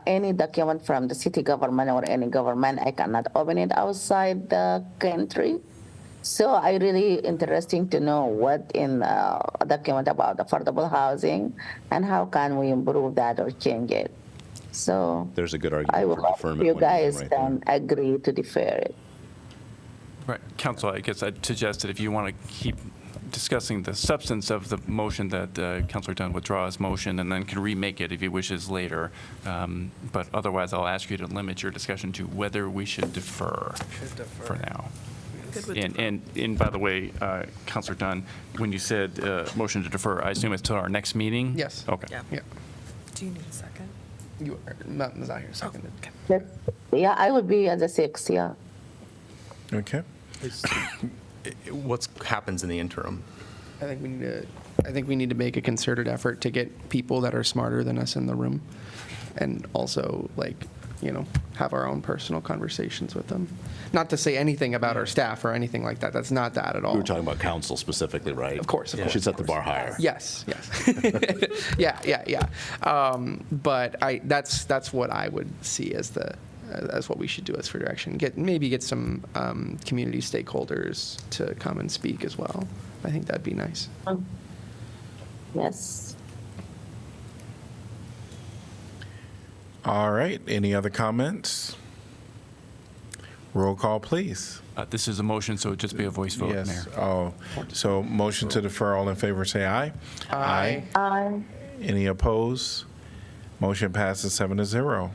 Speaker 7: any document from the city government or any government, I cannot open it outside the country. So I really interesting to know what in a document about affordable housing and how can we improve that or change it. So
Speaker 5: There's a good argument
Speaker 7: I would
Speaker 5: for
Speaker 7: hope
Speaker 5: deferment.
Speaker 7: you
Speaker 5: point of view
Speaker 7: guys
Speaker 5: right there.
Speaker 7: can agree to defer it.
Speaker 6: Right. Council, I guess I'd suggest that if you want to keep discussing the substance of the motion, that Councilor Dunn withdraw his motion and then can remake it if he wishes later. But otherwise, I'll ask you to limit your discussion to whether we should defer for now. And by the way, Councilor Dunn, when you said motion to defer, I assume it's till our next meeting?
Speaker 4: Yes.
Speaker 6: Okay.
Speaker 4: Yeah.
Speaker 18: Do you need a second?
Speaker 4: You are, Zahir seconded.
Speaker 7: Yeah, I would be at the 6th, yeah.
Speaker 1: Okay.
Speaker 16: What happens in the interim?
Speaker 4: I think we need to make a concerted effort to get people that are smarter than us in the room, and also have our own personal conversations with them. Not to say anything about our staff or anything like that. That's not that at all.
Speaker 5: We were talking about council specifically, right?
Speaker 4: Of course.
Speaker 5: Should set the bar higher.
Speaker 4: Yes. Yeah. But that's what I would see as what we should do as for direction. Maybe get some community stakeholders to come and speak as well. I think that'd be nice.
Speaker 7: Yes.
Speaker 1: All right. Any other comments? Roll call, please.
Speaker 6: This is a motion, so it'd just be a voice vote, Mayor.
Speaker 1: Yes. Oh, so motion to defer. All in favor, say aye.
Speaker 4: Aye.
Speaker 7: Aye.
Speaker 1: Any opposed? Motion passes 7-0.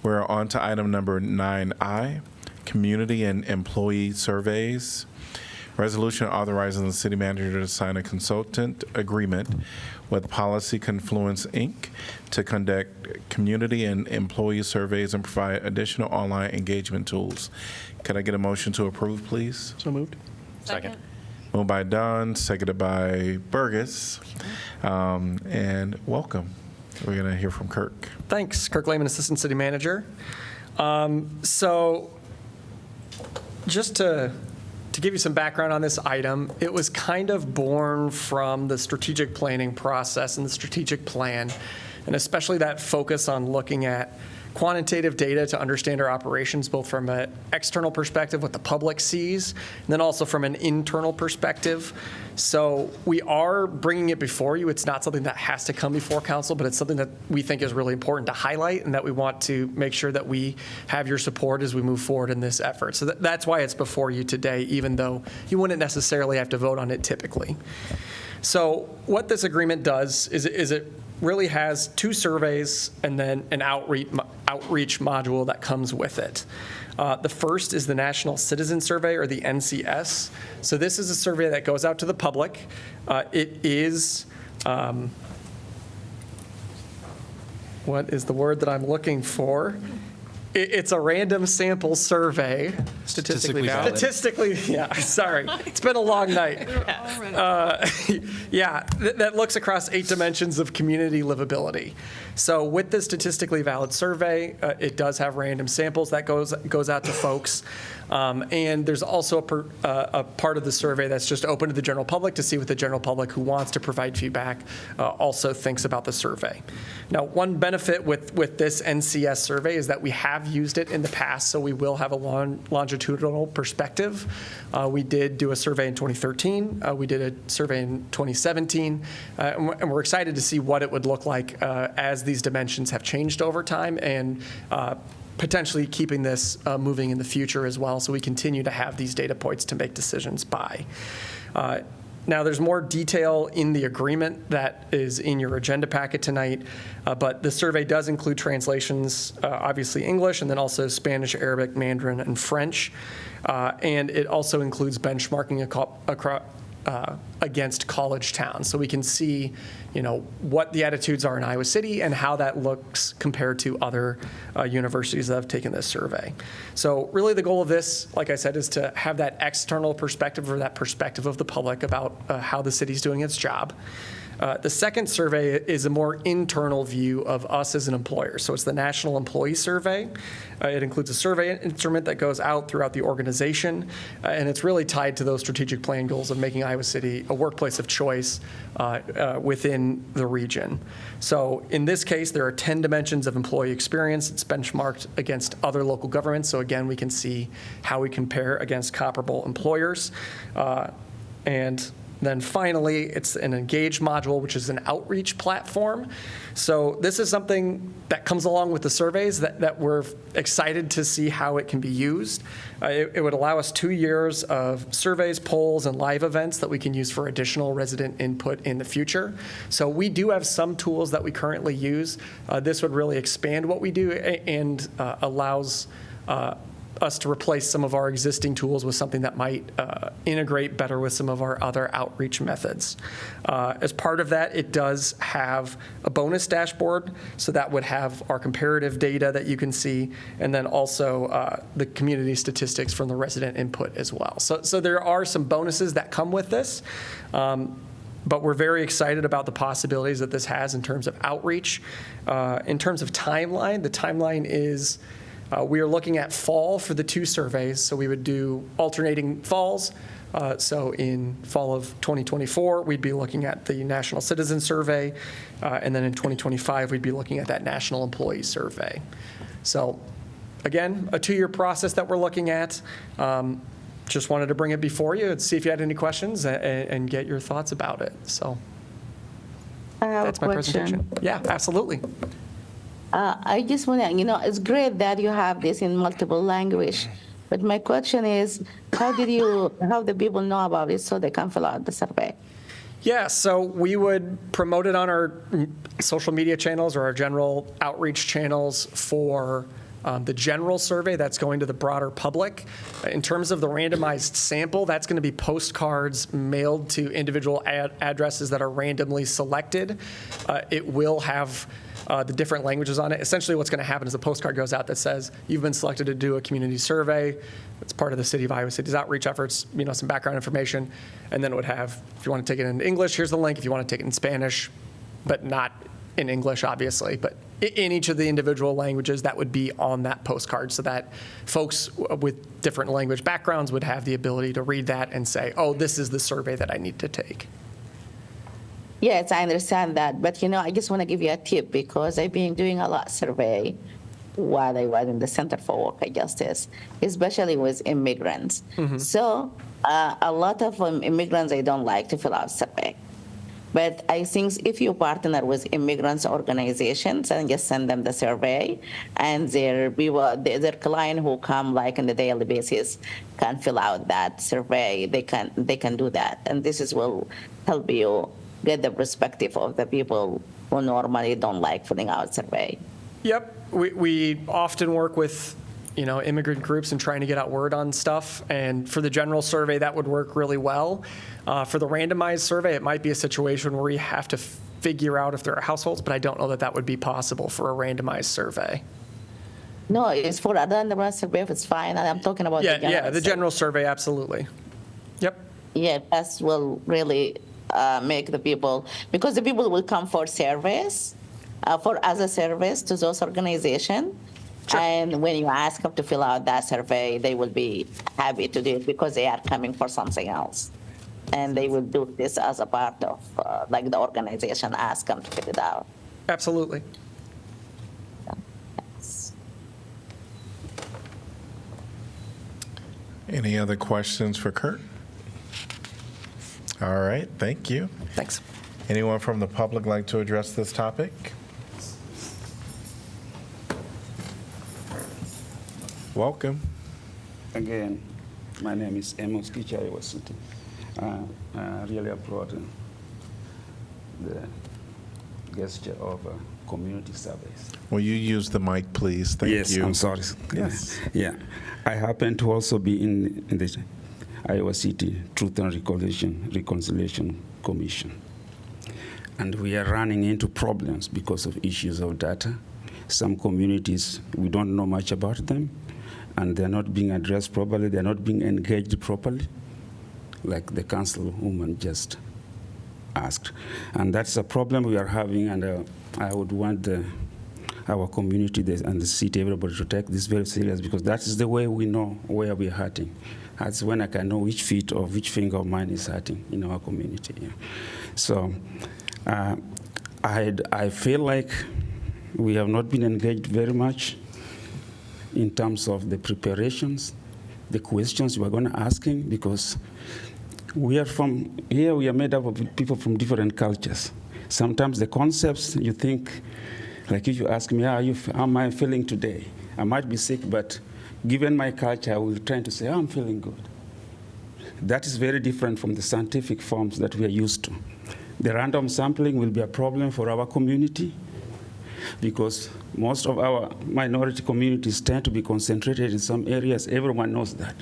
Speaker 1: We're on to item number 9I, Community and Employee Surveys. Resolution authorizing the city manager to sign a consultant agreement with Policy Confluence, Inc. to conduct community and employee surveys and provide additional online engagement tools. Could I get a motion to approve, please?
Speaker 4: So moved.
Speaker 16: Second.
Speaker 1: Moved by Dunn, seconded by Burgess. And welcome. We're going to hear from Kirk.
Speaker 10: Thanks. Kirk Lehman, Assistant City Manager. So just to give you some background on this item, it was kind of born from the strategic planning process and the strategic plan, and especially that focus on looking at quantitative data to understand our operations, both from an external perspective, what the public sees, and then also from an internal perspective. So we are bringing it before you. It's not something that has to come before council, but it's something that we think is really important to highlight and that we want to make sure that we have your support as we move forward in this effort. So that's why it's before you today, even though you wouldn't necessarily have to vote on it typically. So what this agreement does is it really has 2 surveys and then an outreach module that comes with it. The first is the National Citizen Survey, or the NCS. So this is a survey that goes out to the public. It is, what is the word that I'm looking for? It's a random sample survey.
Speaker 17: Statistically valid.
Speaker 10: Statistically, yeah, sorry. It's been a long night. Yeah, that looks across 8 dimensions of community livability. So with the statistically valid survey, it does have random samples that goes out to folks. And there's also a part of the survey that's just open to the general public to see what the general public who wants to provide feedback also thinks about the survey. Now, one benefit with this NCS survey is that we have used it in the past, so we will have a longitudinal perspective. We did do a survey in 2013. We did a survey in 2017. And we're excited to see what it would look like as these dimensions have changed over time, and potentially keeping this moving in the future as well, so we continue to have these data points to make decisions by. Now, there's more detail in the agreement that is in your agenda packet tonight, but the survey does include translations, obviously English, and then also Spanish, Arabic, Mandarin, and French. And it also includes benchmarking against college towns. So we can see, what the attitudes are in Iowa City and how that looks compared to other universities that have taken this survey. So really the goal of this, like I said, is to have that external perspective, or that perspective of the public about how the city's doing its job. The second survey is a more internal view of us as an employer. So it's the National Employee Survey. It includes a survey instrument that goes out throughout the organization, and it's really tied to those strategic plan goals of making Iowa City a workplace of choice within the region. So in this case, there are 10 dimensions of employee experience. It's benchmarked against other local governments. So again, we can see how we compare against comparable employers. And then finally, it's an Engage module, which is an outreach platform. So this is something that comes along with the surveys that we're excited to see how it can be used. It would allow us 2 years of surveys, polls, and live events that we can use for additional resident input in the future. So we do have some tools that we currently use. This would really expand what we do and allows us to replace some of our existing tools with something that might integrate better with some of our other outreach methods. As part of that, it does have a bonus dashboard, so that would have our comparative data that you can see, and then also the community statistics from the resident input as well. So there are some bonuses that come with this. But we're very excited about the possibilities that this has in terms of outreach. In terms of timeline, the timeline is we are looking at fall for the 2 surveys, so we would do alternating falls. So in fall of 2024, we'd be looking at the National Citizen Survey, and then in 2025, we'd be looking at that National Employee Survey. So again, a 2-year process that we're looking at. Just wanted to bring it before you and see if you had any questions and get your thoughts about it. So that's my presentation. Yeah, absolutely.
Speaker 7: I just want to, it's great that you have this in multiple language, but my question is, how the people know about it so they can fill out the survey?
Speaker 10: Yeah, so we would promote it on our social media channels or our general outreach channels for the general survey that's going to the broader public. In terms of the randomized sample, that's going to be postcards mailed to individual addresses that are randomly selected. It will have the different languages on it. Essentially what's going to happen is a postcard goes out that says, you've been selected to do a community survey. It's part of the City of Iowa City's outreach efforts, some background information. And then it would have, if you want to take it in English, here's the link. If you want to take it in Spanish, but not in English, obviously, but in each of the individual languages, that would be on that postcard so that folks with different language backgrounds would have the ability to read that and say, oh, this is the survey that I need to take.
Speaker 7: Yes, I understand that. But, I just want to give you a tip because I've been doing a lot of survey while I was in the Center for Worker Justice, especially with immigrants. Mm-hmm. So a lot of immigrants, they don't like to fill out survey. But I think if you partner with immigrants organizations and just send them the survey, and their client who come like on the daily basis can fill out that survey, they can do that. And this will help you get the perspective of the people who normally don't like filling out survey.
Speaker 10: Yep, we often work with, immigrant groups and trying to get out word on stuff. And for the general survey, that would work really well. For the randomized survey, it might be a situation where you have to figure out if there are households, but I don't know that that would be possible for a randomized survey.
Speaker 7: No, it's for a randomized survey, if it's fine, and I'm talking about the general
Speaker 10: the general survey, absolutely. Yep.
Speaker 7: Yeah, that will really make the people, because the people will come for service, as a service to those organizations. Sure. And when you ask them to fill out that survey, they will be happy to do it because they are coming for something else. And they will do this as a part of, like the organization ask them to fill it out.
Speaker 10: Absolutely.
Speaker 1: Any other questions for Kurt? All right, thank you.
Speaker 10: Thanks.
Speaker 1: Anyone from the public like to address this topic? Welcome.
Speaker 8: Again, my name is Amos Kicha, Iowa City. I really applaud the gesture of community surveys.
Speaker 1: Will you use the mic, please? Thank
Speaker 8: Yes,
Speaker 1: you.
Speaker 8: I'm sorry.
Speaker 1: Yes.
Speaker 8: Yeah. I happen to also be in the Iowa City Truth and Reconciliation Commission. And we are running into problems because of issues of data. Some communities, we don't know much about them, and they're not being addressed properly, they're not being engaged properly, like the councilwoman just asked. And that's a problem we are having, and I would want our community and the city, everybody to take this very serious, because that is the way we know where we're hurting. That's when I can know which feet or which finger of mine is hurting in our community. Yeah. So I feel like we have not been engaged very much in terms of the preparations, the questions we are going to asking, because we are from here. We are made up of people from different cultures. Sometimes the concepts you think, like if you ask me, how am I feeling today? I might be sick, but given my culture, I will try to say, I'm feeling good. That is very different from the scientific forms that we are used to. The random sampling will be a problem for our community, because most of our minority communities tend to be concentrated in some areas. Everyone knows that.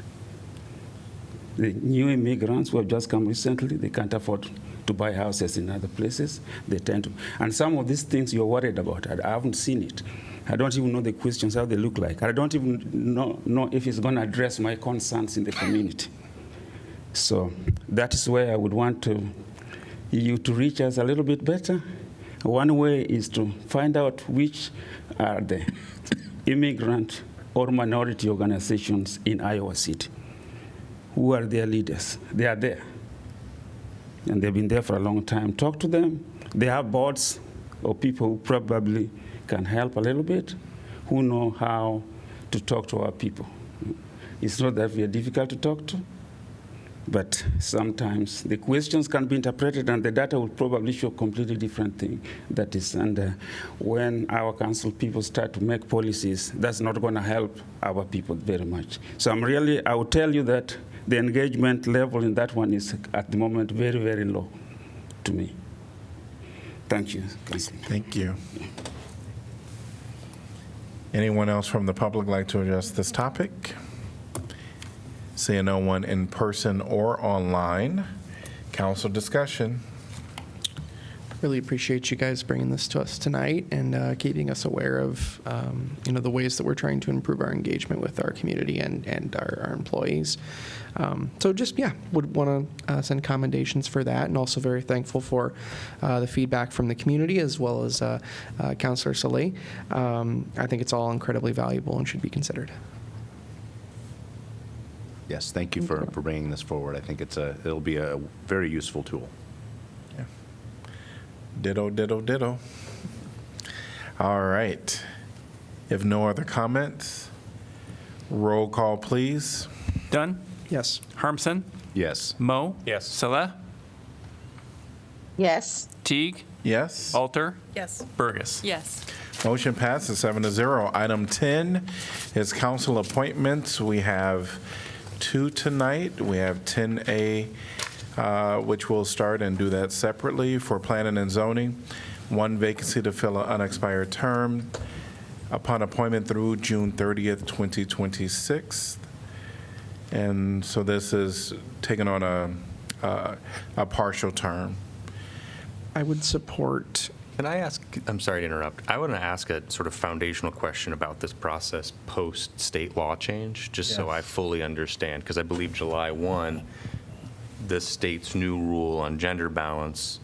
Speaker 8: The new immigrants who have just come recently, they can't afford to buy houses in other places. They tend to. And some of these things you're worried about, I haven't seen it. I don't even know the questions, how they look like. I don't even know if it's going to address my concerns in the community. So that is where I would want you to reach us a little bit better. One way is to find out which are the immigrant or minority organizations in Iowa City. Who are their leaders? They are there. And they've been there for a long time. Talk to them. They have boards of people who probably can help a little bit, who know how to talk to our people. It's not that we are difficult to talk to, but sometimes the questions can be interpreted and the data will probably show a completely different thing. That is, and when our council people start to make policies, that's not going to help our people very much. So I will tell you that the engagement level in that one is at the moment very, very low to me. Thank you, Council.
Speaker 1: Thank you. Anyone else from the public like to address this topic? Seeing no one in person or online, council discussion.
Speaker 4: Really appreciate you guys bringing this to us tonight and keeping us aware of the ways that we're trying to improve our engagement with our community and our employees. So just, would want to send commendations for that, and also very thankful for the feedback from the community as well as Councilor Saleh. I think it's all incredibly valuable and should be considered.
Speaker 5: Yes, thank you for bringing this forward. I think it'll be a very useful tool.
Speaker 1: Yeah. Ditto, ditto, ditto. All right. If no other comments, roll call, please.
Speaker 6: Dunn?
Speaker 4: Yes.
Speaker 6: Harmson?
Speaker 5: Yes.
Speaker 6: Mo?
Speaker 16: Yes.
Speaker 6: Saleh?
Speaker 7: Yes.
Speaker 6: Teague?
Speaker 1: Yes.
Speaker 6: Alter?
Speaker 18: Yes.
Speaker 6: Burgess?
Speaker 2: Yes.
Speaker 1: Motion passes 7-0. Item 10 is council appointments. We have 2 tonight. We have 10A, which we'll start and do that separately for planning and zoning. one vacancy to fill an unexpired term upon appointment through June 30th, 2026. And so this is taking on a partial term.
Speaker 4: I would support.
Speaker 16: Can I ask, I'm sorry to interrupt, I want to ask a sort of foundational question about this process post-state law change, just so
Speaker 1: Yes.
Speaker 16: I fully understand, because I believe July 1, the state's new rule on gender balance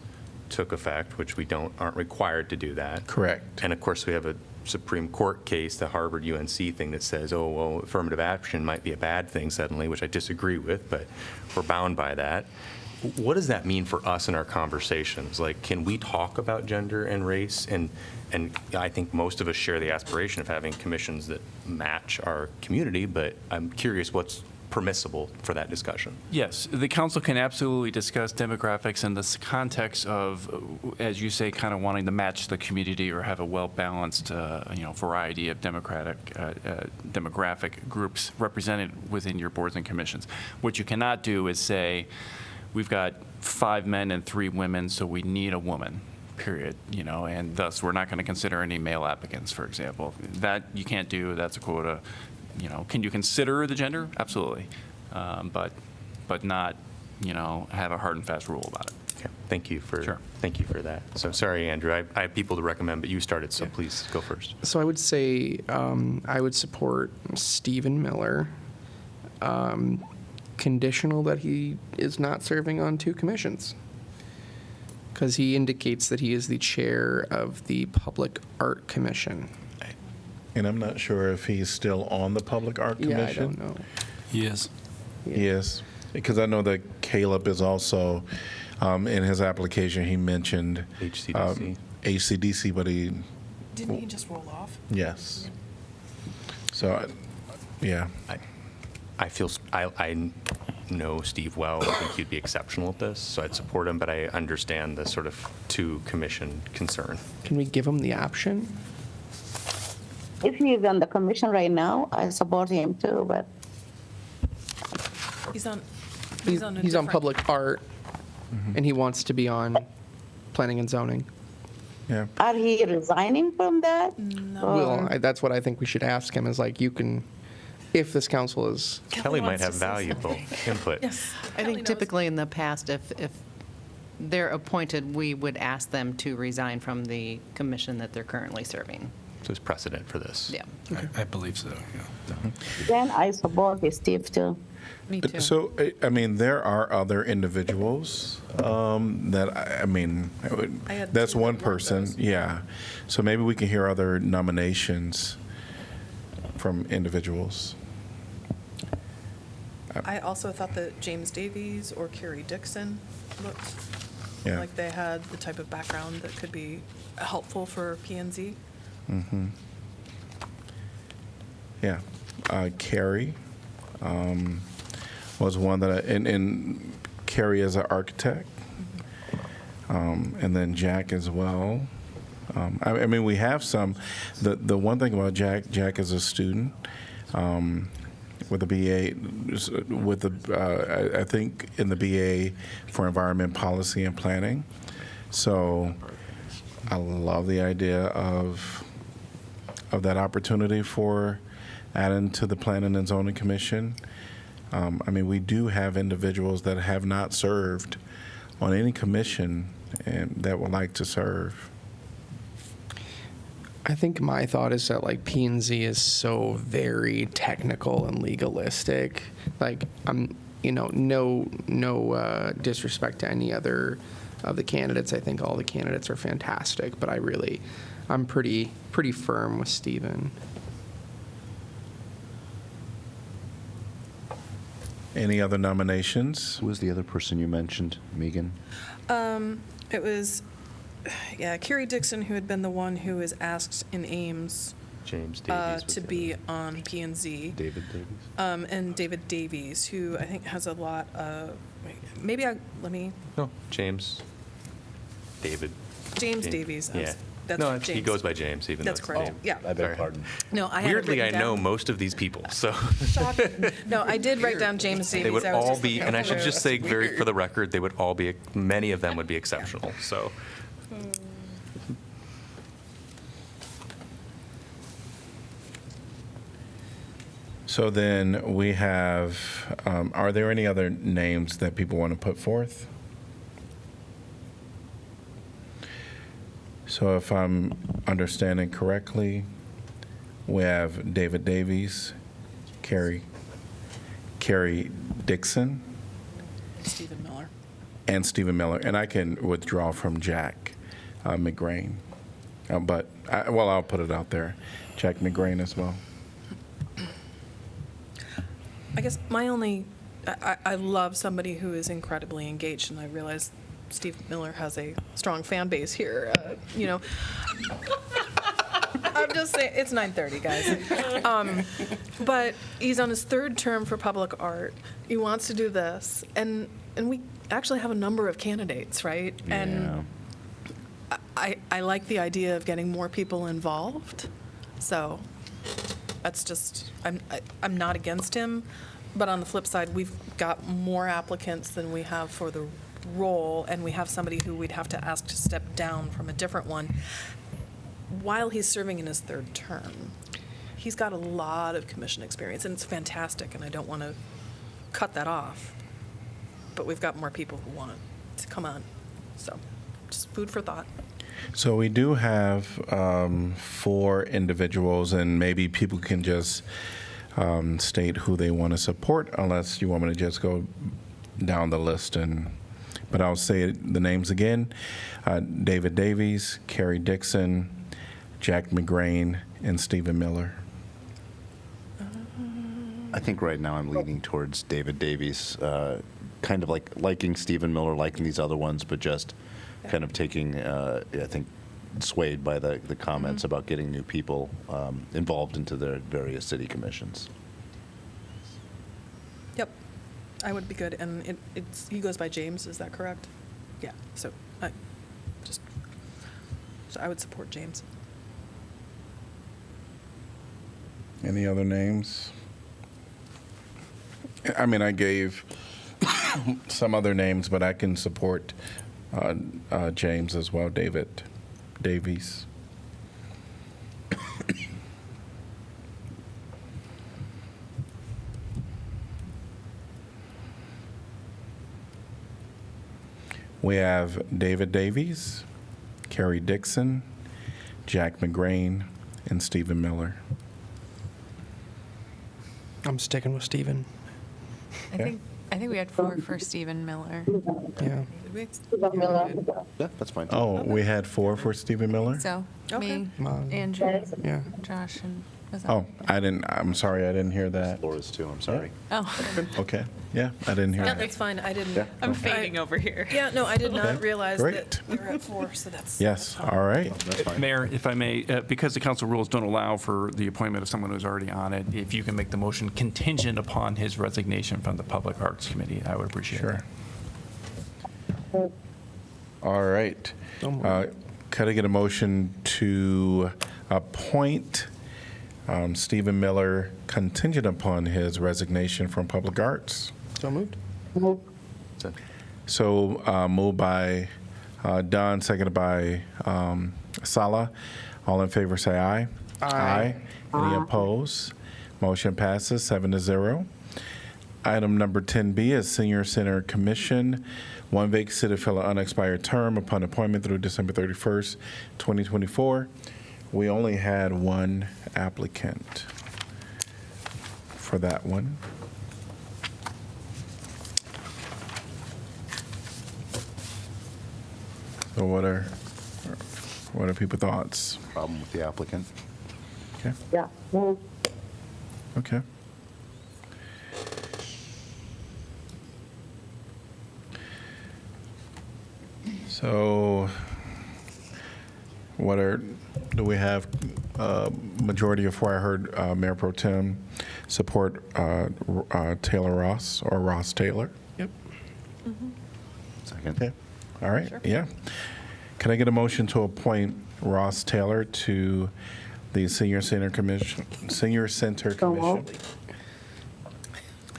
Speaker 16: took effect, which we aren't required to do that.
Speaker 1: Correct.
Speaker 16: And of course, we have a Supreme Court case, the Harvard UNC thing that says, oh, well, affirmative action might be a bad thing suddenly, which I disagree with, but we're bound by that. What does that mean for us in our conversations? Like, can we talk about gender and race? And I think most of us share the aspiration of having commissions that match our community, but I'm curious what's permissible for that discussion.
Speaker 6: Yes, the council can absolutely discuss demographics in this context of, as you say, kind of wanting to match the community or have a well-balanced, variety of demographic groups represented within your boards and commissions. What you cannot do is say, we've got 5 men and 3 women, so we need a woman, period, and thus we're not going to consider any male applicants, for example. That you can't do, that's a quota. Can you consider the gender? Absolutely. But not, have a hard and fast rule about it.
Speaker 16: Okay. Thank you for that. So sorry, Andrew, I have people to recommend, but you started, so please go first.
Speaker 4: So I would say I would support Stephen Miller, conditional that he is not serving on 2 commissions, because he indicates that he is the chair of the Public Art Commission.
Speaker 1: And I'm not sure if he's still on the Public Art Commission.
Speaker 4: Yeah, I don't know.
Speaker 17: He is.
Speaker 1: He is. Because I know that Caleb is also, in his application, he mentioned HCDC, but he...
Speaker 18: Didn't he just roll off?
Speaker 1: Yes. So, yeah.
Speaker 16: I know Steve well. I think he'd be exceptional at this, so I'd support him, but I understand the sort of 2-commission concern.
Speaker 4: Can we give him the option?
Speaker 7: If he's on the commission right now, I support him too, but
Speaker 18: He's on
Speaker 4: He's on Public Art, and he wants to be on Planning and Zoning.
Speaker 1: Yeah.
Speaker 7: Are he resigning from that?
Speaker 4: Well, that's what I think we should ask him, is like, you can, if this council is...
Speaker 16: Kelly might have valuable input.
Speaker 18: Yes.
Speaker 11: I think typically in the past, if they're appointed, we would ask them to resign from the commission that they're currently serving.
Speaker 16: So there's precedent for this.
Speaker 11: Yeah.
Speaker 17: I believe so, yeah.
Speaker 7: Then I support Steve too.
Speaker 11: Me too.
Speaker 1: So, I mean, there are other individuals that, that's one person, yeah. So maybe we can hear other nominations from individuals.
Speaker 18: I also thought that James Davies or Carrie Dixon looked like they had the type of background that could be helpful for P&Z.
Speaker 1: Mm-hmm. Yeah. Carrie was one that and Carrie is an architect. And then Jack as well. I mean, we have some. The one thing about Jack is a student with a BA, I think in the BA for Environment Policy and Planning. So I love the idea of that opportunity for adding to the Planning and Zoning Commission. I mean, we do have individuals that have not served on any commission and that would like to serve.
Speaker 4: I think my thought is that like P&Z is so very technical and legalistic. Like no disrespect to any other of the candidates. I think all the candidates are fantastic, but I'm pretty firm with Stephen.
Speaker 1: Any other nominations?
Speaker 20: Who was the other person you mentioned, Megan?
Speaker 18: It was, Carrie Dixon, who had been the one who was asked in Ames
Speaker 16: James Davies
Speaker 18: to be on P&Z.
Speaker 16: David Davies.
Speaker 18: And David Davies, who I think has a lot of,
Speaker 16: No, James
Speaker 18: Davies.
Speaker 16: Yeah.
Speaker 18: That's
Speaker 16: no,
Speaker 18: James.
Speaker 16: he goes by James, even
Speaker 18: That's
Speaker 16: though
Speaker 18: correct.
Speaker 16: it's
Speaker 18: Yeah.
Speaker 20: I beg your pardon.
Speaker 18: No, I had it
Speaker 16: Weirdly, I
Speaker 18: written
Speaker 16: know
Speaker 18: down.
Speaker 16: most of these people, so.
Speaker 18: Shocking. No, I did write down James Davies.
Speaker 16: They would
Speaker 18: I was
Speaker 16: all
Speaker 18: just
Speaker 16: be,
Speaker 18: looking
Speaker 16: and I
Speaker 18: up
Speaker 16: should
Speaker 18: for-
Speaker 16: just say very for the record, they would all be, many of them would be exceptional, so.
Speaker 1: So then we have, are there any other names that people want to put forth? So if I'm understanding correctly, we have David Davies, Carrie Dixon,
Speaker 18: Stephen Miller.
Speaker 1: and Stephen Miller. And I can withdraw from Jack McGrain. I'll put it out there. Jack McGrain as well.
Speaker 18: I guess I love somebody who is incredibly engaged, and I realize Steve Miller has a strong fan base here. I'm just saying, it's 9:30, guys. But he's on his third term for public art. He wants to do this, and we actually have a number of candidates, right? And I like the idea of getting more people involved. So that's just, I'm not against him, but on the flip side, we've got more applicants than we have for the role, and we have somebody who we'd have to ask to step down from a different one while he's serving in his third term. He's got a lot of commission experience, and it's fantastic, and I don't want to cut that off. But we've got more people who want to come on. So just food for thought.
Speaker 1: So we do have 4 individuals, and maybe people can just state who they want to support, unless you want me to just go down the list. But I'll say the names again: David Davies, Carrie Dixon, Jack McGrain, and Stephen Miller.
Speaker 5: I think right now I'm leaning towards David Davies, kind of liking Stephen Miller, liking these other ones, but just kind of taking, I think, swayed by the comments about getting new people involved into their various city commissions.
Speaker 18: Yep, I would be good. And he goes by James, is that correct? Yeah, so I would support James.
Speaker 1: Any other names? I mean, I gave some other names, but I can support James as well, David Davies. We have David Davies, Carrie Dixon, Jack McGrain, and Stephen Miller.
Speaker 4: I'm sticking with Stephen.
Speaker 2: I think we had 4 for Stephen Miller.
Speaker 4: Yeah.
Speaker 18: Did we?
Speaker 5: Yeah, that's fine.
Speaker 1: Oh, we had 4 for Stephen Miller?
Speaker 2: So
Speaker 18: Okay.
Speaker 2: me,
Speaker 4: Mine.
Speaker 2: Andrew,
Speaker 4: Yeah.
Speaker 2: Josh, and was that?
Speaker 1: Oh, I'm sorry, I didn't hear that.
Speaker 5: Laura's too, I'm sorry.
Speaker 2: Oh,
Speaker 1: Okay, yeah, I didn't hear
Speaker 18: Yeah,
Speaker 1: that.
Speaker 18: that's fine. I didn't.
Speaker 5: Yeah.
Speaker 2: I'm fading over here.
Speaker 18: Yeah, no, I did not
Speaker 1: Okay,
Speaker 18: realize
Speaker 1: great.
Speaker 18: that we were at 4, so that's.
Speaker 1: Yes, all right.
Speaker 5: That's fine.
Speaker 6: Mayor, if I may, because the council rules don't allow for the appointment of someone who's already on it, if you can make the motion contingent upon his resignation from the Public Arts Committee, I would appreciate it.
Speaker 1: Sure. All right. Could I get a motion to appoint Stephen Miller contingent upon his resignation from Public Arts?
Speaker 4: So moved.
Speaker 1: So moved by Dunn, seconded by Sala. All in favor say aye. Aye. Any opposed? Motion passes 7-0. Item number 10B is Senior Center Commission. 1 vacancy to fill an unexpired term upon appointment through December 31st, 2024. We only had 1 applicant for that one. So what are people's thoughts?
Speaker 5: Problem with the applicant?
Speaker 1: Okay.
Speaker 7: Yeah.
Speaker 1: Okay. So do we have majority of where I heard Mayor Pro Tem support Taylor Ross or Ross Taylor?
Speaker 4: Yep.
Speaker 5: Second.
Speaker 1: Okay. All right. Yeah. Can I get a motion to appoint Ross Taylor to the Senior Center Commission?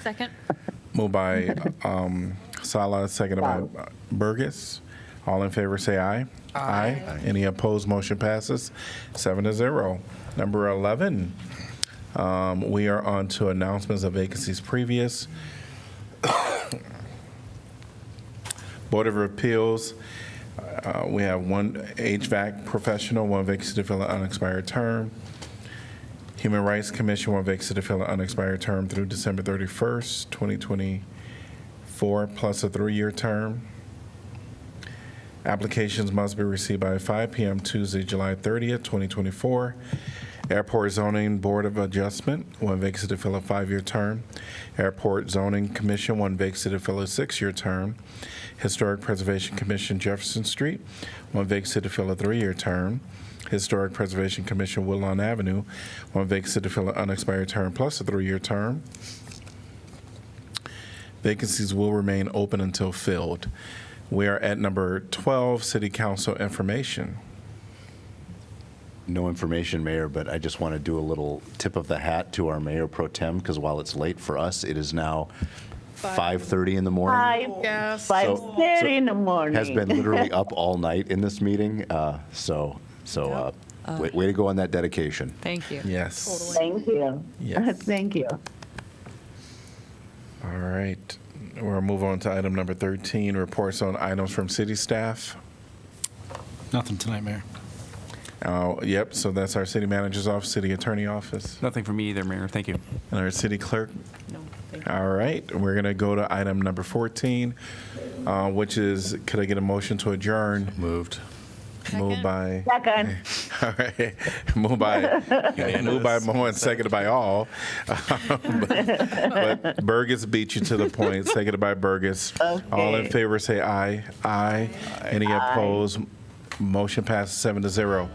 Speaker 2: Second.
Speaker 1: Moved by Sala, seconded by Burgess. All in favor say aye. Aye. Any opposed? Motion passes 7-0. Number 11, We are on to announcements of vacancies previous. Board of Appeals, we have one HVAC professional, one vacancy to fill an unexpired term. Human Rights Commission, one vacancy to fill an unexpired term through December 31st, 2024, plus a 3-year term. Applications must be received by 5 p.m. Tuesday, July 30th, 2024. Airport Zoning Board of Adjustment, one vacancy to fill a 5-year term. Airport Zoning Commission, one vacancy to fill a 6-year term. Historic Preservation Commission, Jefferson Street, one vacancy to fill a 3-year term. Historic Preservation Commission, Woodlawn Avenue, one vacancy to fill an unexpired term plus a 3-year term. Vacancies will remain open until filled. We are at number 12, City Council information.
Speaker 20: No information, Mayor, but I just want to do a little tip of the hat to our Mayor Pro Tem, because while it's late for us, it is now 5:30 in the morning.
Speaker 7: 5:30 in the morning.
Speaker 20: Has been literally up all night in this meeting, way to go on that dedication.
Speaker 2: Thank you.
Speaker 1: Yes.
Speaker 7: Thank you.
Speaker 1: Yes.
Speaker 7: Thank you.
Speaker 1: All right. We'll move on to item number 13, reports on items from city staff.
Speaker 17: Nothing tonight, Mayor.
Speaker 1: Yep, so that's our city manager's office, city attorney office,
Speaker 6: Nothing for me either, Mayor. Thank you.
Speaker 1: and our city clerk. All right, we're going to go to item number 14, which is, could I get a motion to adjourn?
Speaker 16: Moved.
Speaker 1: Moved by,
Speaker 7: Second.
Speaker 1: all right, moved by Mo and seconded by all. But Burgess beat you to the point, seconded by Burgess. All in favor say aye. Aye. Any opposed? Motion passes 7-0.